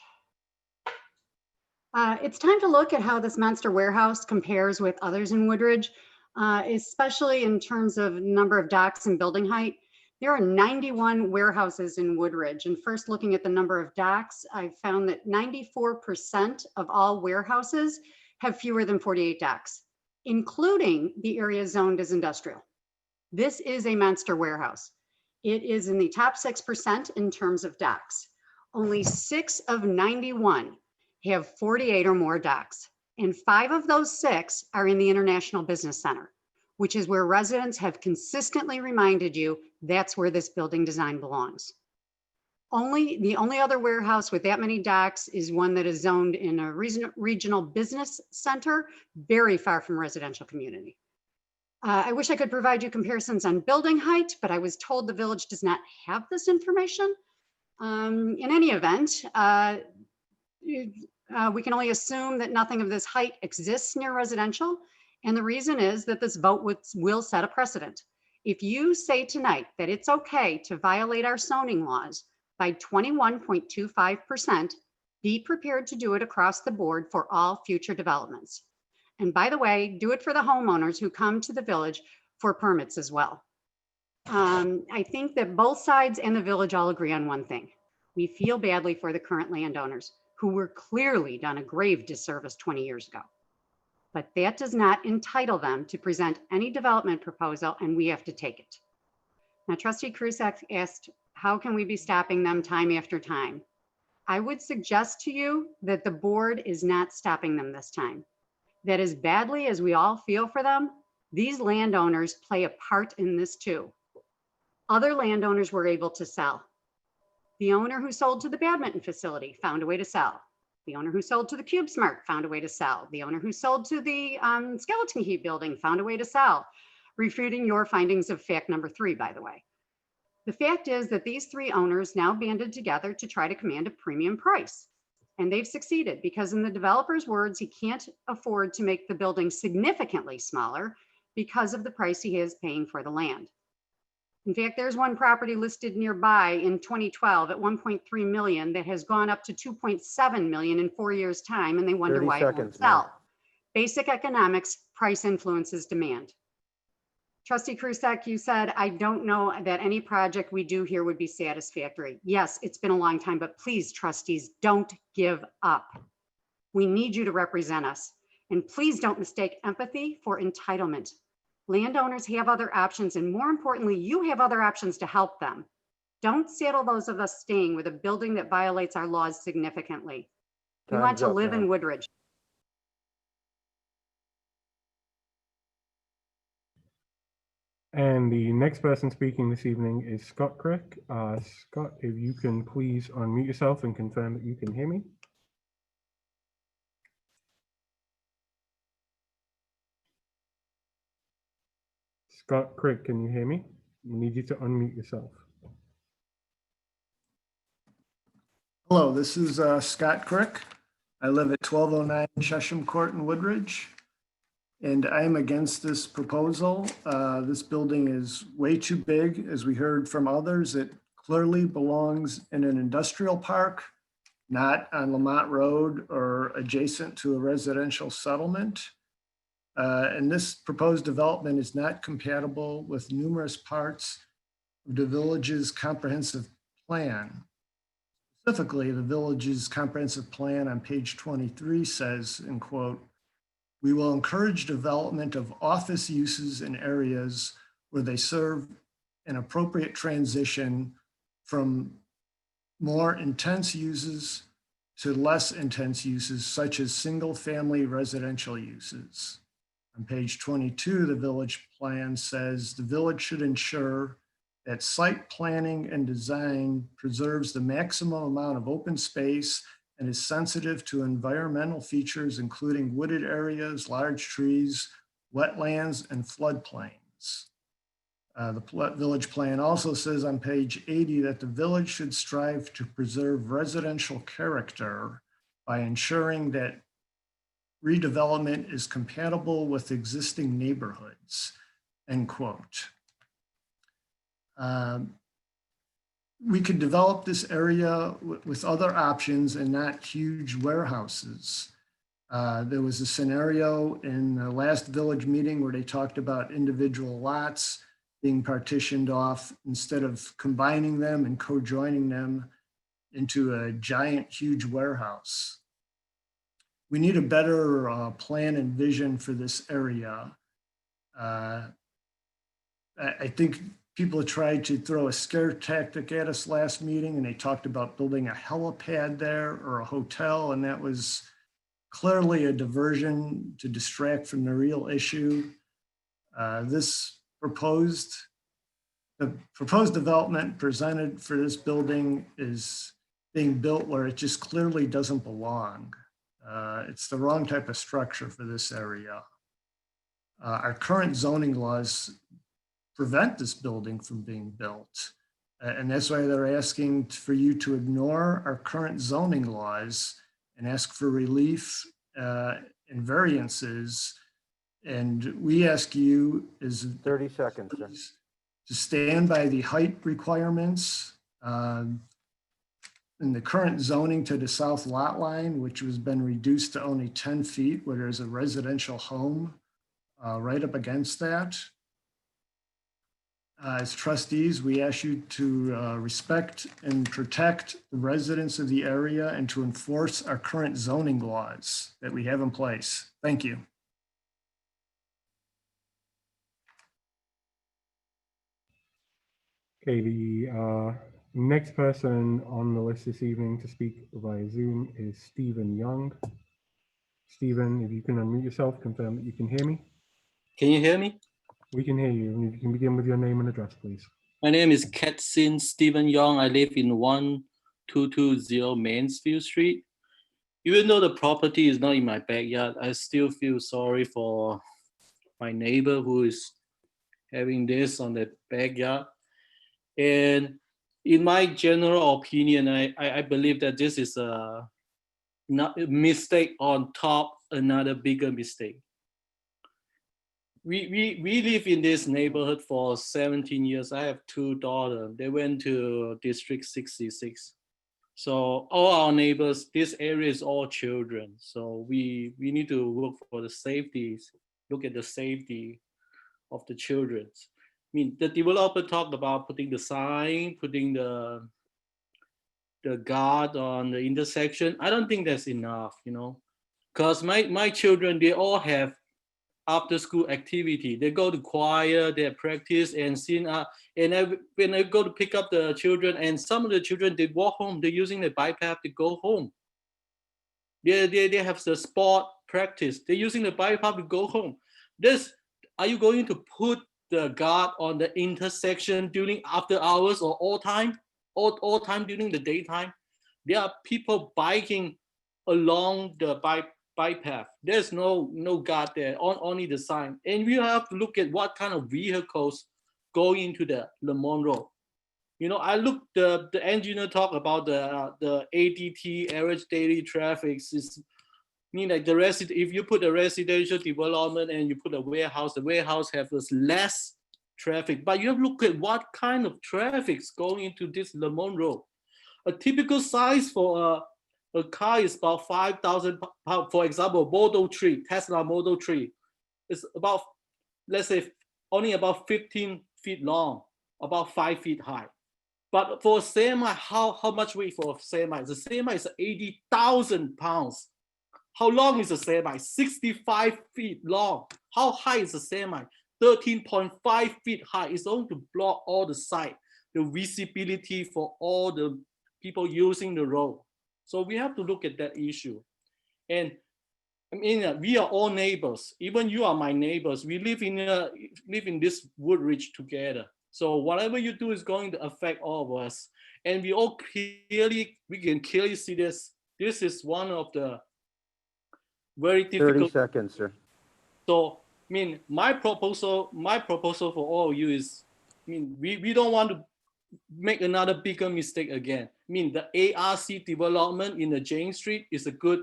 It's time to look at how this monster warehouse compares with others in Woodridge, especially in terms of number of docks and building height. There are 91 warehouses in Woodridge, and first looking at the number of docks, I found that 94% of all warehouses have fewer than 48 docks, including the area zoned as industrial. This is a monster warehouse. It is in the top 6% in terms of docks. Only 6 of 91 have 48 or more docks, and 5 of those 6 are in the International Business Center, which is where residents have consistently reminded you that's where this building design belongs. The only other warehouse with that many docks is one that is zoned in a regional business center, very far from residential community. I wish I could provide you comparisons on building height, but I was told the village does not have this information. In any event, we can only assume that nothing of this height exists near residential. And the reason is that this vote will set a precedent. If you say tonight that it's okay to violate our zoning laws by 21.25%, be prepared to do it across the board for all future developments. And by the way, do it for the homeowners who come to the village for permits as well. I think that both sides and the village all agree on one thing. We feel badly for the current landowners who were clearly done a grave disservice 20 years ago. But that does not entitle them to present any development proposal, and we have to take it. Now, Trustee Krusak asked, how can we be stopping them time after time? I would suggest to you that the board is not stopping them this time. That as badly as we all feel for them, these landowners play a part in this too. Other landowners were able to sell. The owner who sold to the badminton facility found a way to sell. The owner who sold to the Cube Smart found a way to sell. The owner who sold to the Skeleton Key building found a way to sell, refuting your findings of fact number 3, by the way. The fact is that these 3 owners now banded together to try to command a premium price. And they've succeeded because in the developer's words, he can't afford to make the building significantly smaller because of the price he is paying for the land. In fact, there's one property listed nearby in 2012 at 1.3 million that has gone up to 2.7 million in 4 years' time, and they wonder 30 why it won't seconds, ma'am. sell. Basic economics, price influences demand. Trustee Krusek, you said, I don't know that any project we do here would be satisfactory. Yes, it's been a long time, but please, trustees, don't give up. We need you to represent us. And please don't mistake empathy for entitlement. Landowners have other options, and more importantly, you have other options to help them. Don't saddle those of us staying with a building that violates our laws significantly. We want Time's to up, live in ma'am. Woodridge. And the next person speaking this evening is Scott Crick. Scott, if you can please unmute yourself and confirm that you can hear me. Scott Crick, can you hear me? We need you to unmute yourself. Hello, this is Scott Crick. I live at 1209 Chesham Court in Woodridge, and I'm against this proposal. This building is way too big. As we heard from others, it clearly belongs in an industrial park, not on Lamont Road or adjacent to a residential settlement. And this proposed development is not compatible with numerous parts of the village's comprehensive plan. Specifically, the village's comprehensive plan on page 23 says, in quote, "We will encourage development of office uses in areas where they serve an appropriate transition from more intense uses to less intense uses, such as single-family residential uses." On page 22, the village plan says the village should ensure that site planning and design preserves the maximum amount of open space and is sensitive to environmental features, including wooded areas, large trees, wetlands, and floodplains. The village plan also says on page 80 that the village should strive to preserve residential character by ensuring that redevelopment is compatible with existing neighborhoods, end quote. We could develop this area with other options and not huge warehouses. There was a scenario in the last village meeting where they talked about individual lots being partitioned off instead of combining them and co-joining them into a giant, huge warehouse. We need a better plan and vision for this area. I think people tried to throw a scare tactic at us last meeting, and they talked about building a helipad there or a hotel, and that was clearly a diversion to distract from the real issue. The proposed development presented for this building is being built where it just clearly doesn't belong. It's the wrong type of structure for this area. Our current zoning laws prevent this building from being built. And that's why they're asking for you to ignore our current zoning laws and ask for relief and variances. And we ask you is 30 seconds, sir. To stand by the height requirements in the current zoning to the south lot line, which has been reduced to only 10 feet where there's a residential home right up against that. As trustees, we ask you to respect and protect the residents of the area and to enforce our current zoning laws that we have in place. Thank you. Okay, the next person on the list this evening to speak via Zoom is Stephen Young. Stephen, if you can unmute yourself, confirm that you can hear me. Can you hear me? We can hear you. You can begin with your name and address, please. My name is Ketsin Stephen Young. I live in 1220 Mansfield Street. Even though the property is not in my backyard, I still feel sorry for my neighbor who is having this on the backyard. And in my general opinion, I believe that this is a mistake on top another bigger mistake. we live in this neighborhood for 17 years. I have two daughters. They went to District 66. So all our neighbors, this area is all children. So we need to look for the safety, look at the safety of the children. I mean, the developer talked about putting the sign, putting the guard on the intersection. I don't think that's enough, you know, because my children, they all have after school activity. They go to choir, they practice and sing. When I go to pick up the children, and some of the children, they walk home, they're using the bike path to go home. They have the sport practice. They're using the bike path to go home. Are you going to put the guard on the intersection during after hours or all time during the daytime? There are people biking along the bike path. There's no guard there, only the sign. And we have to look at what kind of vehicles go into the Lemon Road. You know, I looked, the engineer talked about the ADT, average daily traffic. Is mean like if you put a residential development and you put a warehouse, the warehouse has less traffic. But you have to look at what kind of traffic is going into this Lemon Road. A typical size for a car is about 5,000 pounds. For example, Model 3, Tesla Model 3, is about, let's say, only about 15 feet long, about 5 feet high. But for a semi, how much weight for a semi? The semi is 80,000 pounds. How long is a semi? 65 feet long. How high is a semi? 13.5 feet high. It's going to block all the sight, the visibility for all the people using the road. So we have to look at that issue. And I mean, we are all neighbors. Even you are my neighbors. We live in this Woodridge together. So whatever you do is going to affect all of us. And we can clearly see this. This is one of the very difficult. 30 seconds, sir. So, I mean, my proposal for all of you is, I mean, we don't want to make another bigger mistake again. I mean, the ARC development in the James Street is a good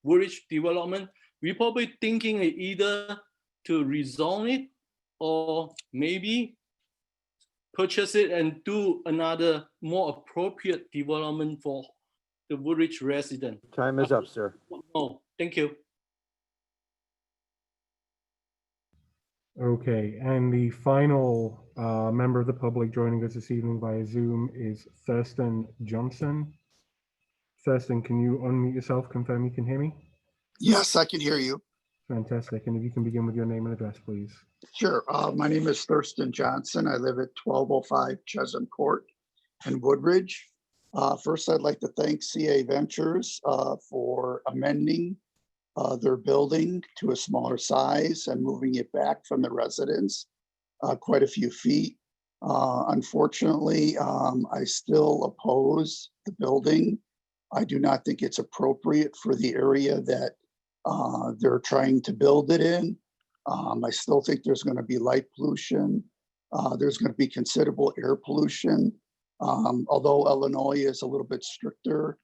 Woodridge development. We're probably thinking either to rezone it or maybe purchase it and do another more appropriate development for the Woodridge resident. Time is up, sir. Oh, thank you. Okay, and the final member of the public joining us this evening via Zoom is Thurston Johnson. Thurston, can you unmute yourself, confirm you can hear me? Yes, I can hear you. Fantastic, and if you can begin with your name and address, please. Sure. My name is Thurston Johnson. I live at 1205 Chesham Court in Woodridge. First, I'd like to thank CA Ventures for amending their building to a smaller size and moving it back from the residence quite a few feet. Unfortunately, I still oppose the building. I do not think it's appropriate for the area that they're trying to build it in. I still think there's going to be light pollution. There's going to be considerable air pollution. Although Illinois is a little bit stricter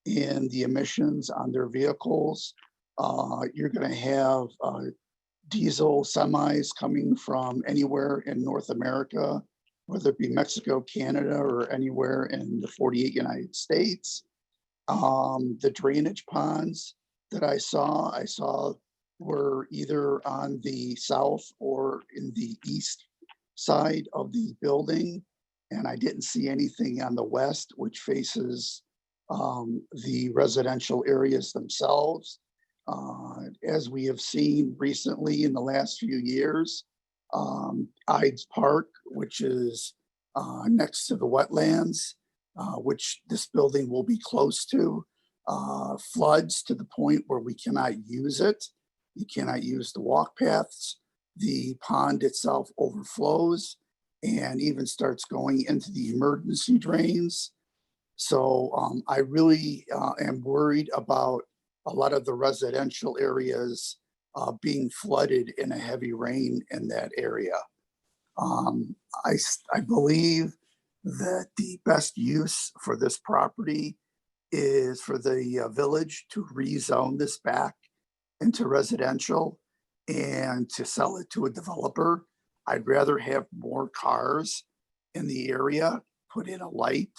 in the emissions on their vehicles, you're going to have diesel semis coming from anywhere in North America, whether it be Mexico, Canada, or anywhere in the 48 United States. The drainage ponds that I saw were either on the south or in the east side of the building. And I didn't see anything on the west, which faces the residential areas themselves. As we have seen recently in the last few years, Ides Park, which is next to the wetlands, which this building will be close to, floods to the point where we cannot use it. You cannot use the walk paths. The pond itself overflows and even starts going into the emergency drains. So I really am worried about a lot of the residential areas being flooded in a heavy rain in that area. I believe that the best use for this property is for the village to rezone this back into residential and to sell it to a developer. I'd rather have more cars in the area, put in a light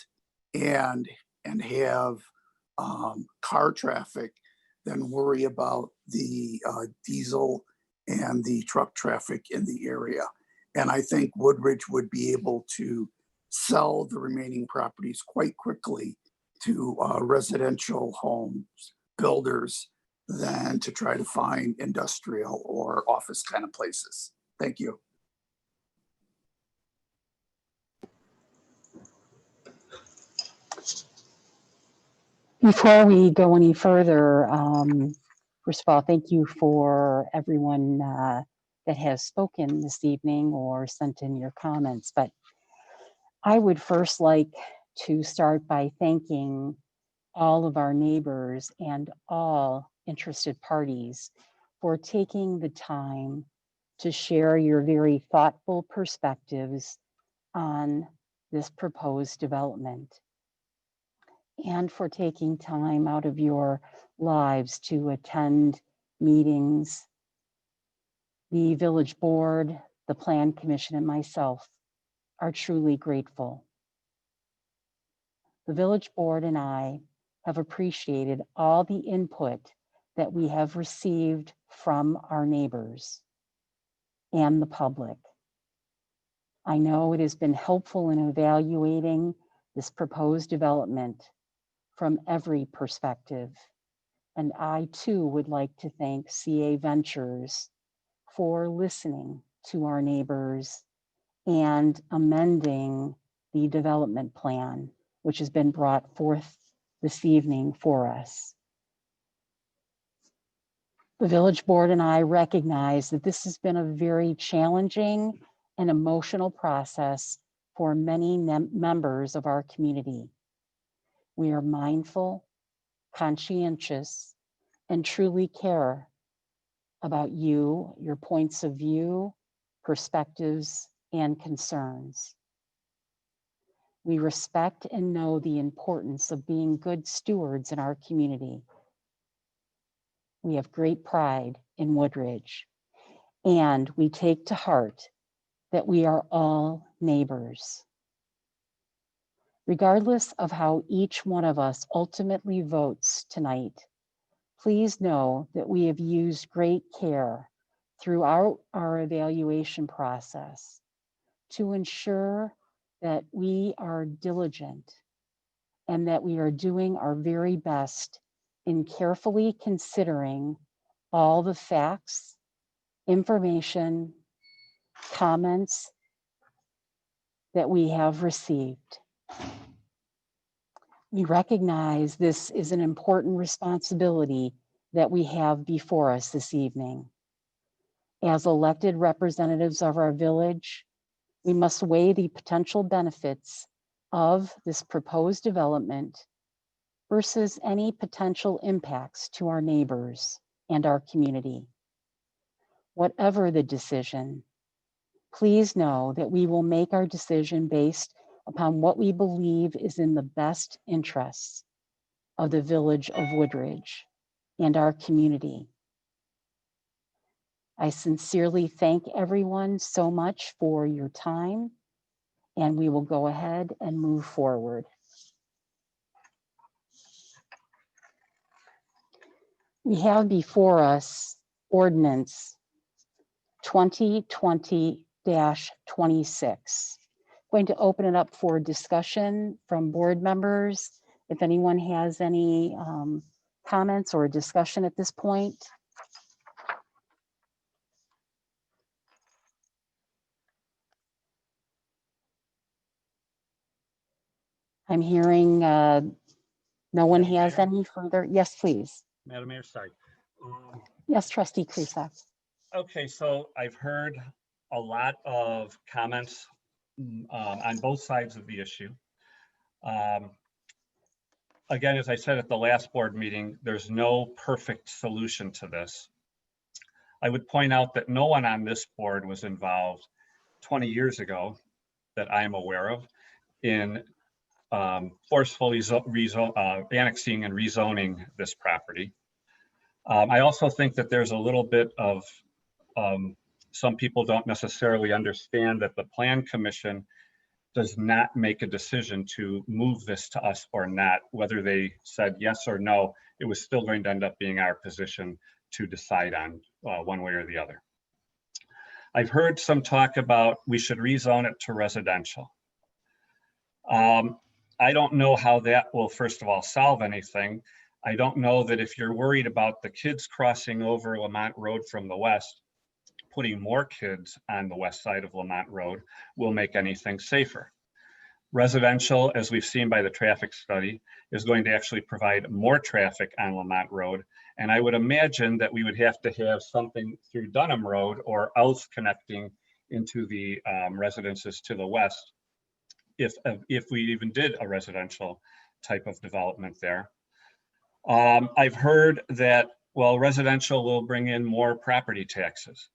and have car traffic than worry about the diesel and the truck traffic in the area. And I think Woodridge would be able to sell the remaining properties quite quickly to residential homes builders than to try to find industrial or office kind of places. Thank you. Before we go any further, first of all, thank you for everyone that has spoken this evening or sent in your comments. But I would first like to start by thanking all of our neighbors and all interested parties for taking the time to share your very thoughtful perspectives on this proposed development, and for taking time out of your lives to attend meetings. The village board, the plan commission, and myself are truly grateful. The village board and I have appreciated all the input that we have received from our neighbors and the public. I know it has been helpful in evaluating this proposed development from every perspective. And I too would like to thank CA Ventures for listening to our neighbors and amending the development plan, which has been brought forth this evening for us. The village board and I recognize that this has been a very challenging and emotional process for many members of our community. We are mindful, conscientious, and truly care about you, your points of view, perspectives, and concerns. We respect and know the importance of being good stewards in our community. We have great pride in Woodridge, and we take to heart that we are all neighbors. Regardless of how each one of us ultimately votes tonight, please know that we have used great care throughout our evaluation process to ensure that we are diligent and that we are doing our very best in carefully considering all the facts, information, comments that we have received. We recognize this is an important responsibility that we have before us this evening. As elected representatives of our village, we must weigh the potential benefits of this proposed development versus any potential impacts to our neighbors and our community. Whatever the decision, please know that we will make our decision based upon what we believe is in the best interests of the village of Woodridge and our community. I sincerely thank everyone so much for your time, and we will go ahead and move forward. We have before us ordinance 2020-26. Going to open it up for discussion from board members. If anyone has any comments or discussion at this point. I'm hearing no one has any further. Yes, please. Madam Mayor, sorry. Yes, Trustee Krisak. Okay, so I've heard a lot of comments on both sides of the issue. Again, as I said at the last board meeting, there's no perfect solution to this. I would point out that no one on this board was involved 20 years ago that I am aware of in forcefully annexing and rezoning this property. I also think that there's a little bit of some people don't necessarily understand that the Plan Commission does not make a decision to move this to us or not. Whether they said yes or no, it was still going to end up being our position to decide on one way or the other. I've heard some talk about we should rezone it to residential. I don't know how that will, first of all, solve anything. I don't know that if you're worried about the kids crossing over Lamont Road from the west, putting more kids on the west side of Lamont Road will make anything safer. Residential, as we've seen by the traffic study, is going to actually provide more traffic on Lamont Road. And I would imagine that we would have to have something through Dunham Road or else connecting into the residences to the west if we even did a residential type of development there. I've heard that, well, residential will bring in more property taxes.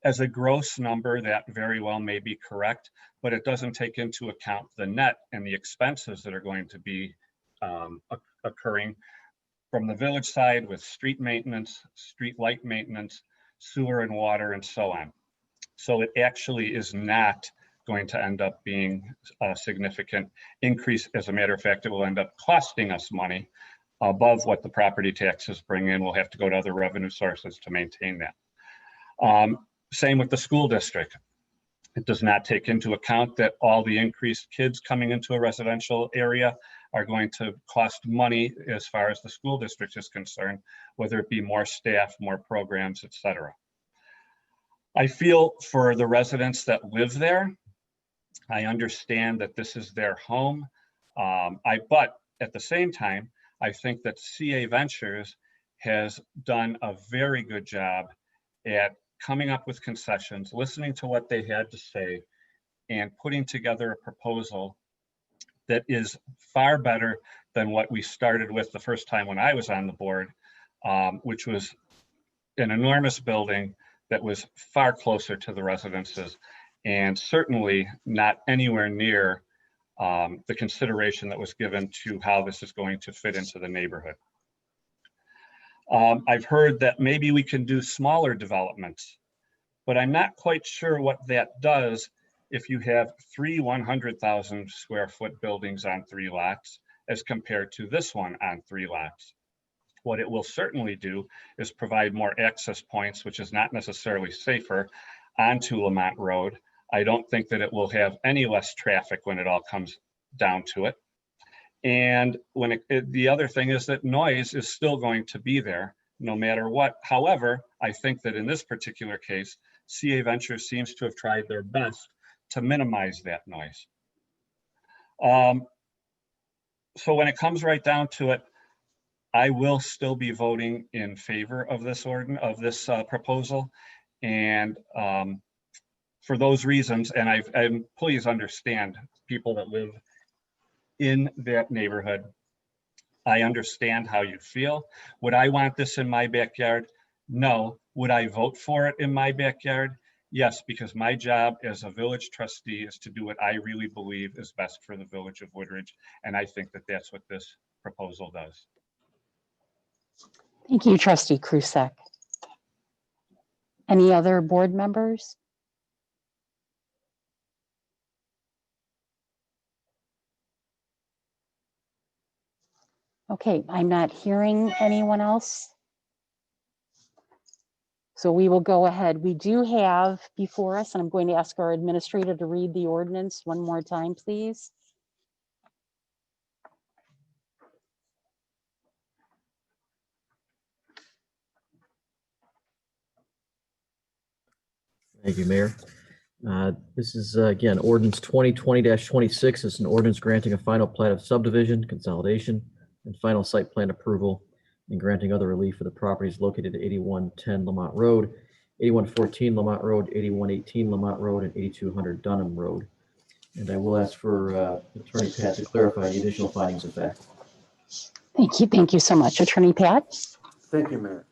As a gross number, that very well may be correct, but it doesn't take into account the net and the expenses that are going to be occurring from the village side with street maintenance, street light maintenance, sewer and water, and so on. So it actually is not going to end up being a significant increase. As a matter of fact, it will end up costing us money above what the property taxes bring in. We'll have to go to other revenue sources to maintain that. Same with the school district. It does not take into account that all the increased kids coming into a residential area are going to cost money as far as the school district is concerned, whether it be more staff, more programs, etc. I feel for the residents that live there, I understand that this is their home, but at the same time, I think that CA Ventures has done a very good job at coming up with concessions, listening to what they had to say, and putting together a proposal that is far better than what we started with the first time when I was on the board, which was an enormous building that was far closer to the residences and certainly not anywhere near the consideration that was given to how this is going to fit into the neighborhood. I've heard that maybe we can do smaller developments, but I'm not quite sure what that does if you have 3 100,000 square foot buildings on 3 lots as compared to this one on 3 lots. What it will certainly do is provide more access points, which is not necessarily safer, onto Lamont Road. I don't think that it will have any less traffic when it all comes down to it. And when the other thing is that noise is still going to be there no matter what. However, I think that in this particular case, CA Ventures seems to have tried their best to minimize that noise. So when it comes right down to it, I will still be voting in favor of this proposal. And for those reasons, and please understand people that live in that neighborhood, I understand how you feel. Would I want this in my backyard? No. Would I vote for it in my backyard? Yes, because my job as a village trustee is to do what I really believe is best for the village of Woodridge. And I think that that's what this proposal does. Thank you, Trustee Krusek. Any other board members? Okay, I'm not hearing anyone else. So we will go ahead. We do have before us, and I'm going to ask our administrator to read the ordinance one more time, please. Thank you, Mayor. This is, again, ordinance 2020-26. It's an ordinance granting a final plat of subdivision, consolidation, and final site plan approval, and granting other relief for the properties located at 8110 Lamont Road, 8114 Lamont Road, 8118 Lamont Road, and 8200 Dunham Road. And I will ask for Attorney Pat to clarify the additional findings of fact. Thank you so much. Attorney Pat? Thank you, Mayor.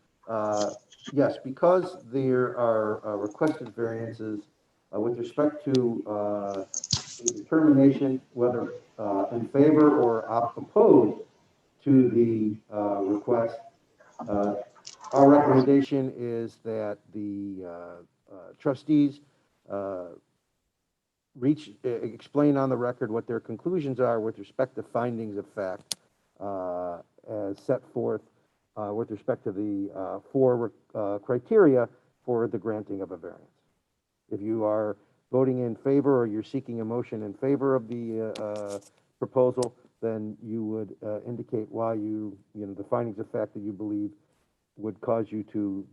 Yes, because there are requested variances with respect to the determination whether in favor or opposed to the request, our recommendation is that the trustees explain on the record what their conclusions are with respect to findings of fact as set forth with respect to the four criteria for the granting of a variance. If you are voting in favor or you're seeking a motion in favor of the proposal, then you would indicate why the findings of fact that you believe would cause you to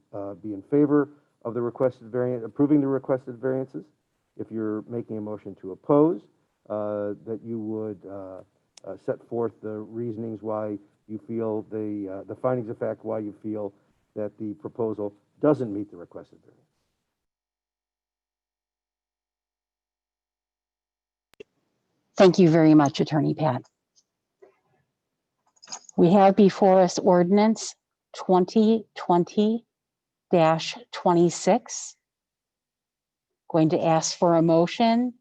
be in favor of the requested variance, approving the requested variances. If you're making a motion to oppose, that you would set forth the reasonings why you feel the findings of fact, why you feel that the proposal doesn't meet the requested variance. Thank you very much, Attorney Pat. We have before us ordinance 2020-26. Going to ask for a motion.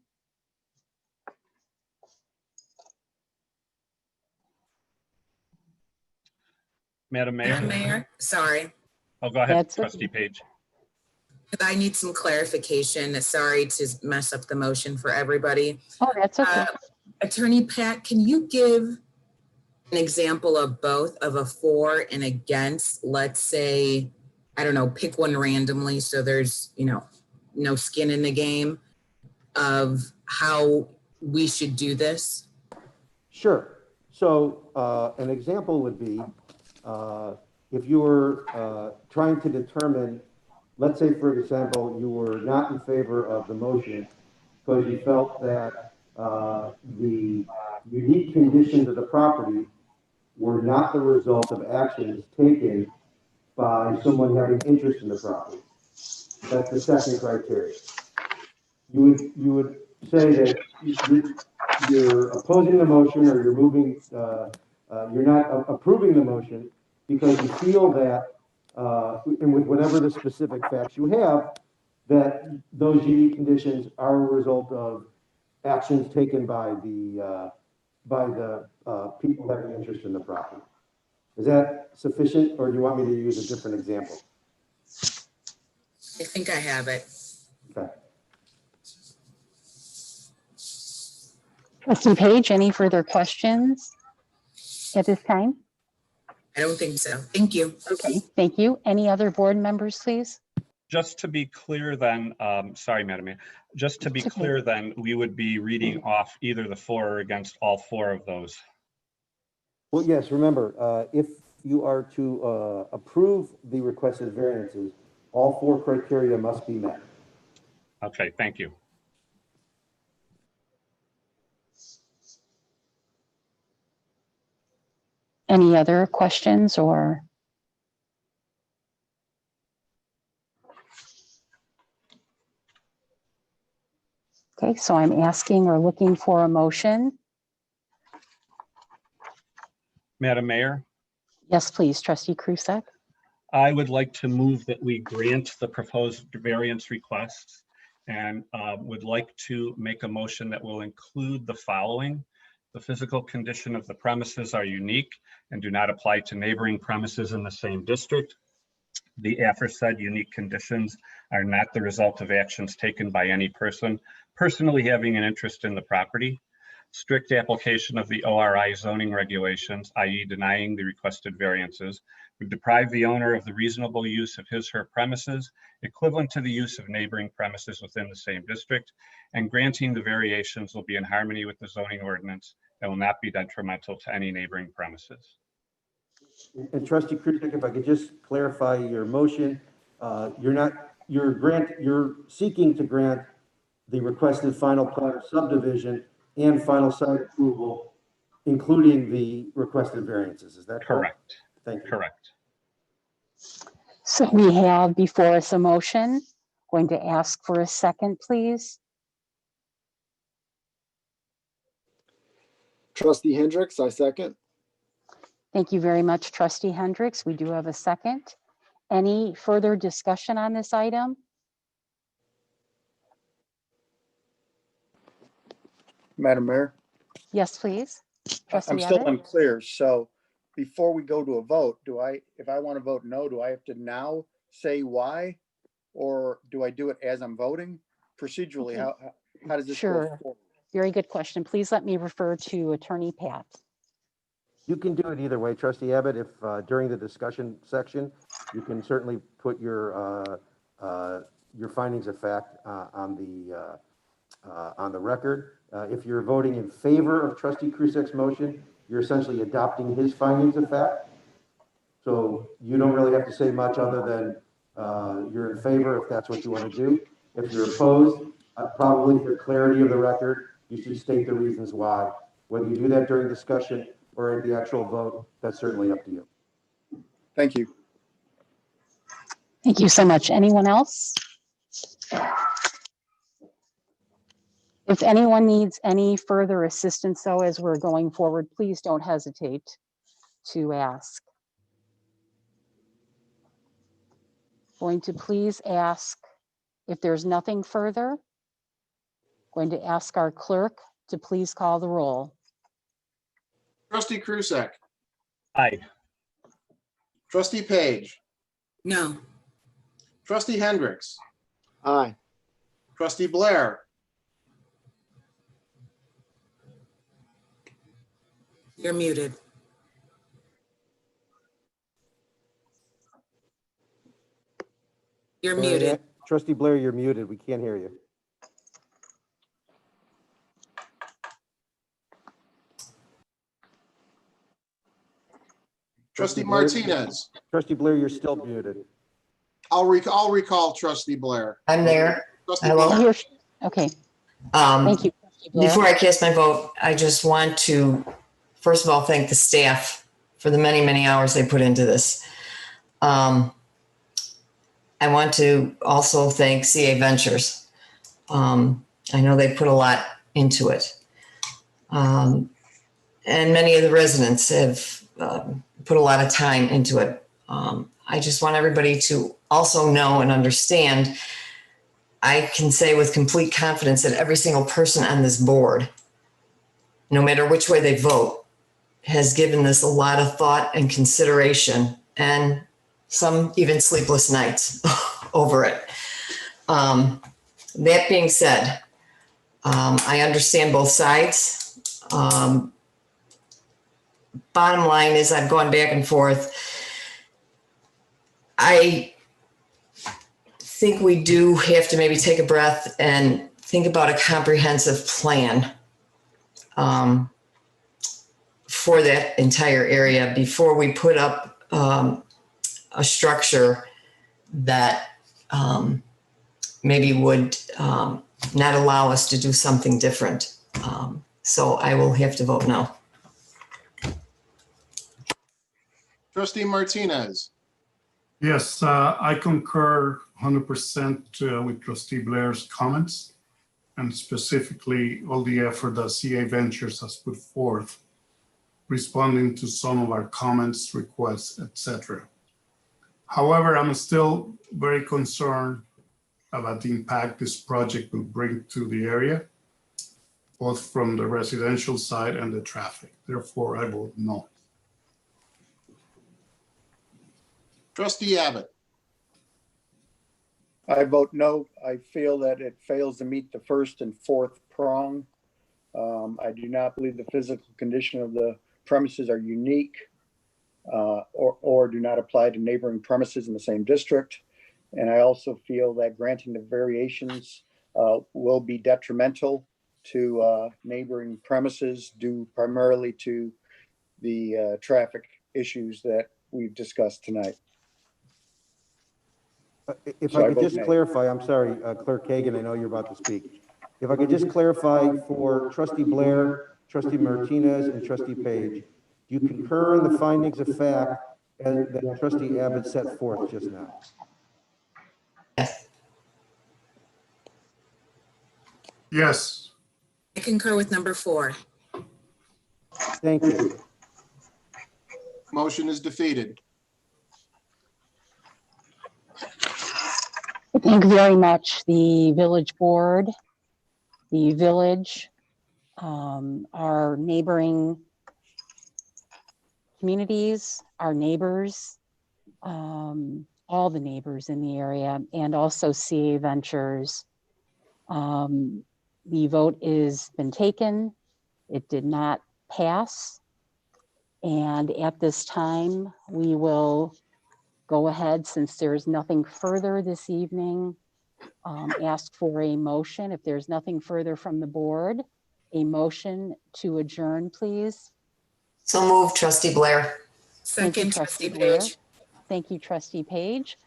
Madam Mayor? Mayor, sorry. Oh, go ahead, That's Trustee Page. I need some clarification. Sorry to mess up the motion for everybody. Oh, that's okay. Attorney Pat, can you give an example of both of a for and against? Let's say, I don't know, pick one randomly so there's, no skin in the game of how we should do this. Sure. So an example would be if you were trying to determine, let's say, for example, you were not in favor of the motion because you felt that the unique conditions of the property were not the result of actions taken by someone having interest in the property. That's the second criteria. You would say that you're opposing the motion or you're moving, you're not approving the motion because you feel that, and with whatever the specific facts you have, that those unique conditions are a result of actions taken by the people having interest in the property. Is that sufficient, or do you want me to use a different example? I think I have it. Okay. Trustee Page, any further questions at this time? I don't think so. Thank you. Okay, thank you. Any other board members, please? Just to be clear then, sorry, Madam Mayor, just to be clear then, we would be reading off either the for or against all four of those. Well, yes, remember, if you are to approve the requested variances, all four criteria must be met. Okay, thank you. Any other questions or? Okay, so I'm asking or looking for a motion. Madam Mayor, Yes, please, Trustee Krusek. I would like to move that we grant the proposed variance requests and would like to make a motion that will include the following. The physical condition of the premises are unique and do not apply to neighboring premises in the same district. The aforesaid unique conditions are not the result of actions taken by any person personally having an interest in the property. Strict application of the ORI zoning regulations, i.e. denying the requested variances, would deprive the owner of the reasonable use of his/her premises, equivalent to the use of neighboring premises within the same district, and granting the variations will be in harmony with the zoning ordinance and will not be detrimental to any neighboring premises. And Trustee Krusek, if I could just clarify your motion, you're seeking to grant the requested final plat of subdivision and final site approval, including the requested variances. Is that correct? Correct. Thank you. Correct. So we have before us a motion. Going to ask for a second, please. Trustee Hendricks, I second. Thank you very much, Trustee Hendricks. We do have a second. Any further discussion on this item? Madam Mayor, Yes, please. I'm Trustee still Abbott? unclear. So before we go to a vote, if I want to vote no, do I have to now say why? Or do I do it as I'm voting? Procedurally, Okay. how does this go Sure. forward? Very good question. Please let me refer to Attorney Pat. You can do it either way, Trustee Abbott. If during the discussion section, you can certainly put your findings of fact on the record. If you're voting in favor of Trustee Krusak's motion, you're essentially adopting his findings of fact. So you don't really have to say much other than you're in favor if that's what you want to do. If you're opposed, probably for clarity of the record, you should state the reasons why. Whether you do that during discussion or at the actual vote, that's certainly up to you. Thank you. Thank you so much. Anyone else? If anyone needs any further assistance, though, as we're going forward, please don't hesitate to ask. Going to please ask, if there's nothing further, going to ask our clerk to please call the roll. Trustee Krusak. Aye. Trustee Page. No. Trustee Hendricks. Aye. Trustee Blair. You're muted. You're muted. Trustee Blair, you're muted. We can't hear you. Trustee Martinez. Trustee Blair, you're still muted. I'll recall Trustee Blair. I'm there. Trustee Hello. Blair. Okay. Thank you. Before I cast my vote, I just want to, first of all, thank the staff for the many, many hours they put into this. I want to also thank CA Ventures. I know they put a lot into it. And many of the residents have put a lot of time into it. I just want everybody to also know and understand, I can say with complete confidence that every single person on this board, no matter which way they vote, has given this a lot of thought and consideration, and some even sleepless nights over it. That being said, I understand both sides. Bottom line is I've gone back and forth. I think we do have to maybe take a breath and think about a comprehensive plan for that entire area before we put up a structure that maybe would not allow us to do something different. So I will have to vote no. Trustee Martinez. Yes, I concur 100% with Trustee Blair's comments, and specifically all the effort that CA Ventures has put forth, responding to some of our comments, requests, etc. However, I'm still very concerned about the impact this project will bring to the area, both from the residential side and the traffic. Therefore, I vote no. Trustee Abbott. I vote no. I feel that it fails to meet the first and fourth prong. I do not believe the physical condition of the premises are unique or do not apply to neighboring premises in the same district. And I also feel that granting the variations will be detrimental to neighboring premises due primarily to the traffic issues that we've discussed tonight. If So I I could vote just nay. clarify, I'm sorry, Clerk Kagan, I know you're about to speak. If I could just clarify for Trustee Blair, Trustee Martinez, and Trustee Page, do you concur in the findings of fact that Trustee Abbott set forth just now? Yes. I concur with number 4. Thank you. Motion is defeated. Thank you very much. The village board, the village, our neighboring communities, our neighbors, all the neighbors in the area, and also CA Ventures. The vote is been taken. It did not pass. And at this time, we will go ahead, since there's nothing further this evening, ask for a motion. If there's nothing further from the board, a motion to adjourn, please. So move, Trustee Blair. Thank you, Second, Trustee Trustee Blair. Page. Thank you, Trustee Page.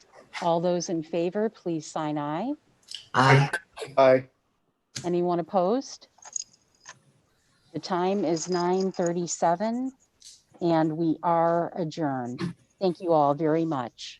All those in favor, please sign aye. Aye. Aye. Anyone opposed? The time is 9:37 and we are adjourned. Thank you all very much.